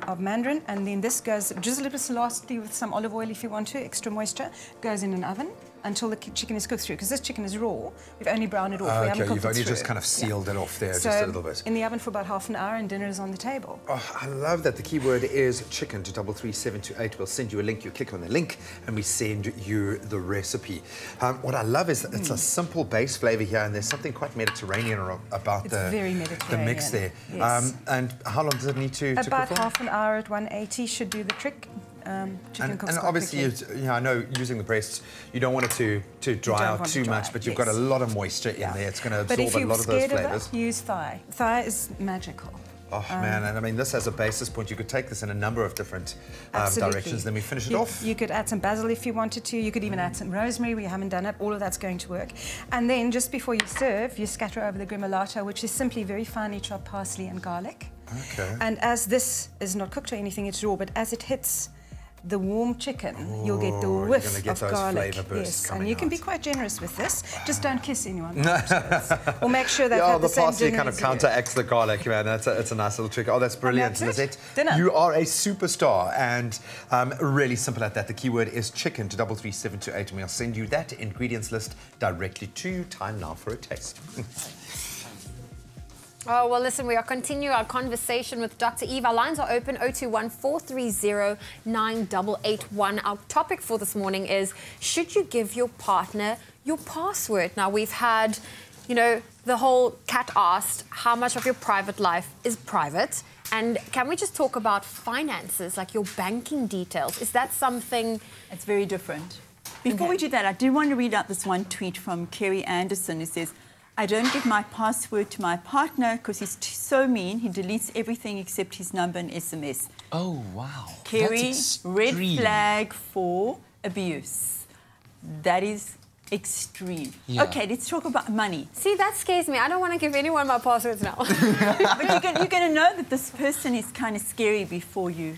of mandarin. And then this goes, drizzle it lastly with some olive oil if you want to, extra moisture. Goes in an oven until the chicken is cooked through. Because this chicken is raw, we've only browned it off. We haven't Okay, cooked you've it only through. just kind of sealed it off there, So just a little bit. in the oven for about half an hour, and dinner is on the table. Oh, I love that. The keyword is chicken to 33728. We'll send you a link. You click on the link and we send you the recipe. What I love is that it's a simple base flavour here, and there's something quite Mediterranean about It's the very Mediterranean. the mix there. Yes. And how long does it need to About cook for? half an hour at 180 should do the trick. Chicken cooks And quite obviously, quickly. I know using the breasts, you don't want it to dry out too much, but you've got a lot of moisture in there. It's going to absorb a lot of those flavours. But if you're scared of it, use thigh. Thigh is magical. Oh, man, and I mean, this as a basis point, you could take this in a number of different directions. Then we finish it off. You could add some basil if you wanted to. You could even add some rosemary. We haven't done it. All of that's going to work. And then just before you serve, you scatter over the gremolata, which is simply very finely chopped parsley and garlic. Okay. And as this is not cooked or anything, it's raw, but as it hits the warm chicken, you'll get the whiff of garlic. Yes, and you can be quite generous with this. Just don't kiss anyone. Or make sure they've had the same parsley dinner kind of as you. counteracts the garlic, man. It's a nice little trick. Oh, that's brilliant, And that's it. Lizette. Dinner. You are a superstar, and really simple at that. The keyword is chicken to 33728, and we'll send you that ingredients list directly to you. Time now for a taste. Oh, well, listen, we are continuing our conversation with Dr. Eve. Our lines are open, 021-430-9881. Our topic for this morning is, should you give your partner your password? Now, we've had, you know, the whole cat asked, how much of your private life is private? And can we just talk about finances, like your banking details? Is that something... It's very different. Before we do that, I do want to read out this one tweet from Kerry Anderson who says, I don't give my password to my partner because he's so mean. He deletes everything except his number and SMS. Oh, wow. Kerry, red flag for abuse. That is extreme. Yeah. Okay, let's talk about money. See, that scares me. I don't want to give anyone my passwords now. But you're going to know that this person is kind of scary before you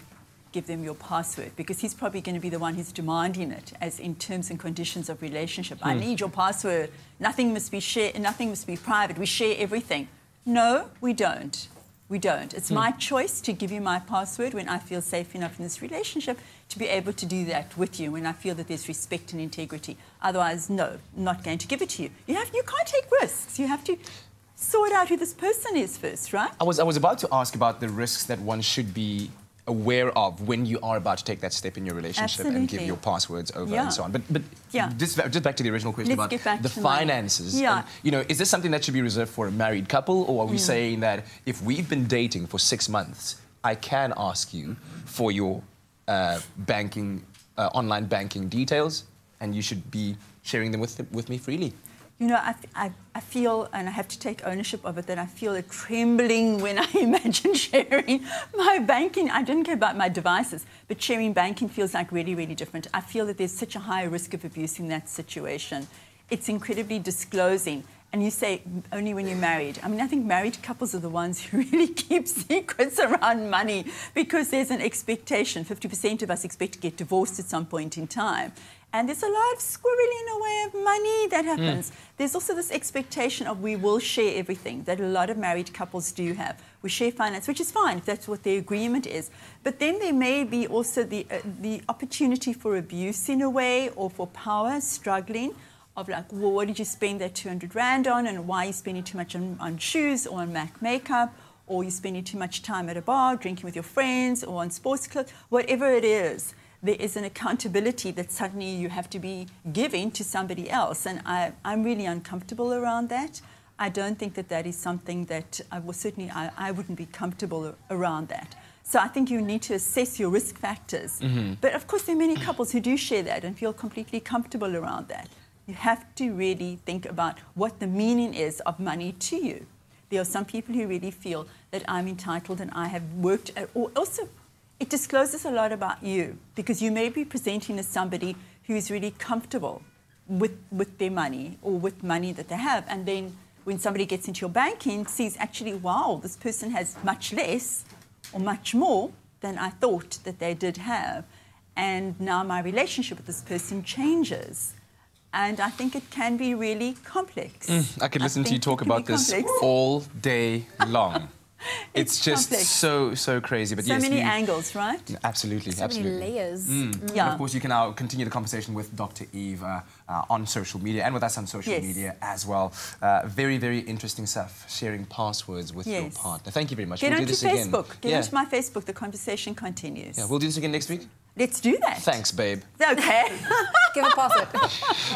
give them your password, because he's probably going to be the one who's demanding it, as in terms and conditions of relationship. I need your password. Nothing must be shared. Nothing must be private. We share everything. No, we don't. We don't. It's my choice to give you my password when I feel safe enough in this relationship to be able to do that with you, when I feel that there's respect and integrity. Otherwise, no, I'm not going to give it to you. You can't take risks. You have to sort out who this person is first, right? I was about to ask about the risks that one should be aware of when you are about to take that step in your relationship and give your passwords over and so on. But just back to the original question about the finances. Yeah. You know, is this something that should be reserved for a married couple, or are we saying that if we've been dating for 6 months, I can ask you for your banking, online banking details, and you should be sharing them with me freely? You know, I feel, and I have to take ownership of it, that I feel a trembling when I imagine sharing my banking. I don't care about my devices, but sharing banking feels like really, really different. I feel that there's such a high risk of abuse in that situation. It's incredibly disclosing. And you say only when you're married. I mean, I think married couples are the ones who really keep secrets around money, because there's an expectation. 50% of us expect to get divorced at some point in time. And there's a lot of squirreling away of money that happens. There's also this expectation of we will share everything that a lot of married couples do have. We share finance, which is fine if that's what the agreement is. But then there may be also the opportunity for abuse in a way, or for power struggling, of like, well, what did you spend that 200 Rand on, and why are you spending too much on shoes or on MAC makeup, or you're spending too much time at a bar drinking with your friends or on sports clothes, whatever it is. There is an accountability that suddenly you have to be giving to somebody else. And I'm really uncomfortable around that. I don't think that that is something that I wouldn't be comfortable around that. So I think you need to assess your risk factors. But of course, there are many couples who do share that and feel completely comfortable around that. You have to really think about what the meaning is of money to you. There are some people who really feel that I'm entitled and I have worked, or also, it discloses a lot about you, because you may be presenting as somebody who is really comfortable with their money, or with money that they have. And then when somebody gets into your banking, sees actually, wow, this person has much less or much more than I thought that they did have. And now my relationship with this person changes. And I think it can be really complex. I could listen to you talk about this all day long. It's just complex. so crazy. But So yes, many angles, right? Absolutely, So absolutely. many layers. And of course, you can now continue the conversation with Dr. Eve on social media and with us on social media as well. Very, very interesting stuff. Sharing passwords with your partner. Thank you very much. Get we'll do onto this Facebook. again. Get onto my Facebook. The conversation continues. Yeah, we'll do this again next week. Let's do that. Thanks, babe. Okay. Give a password.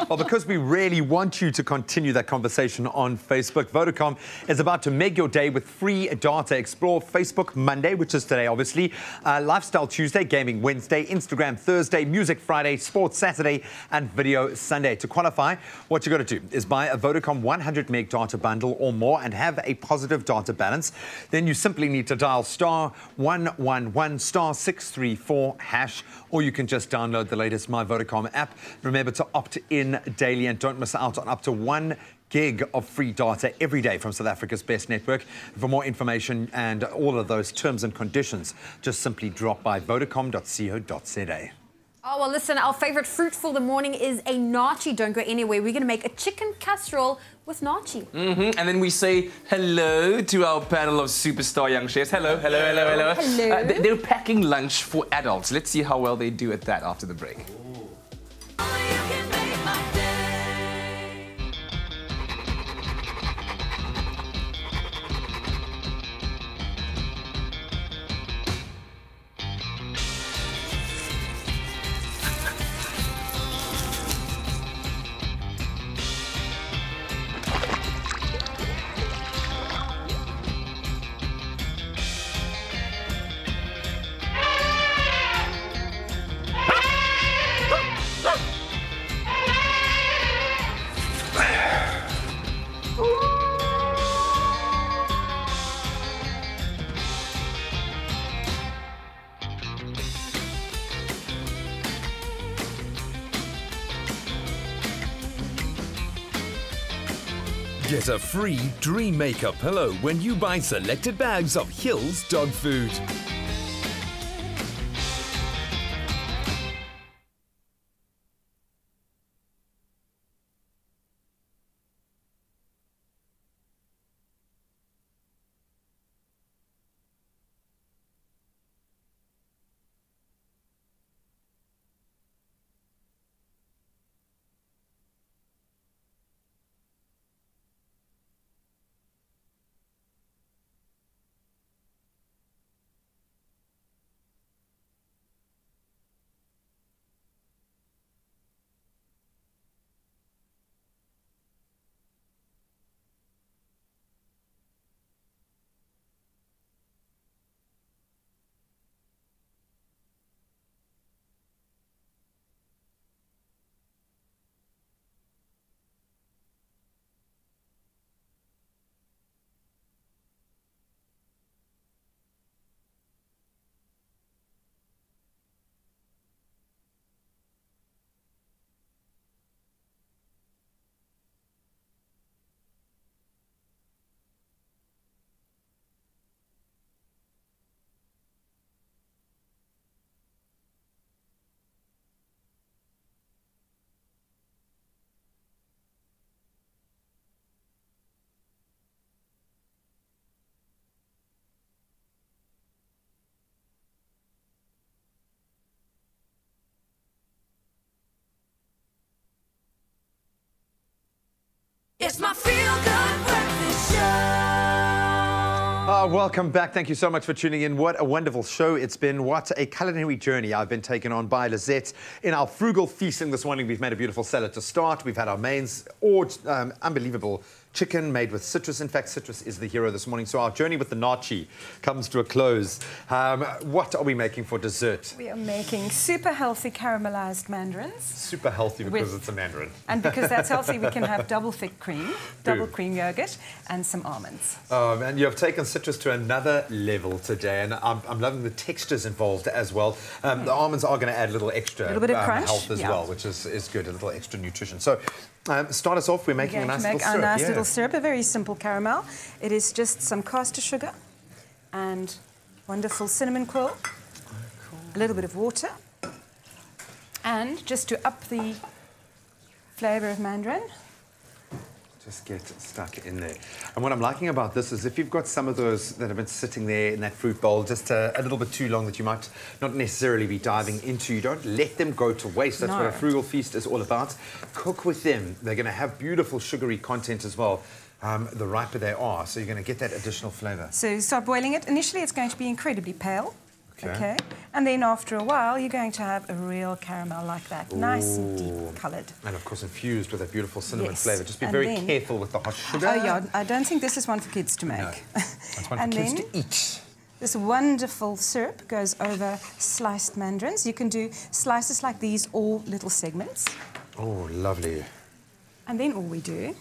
Well, because we really want you to continue that conversation on Facebook, Vodacom is about to make your day with free data. Explore Facebook Monday, which is today, obviously, Lifestyle Tuesday, Gaming Wednesday, Instagram Thursday, Music Friday, Sports Saturday, and Video Sunday. To qualify, what you got to do is buy a Vodacom 100 meg data bundle or more and have a positive data balance. Then you simply need to dial *111 *634#, or you can just download the latest My Vodacom app. Remember to opt in daily and don't miss out on up to 1 gig of free data every day from South Africa's best network. For more information and all of those terms and conditions, just simply drop by vodacom.co.za. Oh, well, listen, our favorite fruit for the morning is a nachi. Don't go anywhere. We're going to make a chicken casserole with nachi. And then we say hello to our panel of superstar young chefs. Hello, hello, hello, hello. Hello. They're packing lunch for adults. Let's see how well they do at that after the break. Get a free Dream Maker pillow when you buy selected bags of Hills dog food. It's my feel-good breakfast show. Welcome back. Thank you so much for tuning in. What a wonderful show it's been. What a culinary journey I've been taken on by Lizette. In our frugal feasting this morning, we've made a beautiful salad to start. We've had our mains, unbelievable chicken made with citrus. In fact, citrus is the hero this morning. So our journey with the nachi comes to a close. What are we making for dessert? We are making super healthy caramelized mandarins. Super healthy because it's a mandarin. And because that's healthy, we can have double thick cream, double cream yogurt, and some almonds. And you have taken citrus to another level today, and I'm loving the textures involved as well. The almonds are going to add a little extra bit of crunch, health as well, which is good, a little extra nutrition. So start us off, we're making a nice little syrup. A nice little syrup, a very simple caramel. It is just some caster sugar and wonderful cinnamon quill, a little bit of water, and just to up the flavour of mandarin, just get stuck in there. And what I'm liking about this is if you've got some of those that have been sitting there in that fruit bowl just a little bit too long that you might not necessarily be diving into, you don't let them go to waste. That's what a frugal feast is all about. Cook with them. They're going to have beautiful sugary content as well. The riper they are, so you're going to get that additional flavour. So start boiling it. Initially, it's going to be incredibly pale. Okay. And then after a while, you're going to have a real caramel like that, nice and deep coloured. And of course infused with that beautiful cinnamon flavour. Just be very careful with the hot sugar. Oh yeah, I don't think this is one for kids to make. No, that's one for kids to eat. This wonderful syrup goes over sliced mandarins. You can do slices like these or little segments. Oh, lovely. And then all we do,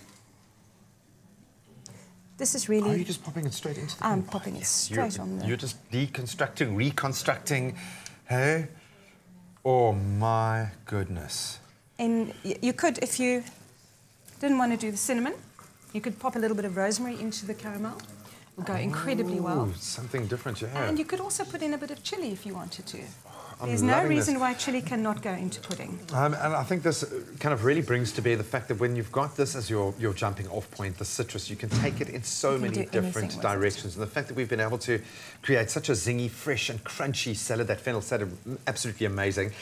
this is really... Are you just popping it straight into the I'm popping it straight on there. You're just deconstructing, reconstructing, hey? Oh, my goodness. And you could, if you didn't want to do the cinnamon, you could pop a little bit of rosemary into the caramel. It will go incredibly well. Something different, yeah. And you could also put in a bit of chilli if you wanted to. There's no reason why chili cannot go into pudding. And I think this kind of really brings to bear the fact that when you've got this as your jumping off point, the citrus, you can take it in so many different directions. And the fact that we've been able to create such a zingy, fresh and crunchy salad, that fennel salad, absolutely amazing.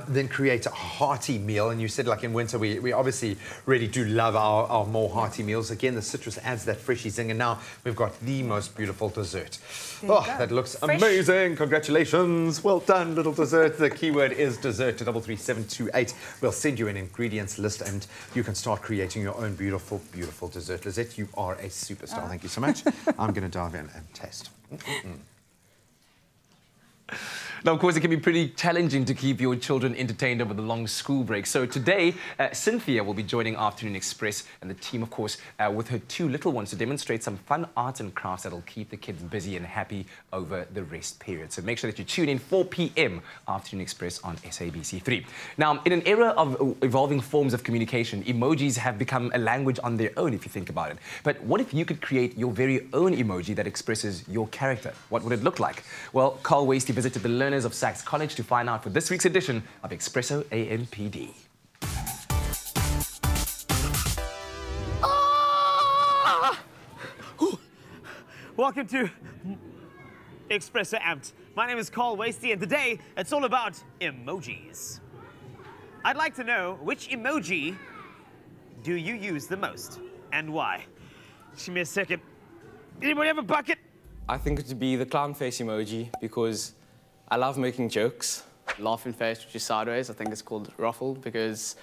Then create a hearty meal. And you said, like in winter, we obviously really do love our more hearty meals. Again, the citrus adds that freshy zing. And now we've got the most beautiful dessert. Oh, that looks amazing. Congratulations. Well done, little dessert. The keyword is dessert to 33728. We'll send you an ingredients list and you can start creating your own beautiful, beautiful dessert. Lizette, you are a superstar. Thank you so much. I'm going to dive in and taste. Now, of course, it can be pretty challenging to keep your children entertained over the long school break. So today, Cynthia will be joining Afternoon Express and the team, of course, with her two little ones to demonstrate some fun arts and crafts that'll keep the kids busy and happy over the rest period. So make sure that you tune in 4 p.m. Afternoon Express on SABC3. Now, in an era of evolving forms of communication, emojis have become a language on their own, if you think about it. But what if you could create your very own emoji that expresses your character? What would it look like? Well, Carl Wasty visited the learners of Sachs College to find out for this week's edition of Expresso AMPD. Welcome to Expresso Amped. My name is Carl Wasty, and today it's all about emojis. I'd like to know, which emoji do you use the most and why? Just give me a second. Anybody have a bucket? I think it would be the clown face emoji because I love making jokes. Laughing face, which is sideways, I think it's called ruffle because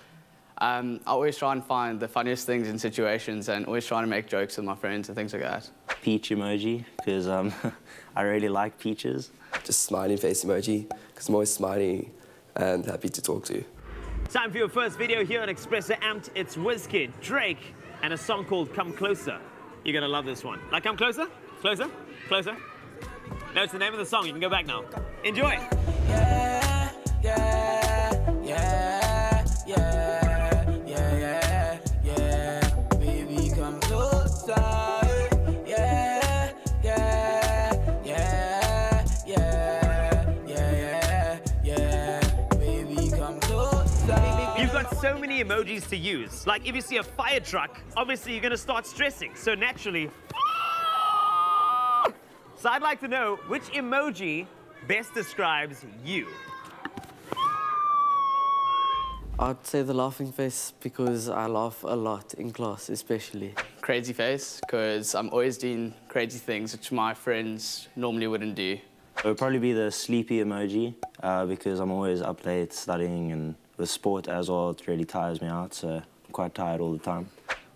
I always try and find the funniest things in situations and always trying to make jokes with my friends and things like that. Peach emoji, because I really like peaches. Just smiley face emoji, because I'm always smiley and happy to talk to. Time for your first video here on Expresso Amped. It's Wizkid, Drake, and a song called Come Closer. You're gonna love this one. Like, come closer, closer, closer. No, it's the name of the song. You can go back now. Enjoy. Yeah, yeah, yeah, yeah, yeah, yeah. Baby, come closer. Yeah, yeah, yeah, yeah, yeah, yeah. Baby, come closer. You've got so many emojis to use. Like, if you see a fire truck, obviously you're gonna start stressing. So naturally, so I'd like to know which emoji best describes you. I'd say the laughing face because I laugh a lot in class, especially. Crazy face, because I'm always doing crazy things which my friends normally wouldn't do. It would probably be the sleepy emoji because I'm always up late studying, and with sport as well, it really tires me out, so I'm quite tired all the time.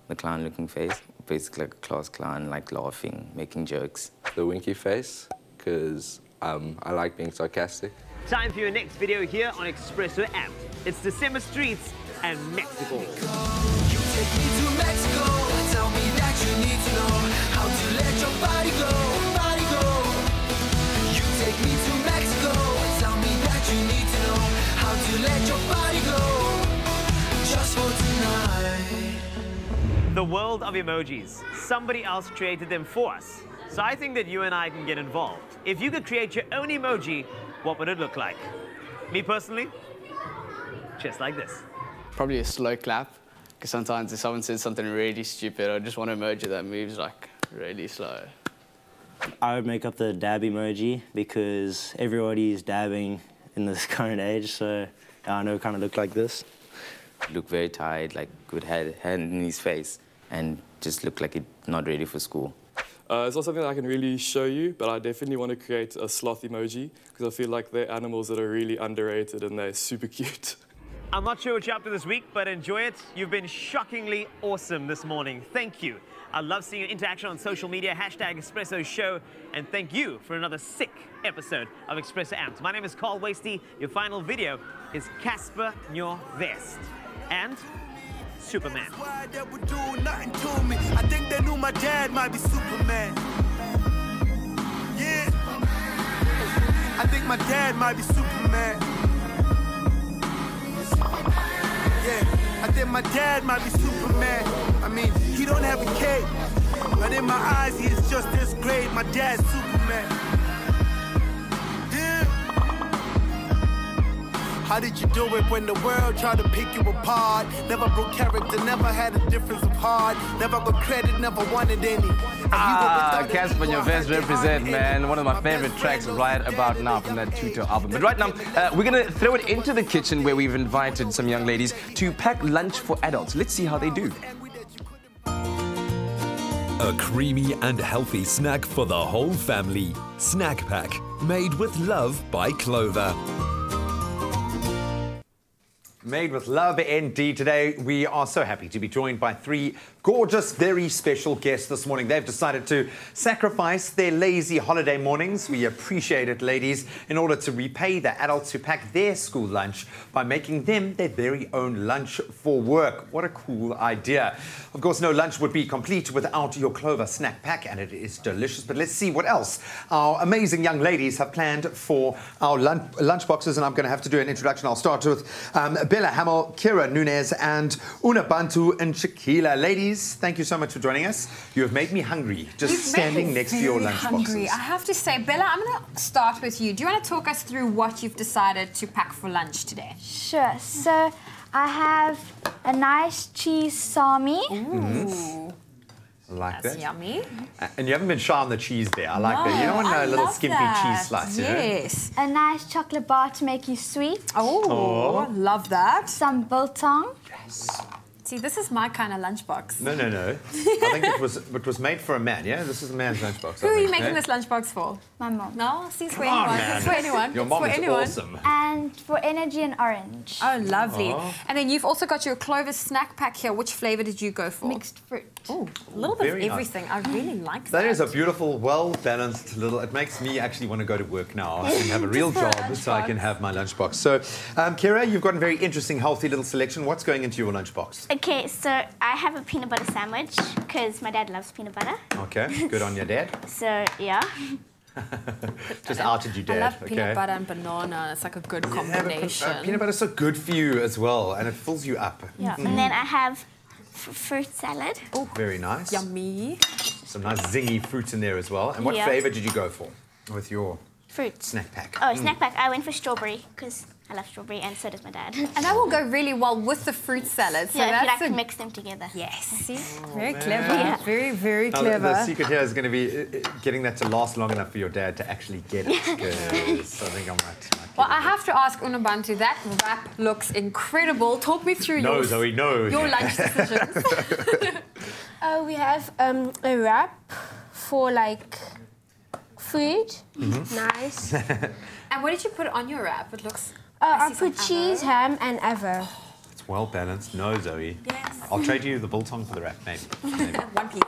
The clown-looking face, basically like a class clown, like laughing, making jokes. The winky face, because I like being sarcastic. Time for your next video here on Expresso Amped. It's December streets and Mexico. You take me to Mexico. Tell me that you need to know how to let your body go, body go. You take me to Mexico. Tell me that you need to know how to let your body go, just for tonight. The world of emojis. Somebody else created them for us. So I think that you and I can get involved. If you could create your own emoji, what would it look like? Me personally, just like this. Probably a slow clap, Because sometimes if someone says something really stupid, I just want an emoji that moves like really slow. I would make up the dab emoji because everybody's dabbing in this current age, so I know it kind of look like this. Look very tired, like with hand in his face, and just look like he's not ready for school. It's not something that I can really show you, but I definitely want to create a sloth emoji because I feel like they're animals that are really underrated and they're super cute. I'm not sure what you're up to this week, but enjoy it. You've been shockingly awesome this morning. Thank you. I love seeing your interaction on social media, #Expresso Show, and thank you for another sick episode of Expresso Amped. My name is Carl Wasty. Your final video is Casper Your Vest and Superman. That would do nothing to me. I think they knew my dad might be Superman. Yeah. I think my dad might be Superman. Yeah. I think my dad might be Superman. I mean, he don't have a cape, but in my eyes, he is just as great. My dad's Superman. Yeah. How did you do it when the world tried to pick you apart? Never broke character, never had a difference of heart. Never got credit, never wanted any. Casper Your Vest represent, man. One of my favorite tracks right about now from that Tuto album. But right now, we're going to throw it into the kitchen where we've invited some young ladies to pack lunch for adults. Let's see how they do. A creamy and healthy snack for the whole family. Snack Pack, made with love by Clover. Made with love indeed. Today we are so happy to be joined by three gorgeous, very special guests this morning. They've decided to sacrifice their lazy holiday mornings. We appreciate it, ladies, in order to repay the adults who pack their school lunch by making them their very own lunch for work. What a cool idea. Of course, no lunch would be complete without your Clover snack pack, and it is delicious. But let's see what else our amazing young ladies have planned for our lunch boxes, and I'm going to have to do an introduction. I'll start with Bella Hamill, Kira Nunez, and Una Bantu and Shakila. Ladies, thank you so much for joining us. You have made me hungry just standing next to your lunch boxes. I have to say, Bella, I'm going to start with you. Do you want to talk us through what you've decided to pack for lunch today? Sure. So I have a nice cheese salmi. Ooh. I like That's that. yummy. And you haven't been shy on the cheese there. I like that. You don't want a little skimpy cheese slice, Yes. A nice chocolate bar to make you sweet. Oh, love that. Some biltong. Yes. See, this is my kind of lunchbox. No. I think it was made for a man, yeah? This is a man's lunchbox. Who are you making this lunchbox for? My mom. No, see, it's for Come on, anyone. man. It's for anyone. Your mom it's for is anyone. awesome. And for energy and orange. Oh, lovely. Oh. And then you've also got your Clover snack pack here. Which flavour did you go for? Mixed fruit. Oh, a little bit Very of nice. everything. I really like that. That is a beautiful, well-balanced little... It makes me actually want to go to work now and have a real Just for a job so I can have my lunchbox. So, Kira, you've got a very interesting, healthy little selection. What's going into your lunchbox? Okay, so I have a peanut butter sandwich because my dad loves peanut butter. Okay, good on your dad. So, yeah. Just outed you, Dad. I love peanut butter and banana. It's like a good combination. Peanut butter is so good for you as well, and it fills you up. Yeah. And then I have fruit salad. Oh, very nice. Yummy. Some nice zingy fruits in there as well. And what Yeah. flavour did you go for with your Fruit. snack pack? Oh, snack pack. I went for strawberry because I love strawberry and so does my dad. And that will go really well with the fruit salad. So yeah, if you that's like to mix them together. Yes. See? Very man. clever. Yeah. Very, very Now, clever. the secret here is going to be getting that to last long enough for your dad to actually get it. 'Cause I think I might. Well, I have to ask Unabantu, that wrap looks incredible. Talk me through No, Zoe, no. your lunch decisions. We have a wrap for like food. Nice. And what did you put on your wrap? It looks... I put cheese, ham, and avo. It's well balanced. No, Zoe. Yes. I'll trade you the biltong for the wrap, maybe. One piece.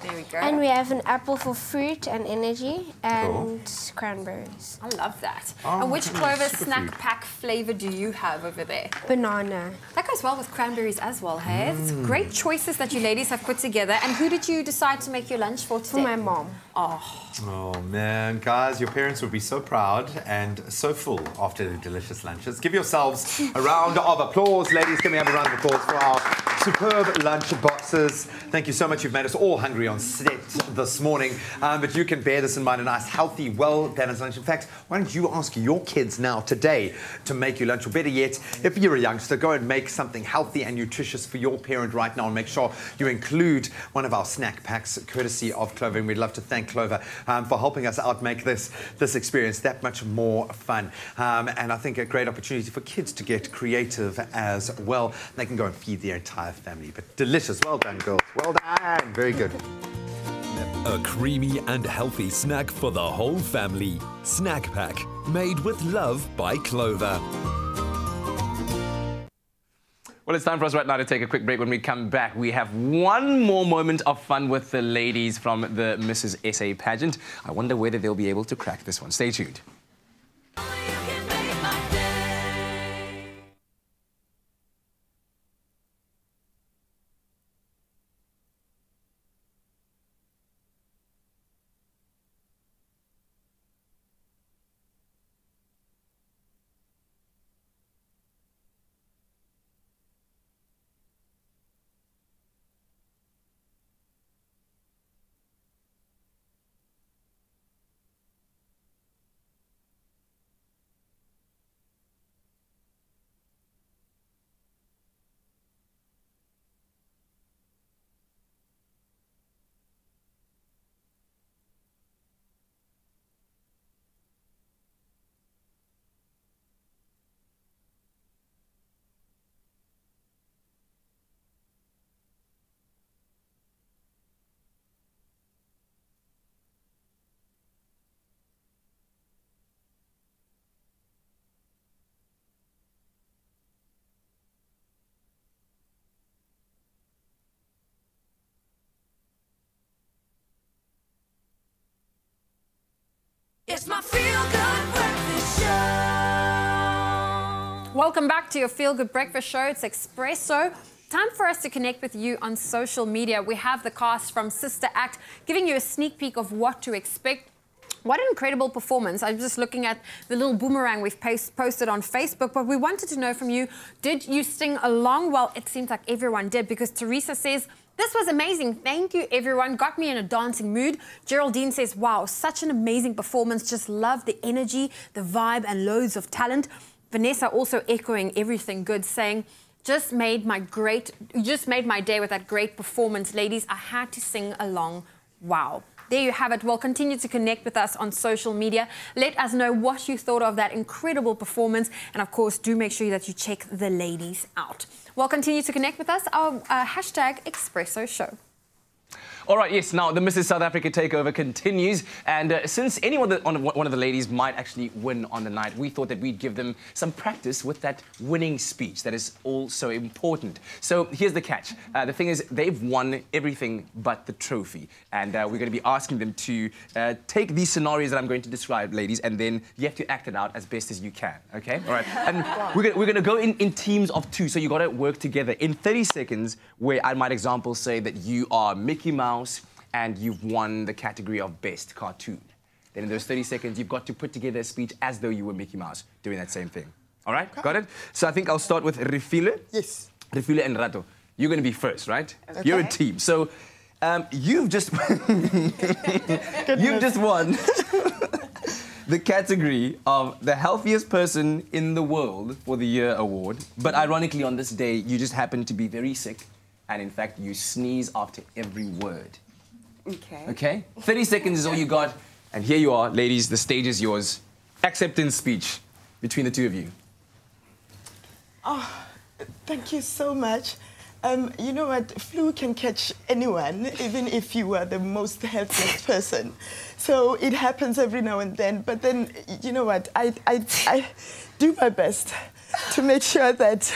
There we go. And we have an apple for fruit and energy, and cranberries. I love that. Oh, and which okay. Clover Superfood. snack pack flavour do you have over there? Banana. That goes well with cranberries as well, hey? It's Mm. great choices that you ladies have put together. And who did you decide to make your lunch for today? For my mom. Oh. Oh, man. Guys, your parents would be so proud and so full after the delicious lunches. Give yourselves a round of applause. Ladies, can we have a round of applause for our Superb lunch boxes. Thank you so much. You've made us all hungry on set this morning. But you can bear this in mind, a nice, healthy, well-balanced lunch. In fact, why don't you ask your kids now today to make you lunch? Or better yet, if you're a youngster, go and make something healthy and nutritious for your parent right now, and make sure you include one of our snack packs, courtesy of Clover. And we'd love to thank Clover for helping us out make this experience that much more fun. And I think a great opportunity for kids to get creative as well. They can go and feed their entire family. But delicious. Well done, girls. Well done. Very good. A creamy and healthy snack for the whole family. Snack Pack, made with love by Clover. Well, it's time for us right now to take a quick break. When we come back, we have one more moment of fun with the ladies from the Mrs. SA pageant. I wonder whether they'll be able to crack this one. Stay tuned. It's my feel-good breakfast show. Welcome back to your feel-good breakfast show. It's Expresso. Time for us to connect with you on social media. We have the cast from Sister Act giving you a sneak peek of what to expect. What an incredible performance. I'm just looking at the little boomerang we've posted on Facebook, but we wanted to know from you, did you sing along? Well, it seems like everyone did, because Teresa says, this was amazing. Thank you, everyone. Got me in a dancing mood. Geraldine says, wow, such an amazing performance. Just love the energy, the vibe, and loads of talent. Vanessa also echoing everything good, saying, just made my day with that great performance. Ladies, I had to sing along. Wow. There you have it. Well, continue to connect with us on social media. Let us know what you thought of that incredible performance. And of course, do make sure that you check the ladies out. Well, continue to connect with us. Our hashtag Expresso Show. All right, yes, now the Mrs. South Africa takeover continues, and since one of the ladies might actually win on the night, we thought that we'd give them some practice with that winning speech that is also important. So here's the catch. The thing is, they've won everything but the trophy, and we're going to be asking them to take these scenarios that I'm going to describe, ladies, and then you have to act it out as best as you can, okay? All right, and we're going to go in teams of two, so you got to work together. In 30 seconds, where I might example say that you are Mickey Mouse, and you've won the category of best cartoon. Then in those 30 seconds, you've got to put together a speech as though you were Mickey Mouse doing that same thing. All right? Okay. Got it? So I think I'll start with Refile. Yes. Refile and Rato. You're going to be first, right? Okay. You're a team. So you've just you've just won the category of the healthiest person in the world for the year award. But ironically, on this day, you just happen to be very sick. And in fact, you sneeze after every word. Okay. Okay? 30 seconds is all you got. And here you are, ladies, the stage is yours. Acceptance speech between the two of you. Oh, thank you so much. You know what? Flu can catch anyone, even if you are the most healthiest person. So it happens every now and then. But then, you know what? I do my best to make sure that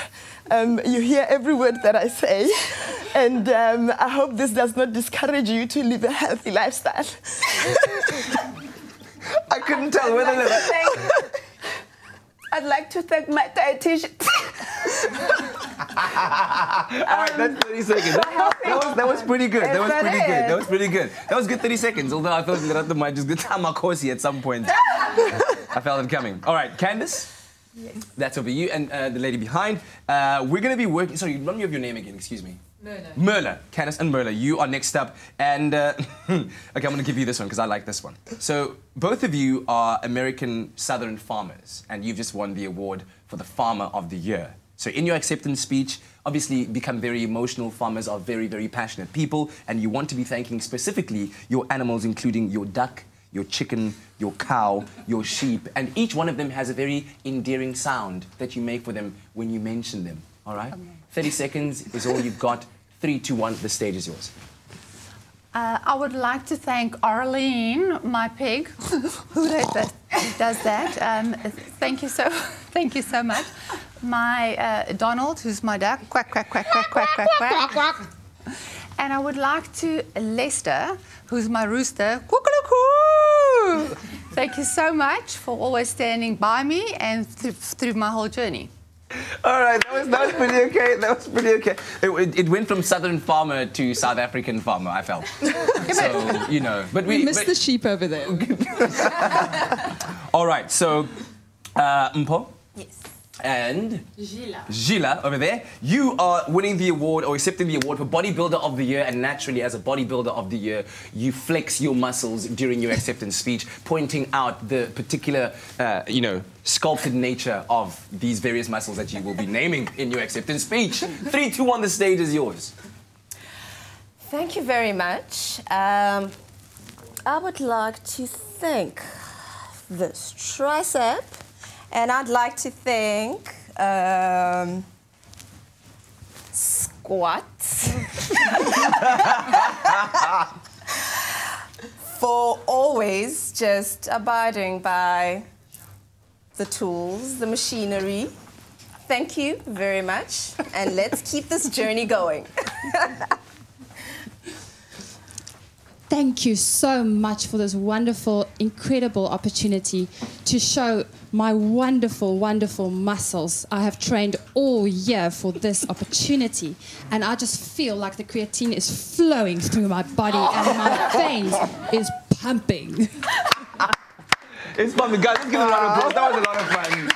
you hear every word that I say, and I hope this does not discourage you to live a healthy lifestyle. I couldn't tell whether I'd like to thank my dietitian. All right, that's 30 seconds. That was pretty good. That was pretty good. That was pretty good. That was good 30 seconds, although I thought Lerato might just get Tamakosi at some point. I felt it coming. All right, Candice? Yes. That's over you and the lady behind. We're going to be working... Sorry, remind me of your name again, excuse me. Merla. Candice and Merla, you are next up. And, okay, I'm going to give you this one because I like this one. So, both of you are American Southern farmers, and you've just won the award for the Farmer of the Year. So, in your acceptance speech, obviously become very emotional. Farmers are very, very passionate people, and you want to be thanking specifically your animals, including your duck, your chicken, your cow, your sheep, and each one of them has a very endearing sound that you make for them when you mention them, all right? 30 seconds is all you've got. 3, 2, 1, the stage is yours. I would like to thank Arlene, my pig, who does that. Thank you so much. My Donald, who's my duck, quack, quack, quack, quack, quack, quack, quack, quack. And I would like to Lester, who's my rooster, cuckoo. Thank you so much for always standing by me and through my whole journey. All right, that was pretty okay. That was pretty okay. It went from Southern farmer to South African farmer, I felt. So, you know. But we missed the sheep over there. All right, so, Mpho? Yes. And Gila over there, you are winning the award or accepting the award for Bodybuilder of the Year, and naturally as a Bodybuilder of the Year you flex your muscles during your acceptance speech, pointing out the particular you know, sculpted nature of these various muscles that you will be naming in your acceptance speech. 3, 2, 1, the stage is yours. Thank you very much. I would like to thank this tricep. And I'd like to thank Squats for always just abiding by the tools, the machinery. Thank you very much, and let's keep this journey going. Thank you so much for this wonderful, incredible opportunity to show my wonderful, wonderful muscles. I have trained all year for this opportunity, and I just feel like the creatine is flowing through my body and my veins is pumping. It's fun, guys. Let's give a round of applause. That was a lot of fun.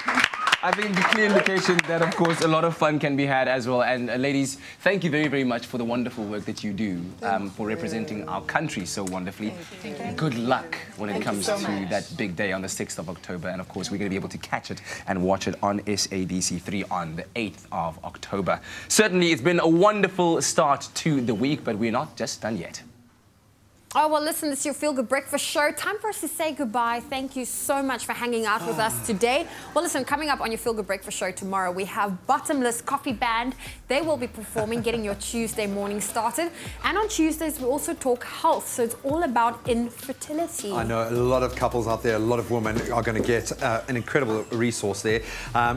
I think the clear indication that, of course, a lot of fun can be had as well. And ladies, thank you very, very much for the wonderful work that you do for representing our country so wonderfully. Good luck when it comes to that big day on the 6th of October. And, of course, we're going to be able to catch it and watch it on SABC3 on the 8th of October. Certainly, it's been a wonderful start to the week, but we're not just done yet. Oh, well, listen, this is your Feel Good Breakfast show. Time for us to say goodbye. Thank you so much for hanging out with us today. Well, listen, coming up on your Feel Good Breakfast show tomorrow, we have Bottomless Coffee Band. They will be performing, getting your Tuesday morning started. And on Tuesdays, we also talk health. So it's all about infertility. I know a lot of couples out there, a lot of women are going to get an incredible resource there.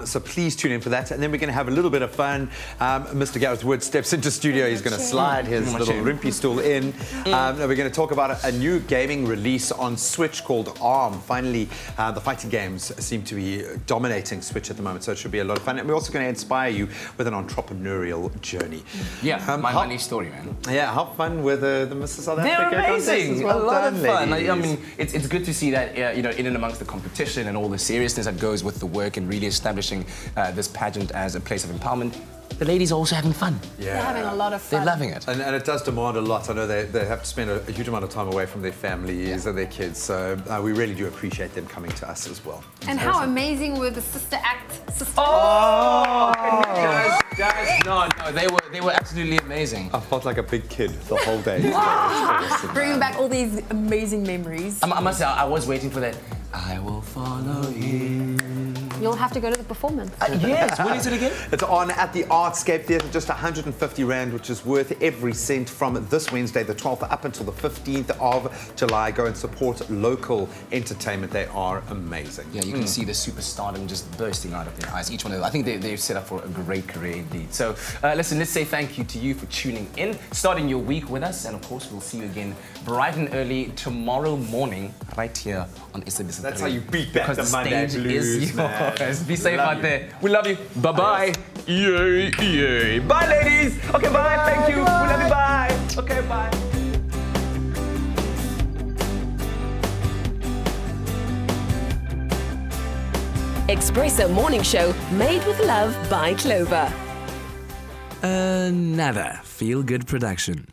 So please tune in for that. And then we're going to have a little bit of fun. Mr. Gareth Wood steps into studio. He's going to slide his little rimpy stool in. We're going to talk about a new gaming release on Switch called ARM. Finally, the fighting games seem to be dominating Switch at the moment, so it should be a lot of fun. And we're also going to inspire you with an entrepreneurial journey. Yeah, my money story, man. Yeah, have fun with the Mr. South Africa. They're amazing. Well a lot done, of fun. ladies. I mean, it's good to see that, you know, in and amongst the competition and all the seriousness that goes with the work and really establishing this pageant as a place of empowerment, the ladies are also having fun. Yeah. They're having a lot of fun. They're loving it. And it does demand a lot. I know they have to spend a huge amount of time away from their families and their kids, so we really do appreciate them coming to us as well. And how amazing were the sister act? Guys, no, they were absolutely amazing. I felt like a big kid the whole day. Bringing back all these amazing memories. I must say, I was waiting for that. I will follow you. You'll have to go to the performance. Yes, when is it again? It's on at the Artscape Theatre, just 150 Rand, which is worth every cent from this Wednesday, the 12th, up until the 15th of July. Go and support local entertainment. They are amazing. Yeah, you can see the superstardom just bursting out of their eyes. Each one of them. I think they're set up for a great career indeed. So, listen, let's say thank you to you for tuning in, starting your week with us, and of course, we'll see you again bright and early tomorrow morning, right here on SABC3. That's how you beat back the Monday blues, man. Be safe out there. We love you. Bye-bye. Yay, yay. Bye, ladies. Okay, bye. Thank you. We love you. Bye. Okay, bye. Expresso Morning Show, made with love by Clover. Another feel-good production.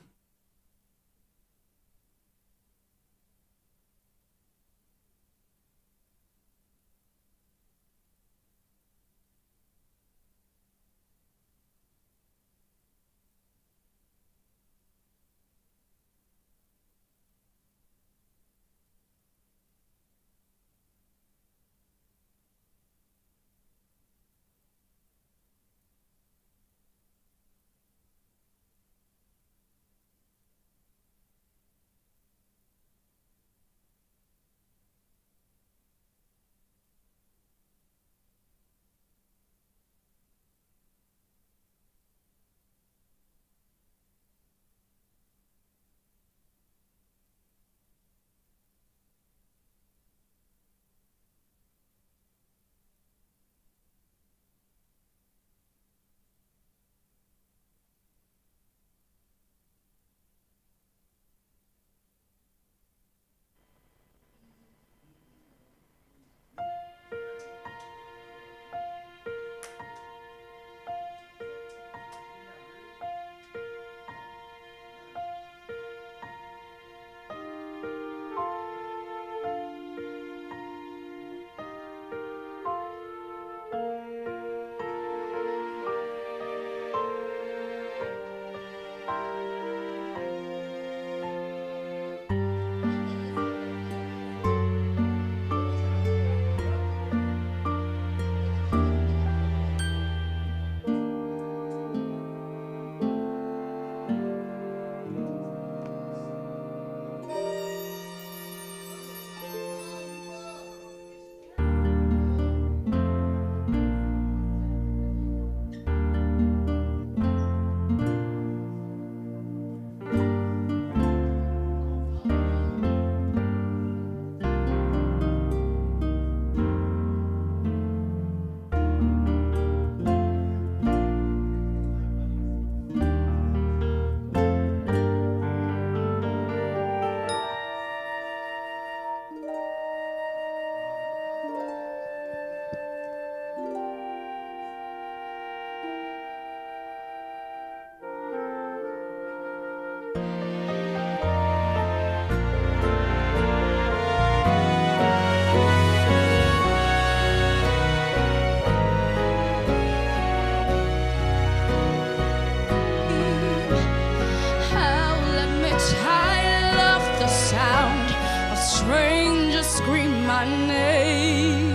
Strangers scream my name.